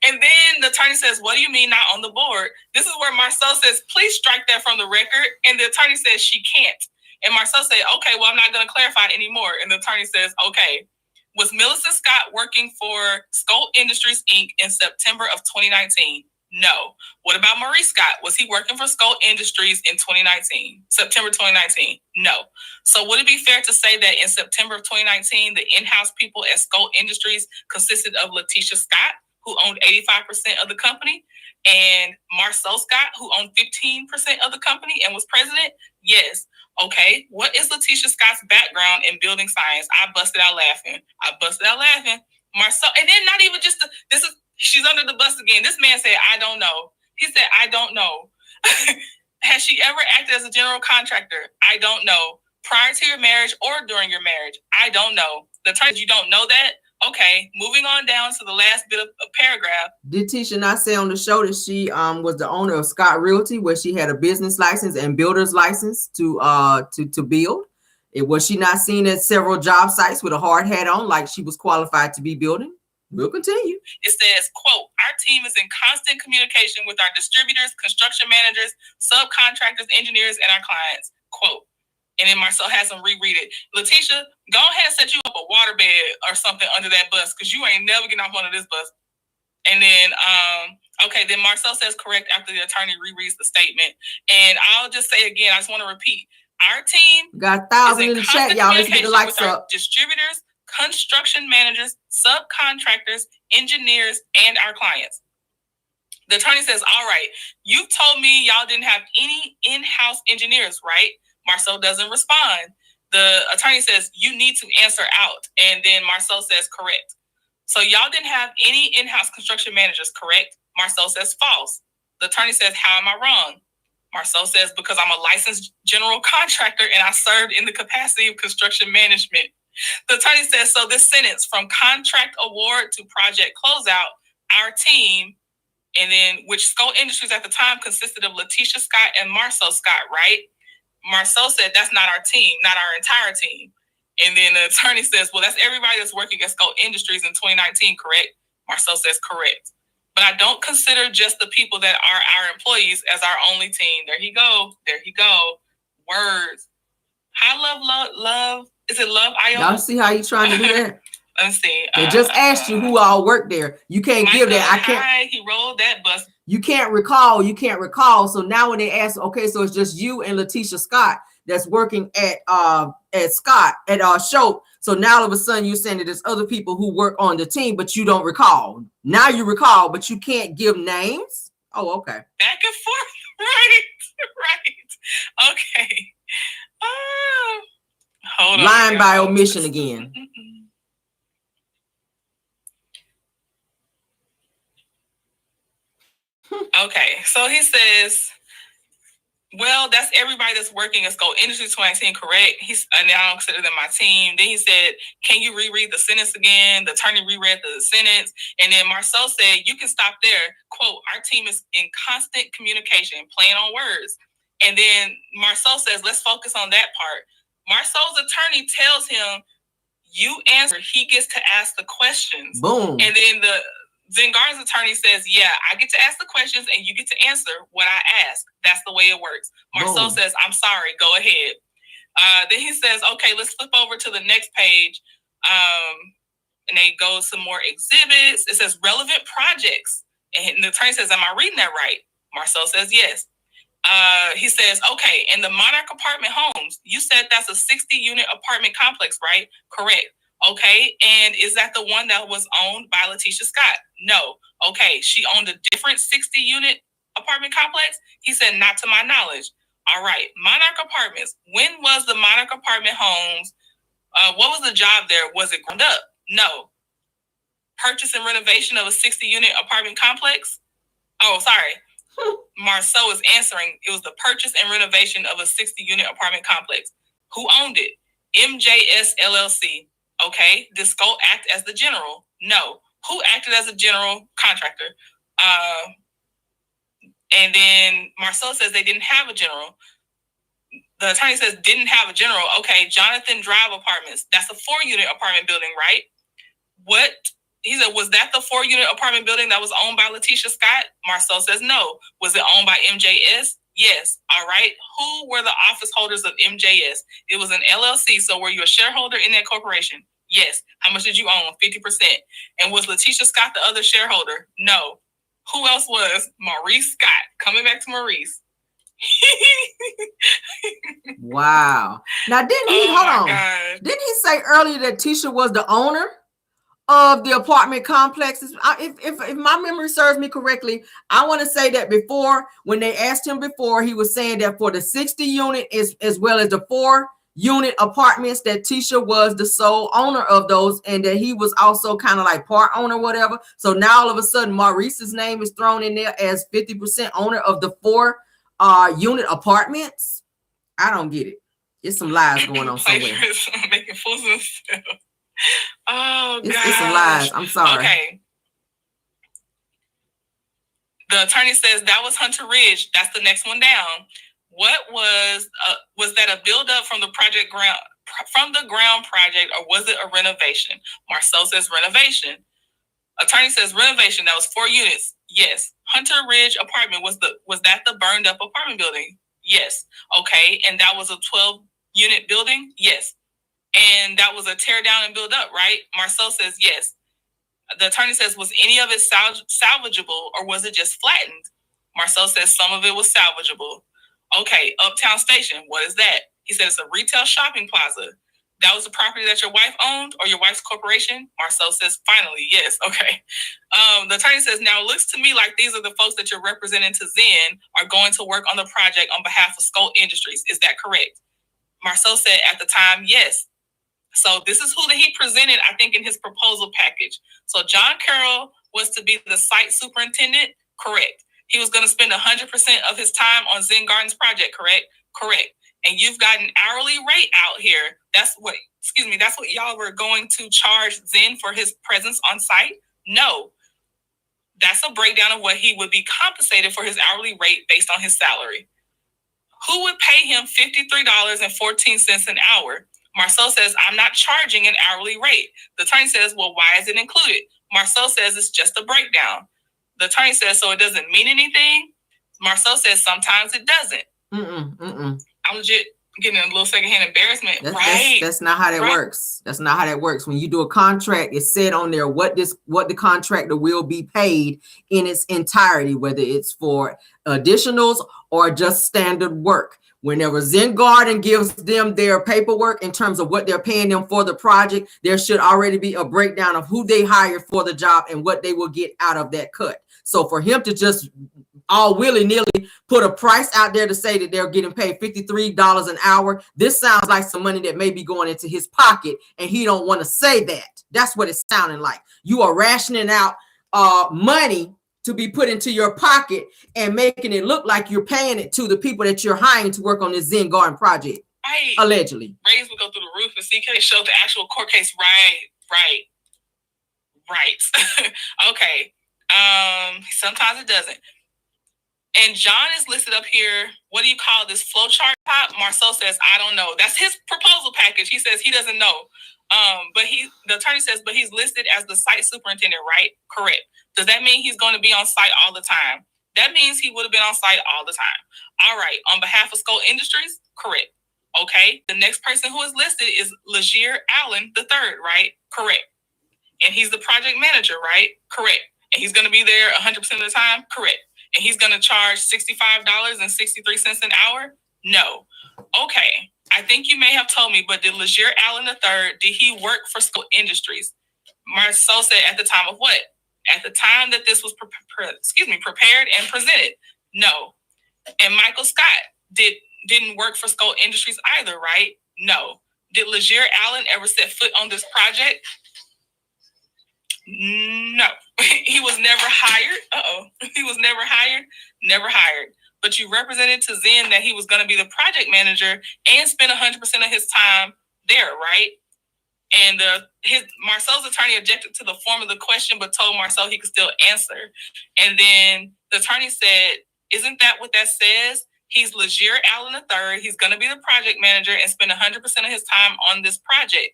And then the attorney says, what do you mean not on the board? This is where Marcel says, please strike that from the record. And the attorney says she can't. And Marcel said, okay, well, I'm not going to clarify anymore. And the attorney says, okay. Was Millicent Scott working for Skull Industries, Inc. in September of 2019? No. What about Maurice Scott? Was he working for Skull Industries in 2019? September 2019? No. So would it be fair to say that in September of 2019, the in-house people at Skull Industries consisted of Letitia Scott, who owned 85% of the company, and Marceau Scott, who owned 15% of the company and was president? Yes. Okay. What is Letitia Scott's background in building science? I busted out laughing. Marceau, and then not even just she's under the bus again. This man said, I don't know. He said, I don't know. Has she ever acted as a general contractor? I don't know. Prior to your marriage or during your marriage? I don't know. The terms, you don't know that? Okay, moving on down to the last bit of a paragraph. Did Tisha not say on the show that she was the owner of Scott Realty, where she had a business license and builder's license to build? Was she not seen at several job sites with a hard hat on, like she was qualified to be building? We'll continue. It says, quote, our team is in constant communication with our distributors, construction managers, subcontractors, engineers, and our clients, quote. And then Marceau has them reread it. Letitia, go ahead and set you up a waterbed or something under that bus, because you ain't never getting off one of this bus. And then, okay, then Marceau says correct after the attorney rereads the statement. And I'll just say again, I just want to repeat, our team got 1,000 in the chat, y'all. Let's get the likes up. Distributors, construction managers, subcontractors, engineers, and our clients. The attorney says, all right, you told me y'all didn't have any in-house engineers, right? Marceau doesn't respond. The attorney says, you need to answer out. And then Marceau says, correct. So y'all didn't have any in-house construction managers, correct? Marceau says, false. The attorney says, how am I wrong? Marceau says, because I'm a licensed general contractor and I served in the capacity of construction management. The attorney says, so this sentence, from contract award to project closeout, our team, and then which Skull Industries at the time consisted of Letitia Scott and Marceau Scott, right? Marceau said, that's not our team, not our entire team. And then the attorney says, well, that's everybody that's working at Skull Industries in 2019, correct? Marceau says, correct. But I don't consider just the people that are our employees as our only team. There he go. Words. Hi, love. Is it love? Y'all see how you trying to do that? Let's see. They just asked you who all worked there. You can't give that. I can't. He rolled that bus. You can't recall. So now when they ask, okay, so it's just you and Letitia Scott that's working at Shope. So now all of a sudden you're saying that there's other people who work on the team, but you don't recall. Now you recall, but you can't give names. Oh, okay. Back and forth. Right. Okay. Hold on. Lying by omission again. Okay, so he says, well, that's everybody that's working at Skull Industries 2019, correct? And I don't consider them my team. Then he said, can you reread the sentence again? The attorney reread the sentence. And then Marceau said, you can stop there. Quote, our team is in constant communication, playing on words. And then Marceau says, let's focus on that part. Marceau's attorney tells him, you answer, he gets to ask the questions. Boom. And then Zengar's attorney says, yeah, I get to ask the questions and you get to answer what I ask. That's the way it works. Marceau says, I'm sorry, go ahead. Then he says, okay, let's flip over to the next page. And they go some more exhibits. It says relevant projects. And the attorney says, am I reading that right? Marceau says, yes. He says, okay, in the Monarch Apartment Homes, you said that's a 60-unit apartment complex, right? Correct. Okay, and is that the one that was owned by Letitia Scott? No. Okay, she owned a different 60-unit apartment complex? He said, not to my knowledge. All right, Monarch Apartments. When was the Monarch Apartment Homes? What was the job there? Was it ground up? No. Purchase and renovation of a 60-unit apartment complex? Oh, sorry. Marceau is answering. It was the purchase and renovation of a 60-unit apartment complex. Who owned it? MJS LLC. Okay. Did Skull act as the general? No. Who acted as a general contractor? And then Marceau says they didn't have a general. The attorney says didn't have a general. Okay. Jonathan Drive Apartments. That's a 4-unit apartment building, right? What? He said, was that the 4-unit apartment building that was owned by Letitia Scott? Marceau says no. Was it owned by MJS? Yes. All right. Who were the office holders of MJS? It was an LLC. So were you a shareholder in that corporation? Yes. How much did you own? 50%. And was Letitia Scott the other shareholder? No. Who else was? Maurice Scott. Coming back to Maurice. Wow. Now, didn't he, hold on. Gosh. Didn't he say earlier that Tisha was the owner of the apartment complexes? If my memory serves me correctly, I want to say that before, when they asked him before, he was saying that for the 60 unit as well as the 4 unit apartments, that Tisha was the sole owner of those, and that he was also kind of like part owner, whatever. So now all of a sudden Maurice's name is thrown in there as 50% owner of the 4 unit apartments. I don't get it. It's some lies going on somewhere. Making fools of himself. Oh, God. It's some lies. I'm sorry. Okay. The attorney says that was Hunter Ridge. That's the next one down. What was that a build-up from the ground project, or was it a renovation? Marcel says renovation. Attorney says renovation. That was 4 units. Yes. Hunter Ridge apartment, was that the burned up apartment building? Yes. Okay. And that was a 12-unit building? Yes. And that was a tear down and build up, right? Marcel says yes. The attorney says, was any of it salvageable, or was it just flattened? Marcel says some of it was salvageable. Okay, Uptown Station, what is that? He said it's a retail shopping plaza. That was the property that your wife owned, or your wife's corporation? Marcel says, finally, yes. Okay. The attorney says, now it looks to me like these are the folks that you're representing to Zen are going to work on the project on behalf of Skull Industries. Is that correct? Marcel said at the time, yes. So this is who he presented, I think, in his proposal package. So John Carroll was to be the site superintendent. Correct. He was going to spend 100% of his time on Zen Gardens project. Correct. Correct. And you've got an hourly rate out here. That's what y'all were going to charge Zen for his presence on site? No. That's a breakdown of what he would be compensated for his hourly rate based on his salary. Who would pay him $53.14 an hour? Marcel says, I'm not charging an hourly rate. The attorney says, well, why is it included? Marcel says it's just a breakdown. The attorney says, so it doesn't mean anything? Marcel says, sometimes it doesn't. I'm legit getting a little secondhand embarrassment. That's not how that works. That's not how that works. When you do a contract, it's said on there what the contractor will be paid in its entirety, whether it's for additionals or just standard work. Whenever Zen Garden gives them their paperwork in terms of what they're paying them for the project, there should already be a breakdown of who they hired for the job and what they will get out of that cut. So for him to just all willy-nilly put a price out there to say that they're getting paid $53 an hour, this sounds like some money that may be going into his pocket, and he don't want to say that. That's what it's sounding like. You are rationing out money to be put into your pocket and making it look like you're paying it to the people that you're hiring to work on this Zen Garden project. Right. Allegedly. Raise will go through the roof and CK show the actual court case. Right. Okay. Sometimes it doesn't. And John is listed up here. What do you call this flow chart top? Marcel says, I don't know. That's his proposal package. He says he doesn't know. The attorney says, but he's listed as the site superintendent, right? Correct. Does that mean he's going to be on site all the time? That means he would have been on site all the time. All right. On behalf of Skull Industries? Correct. Okay. The next person who is listed is Legier Allen III, right? Correct. And he's the project manager, right? Correct. And he's going to be there 100% of the time? Correct. And he's going to charge $65.63 an hour? No. Okay. I think you may have told me, but did Legier Allen III, did he work for Skull Industries? Marceau said at the time of what? At the time that this was prepared and presented? No. And Michael Scott didn't work for Skull Industries either, right? No. Did Legier Allen ever set foot on this project? No. He was never hired. He was never hired. Never hired. But you represented to Zen that he was going to be the project manager and spend 100% of his time there, right? And Marcel's attorney objected to the form of the question, but told Marcel he could still answer. And then the attorney said, isn't that what that says? He's Legier Allen III. He's going to be the project manager and spend 100% of his time on this project.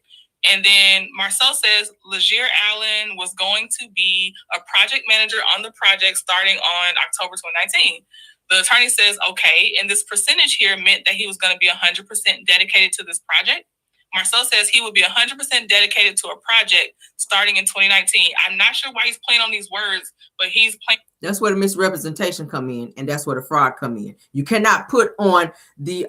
And then Marcel says Legier Allen was going to be a project manager on the project starting on October 2019. The attorney says, okay, and this percentage here meant that he was going to be 100% dedicated to this project. Marcel says he would be 100% dedicated to a project starting in 2019. I'm not sure why he's playing on these words, but he's playing. That's where the misrepresentation come in, and that's where the fraud come in. You cannot put on the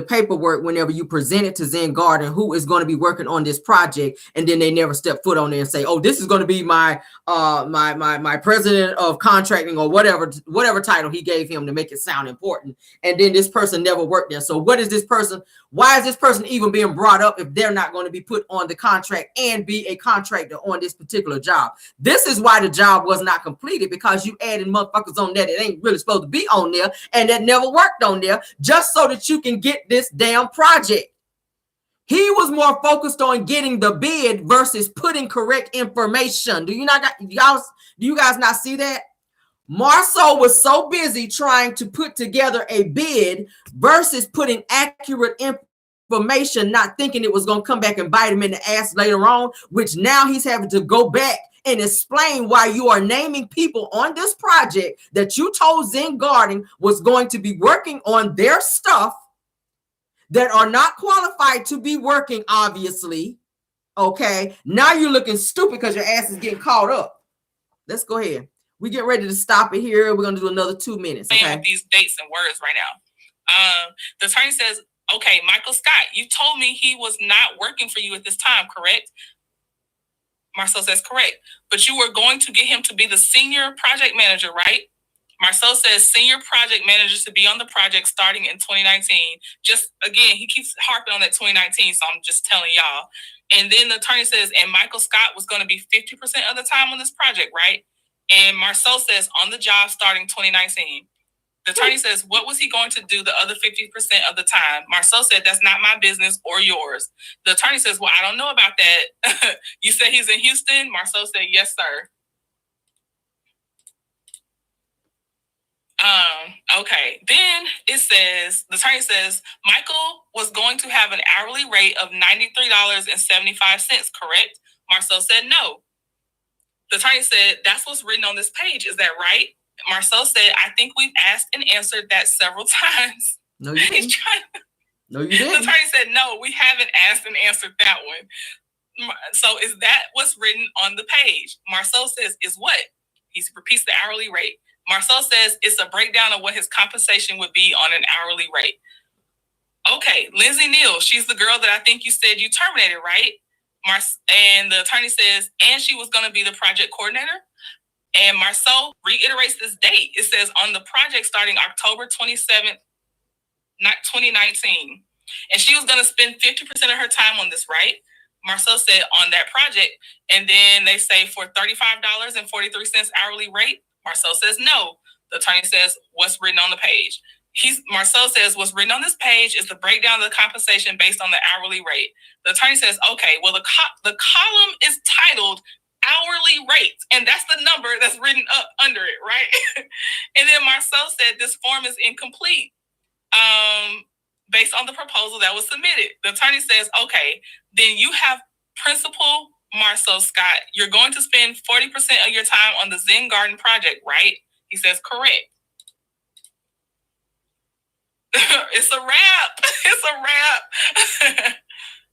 paperwork whenever you present it to Zen Garden who is going to be working on this project, and then they never step foot on there and say, "Oh, this is going to be my my president of contracting," or whatever title he gave him to make it sound important. And then this person never worked there. So what is this person? Why is this person even being brought up if they're not going to be put on the contract and be a contractor on this particular job? This is why the job was not completed, because you added motherfuckers on there that ain't really supposed to be on there and that never worked on there, just so that you can get this damn project. He was more focused on getting the bid versus putting correct information. Do you guys not see that? Marceau was so busy trying to put together a bid versus putting accurate information, not thinking it was going to come back and bite him in the ass later on, which now he's having to go back and explain why you are naming people on this project that you told Zen Garden was going to be working on their stuff that are not qualified to be working, obviously. Okay, now you're looking stupid because your ass is getting caught up. Let's go ahead. We get ready to stop it here. We're going to do another 2 minutes. Okay? These dates and words right now. The attorney says, okay, Michael Scott, you told me he was not working for you at this time, correct? Marcel says, correct. But you were going to get him to be the senior project manager, right? Marcel says senior project manager to be on the project starting in 2019. Just, again, he keeps harping on that 2019, so I'm just telling y'all. And then the attorney says, and Michael Scott was going to be 50% of the time on this project, right? And Marcel says on the job starting 2019. The attorney says, what was he going to do the other 50% of the time? Marcel said, that's not my business or yours. The attorney says, well, I don't know about that. You said he's in Houston? Marcel said, yes, sir. Okay. Then it says, the attorney says, Michael was going to have an hourly rate of $93.75, correct? Marcel said, no. The attorney said, that's what's written on this page. Is that right? Marcel said, I think we've asked and answered that several times. No, you didn't. No, you didn't. The attorney said, no, we haven't asked and answered that one. So is that what's written on the page? Marcel says, is what? He repeats the hourly rate. Marcel says it's a breakdown of what his compensation would be on an hourly rate. Okay, Lindsay Neal, she's the girl that I think you said you terminated, right? And the attorney says, and she was going to be the project coordinator. And Marcel reiterates this date. It says on the project starting October 27th, 2019. And she was going to spend 50% of her time on this, right? Marcel said on that project. And then they say for $35.43 hourly rate. Marcel says no. The attorney says, what's written on the page? Marcel says, what's written on this page is the breakdown of the compensation based on the hourly rate. The attorney says, okay, well, the column is titled hourly rate, and that's the number that's written up under it, right? And then Marcel said this form is incomplete based on the proposal that was submitted. The attorney says, okay, then you have principal Marcel Scott. You're going to spend 40% of your time on the Zen Garden project, right? He says, correct. It's a wrap. It's a wrap.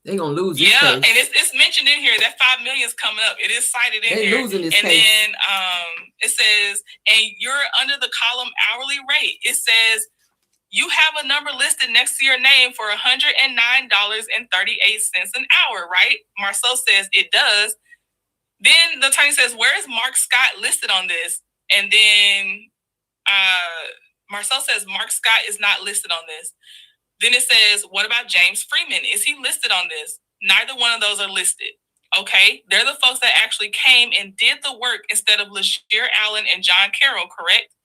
They're going to lose this case. And it's mentioned in here that $5 million is coming up. It is cited in here. Losing this and case. Then it says, and you're under the column hourly rate. It says, you have a number listed next to your name for $109.38 an hour, right? Marcel says it does. Then the attorney says, where is Mark Scott listed on this? And then Marcel says Mark Scott is not listed on this. Then it says, what about James Freeman? Is he listed on this? Neither one of those are listed. Okay, they're the folks that actually came and did the work instead of LaShear Allen and John Carroll, correct?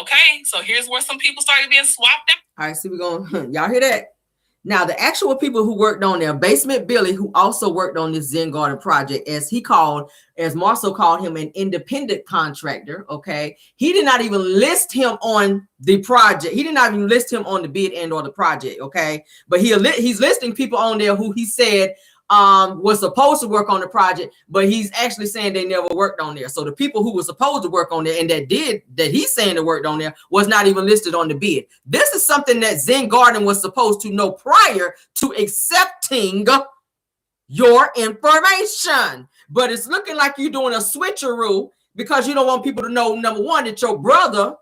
Okay, so here's where some people started being swapped out. All right, see, we're going, y'all hear that? Now, the actual people who worked on there, Basement Billy, who also worked on this Zen Garden project, as Marcel called him, an independent contractor, okay? He did not even list him on the project. He did not even list him on the bid and or the project, okay? But he's listing people on there who he said was supposed to work on the project, but he's actually saying they never worked on there. So the people who were supposed to work on there and that he's saying they worked on there was not even listed on the bid. This is something that Zen Garden was supposed to know prior to accepting your information. But it's looking like you're doing a switcheroo because you don't want people to know, number one, that your brother,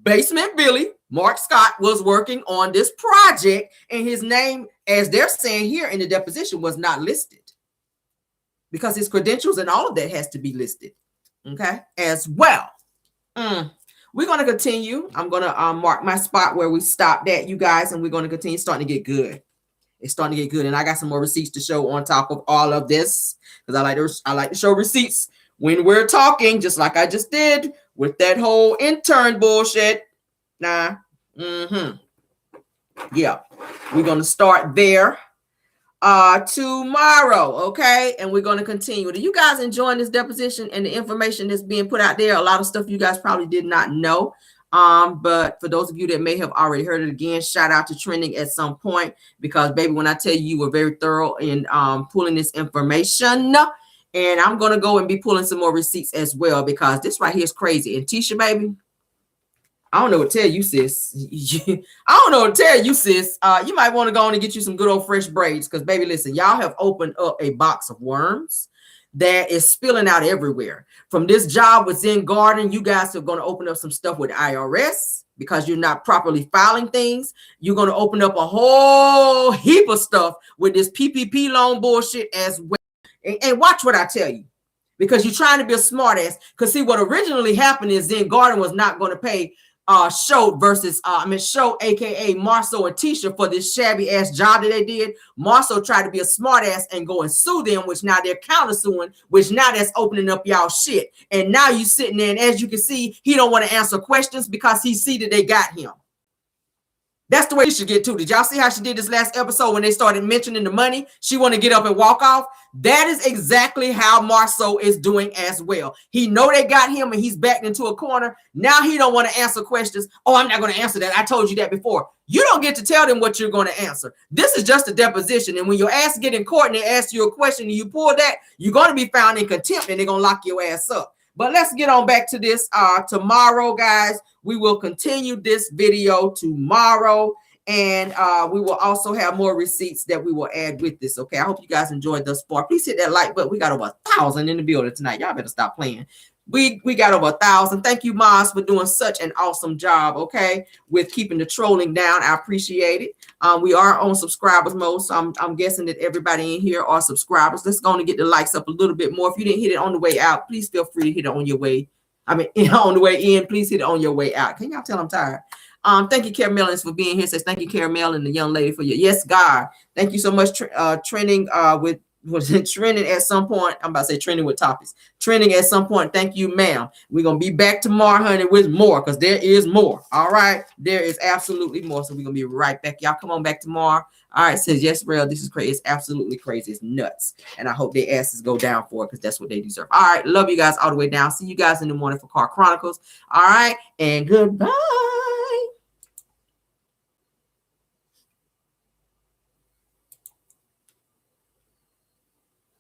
Basement Billy, Mark Scott, was working on this project, and his name, as they're saying here in the deposition, was not listed because his credentials and all of that has to be listed, okay, as well. We're going to continue. I'm going to mark my spot where we stopped at, you guys, and we're going to continue. Starting to get good. It's starting to get good, and I got some more receipts to show on top of all of this because I like to show receipts when we're talking, just like I just did with that whole intern bullshit. Nah. Yeah, we're going to start there tomorrow, okay? And we're going to continue. Are you guys enjoying this deposition and the information that's being put out there? A lot of stuff you guys probably did not know. But for those of you that may have already heard it again, shout out to Trending at some point, because baby, when I tell you, you were very thorough in pulling this information. And I'm going to go and be pulling some more receipts as well, because this right here is crazy. And Tisha, baby, I don't know what to tell you, sis. I don't know what to tell you, sis. You might want to go on and get you some good old fresh braids, because baby, listen, y'all have opened up a box of worms that is spilling out everywhere. From this job with Zen Garden, you guys are going to open up some stuff with IRS because you're not properly filing things. You're going to open up a whole heap of stuff with this PPP loan bullshit as well. And watch what I tell you, because you're trying to be a smart ass. Because see, what originally happened is Zen Garden was not going to pay Show versus Show, aka Marceau and Tisha, for this shabby ass job that they did. Marceau tried to be a smart ass and go and sue them, which now they're countersuing, which now that's opening up y'all shit. And now you sitting there, and as you can see, he don't want to answer questions because he see that they got him. That's the way she should get to. Did y'all see how she did this last episode when they started mentioning the money? She want to get up and walk off. That is exactly how Marceau is doing as well. He know they got him and he's backed into a corner. Now he don't want to answer questions. Oh, I'm not going to answer that. I told you that before. You don't get to tell them what you're going to answer. This is just a deposition. And when your ass get in court and they ask you a question and you pull that, you're going to be found in contempt and they're going to lock your ass up. But let's get on back to this tomorrow, guys. We will continue this video tomorrow, and we will also have more receipts that we will add with this. Okay, I hope you guys enjoyed thus far. Please hit that like button. We got over 1,000 in the building tonight. Y'all better stop playing. We got over 1,000. Thank you, Maz, for doing such an awesome job, okay, with keeping the trolling down. I appreciate it. We are on subscribers mode, so I'm guessing that everybody in here are subscribers. Let's go on and get the likes up a little bit more. If you didn't hit it on the way out, please feel free to hit it on your way. On the way in, please hit it on your way out. Can y'all tell I'm tired? Thank you, Caramel, for being here. Says thank you, Caramel, and the young lady for your yes, God. Thank you so much. Trending with trending at some point. I'm about to say trending with topics. Trending at some point. Thank you, ma'am. We're gonna be back tomorrow, honey, with more, because there is more. All right, there is absolutely more. So we're gonna be right back. Y'all come on back tomorrow. All right, says yes, Rell. This is crazy. It's absolutely crazy. It's nuts. And I hope their asses go down for it, because that's what they deserve. All right, love you guys all the way down. See you guys in the morning for Car Chronicles. All right, and goodbye.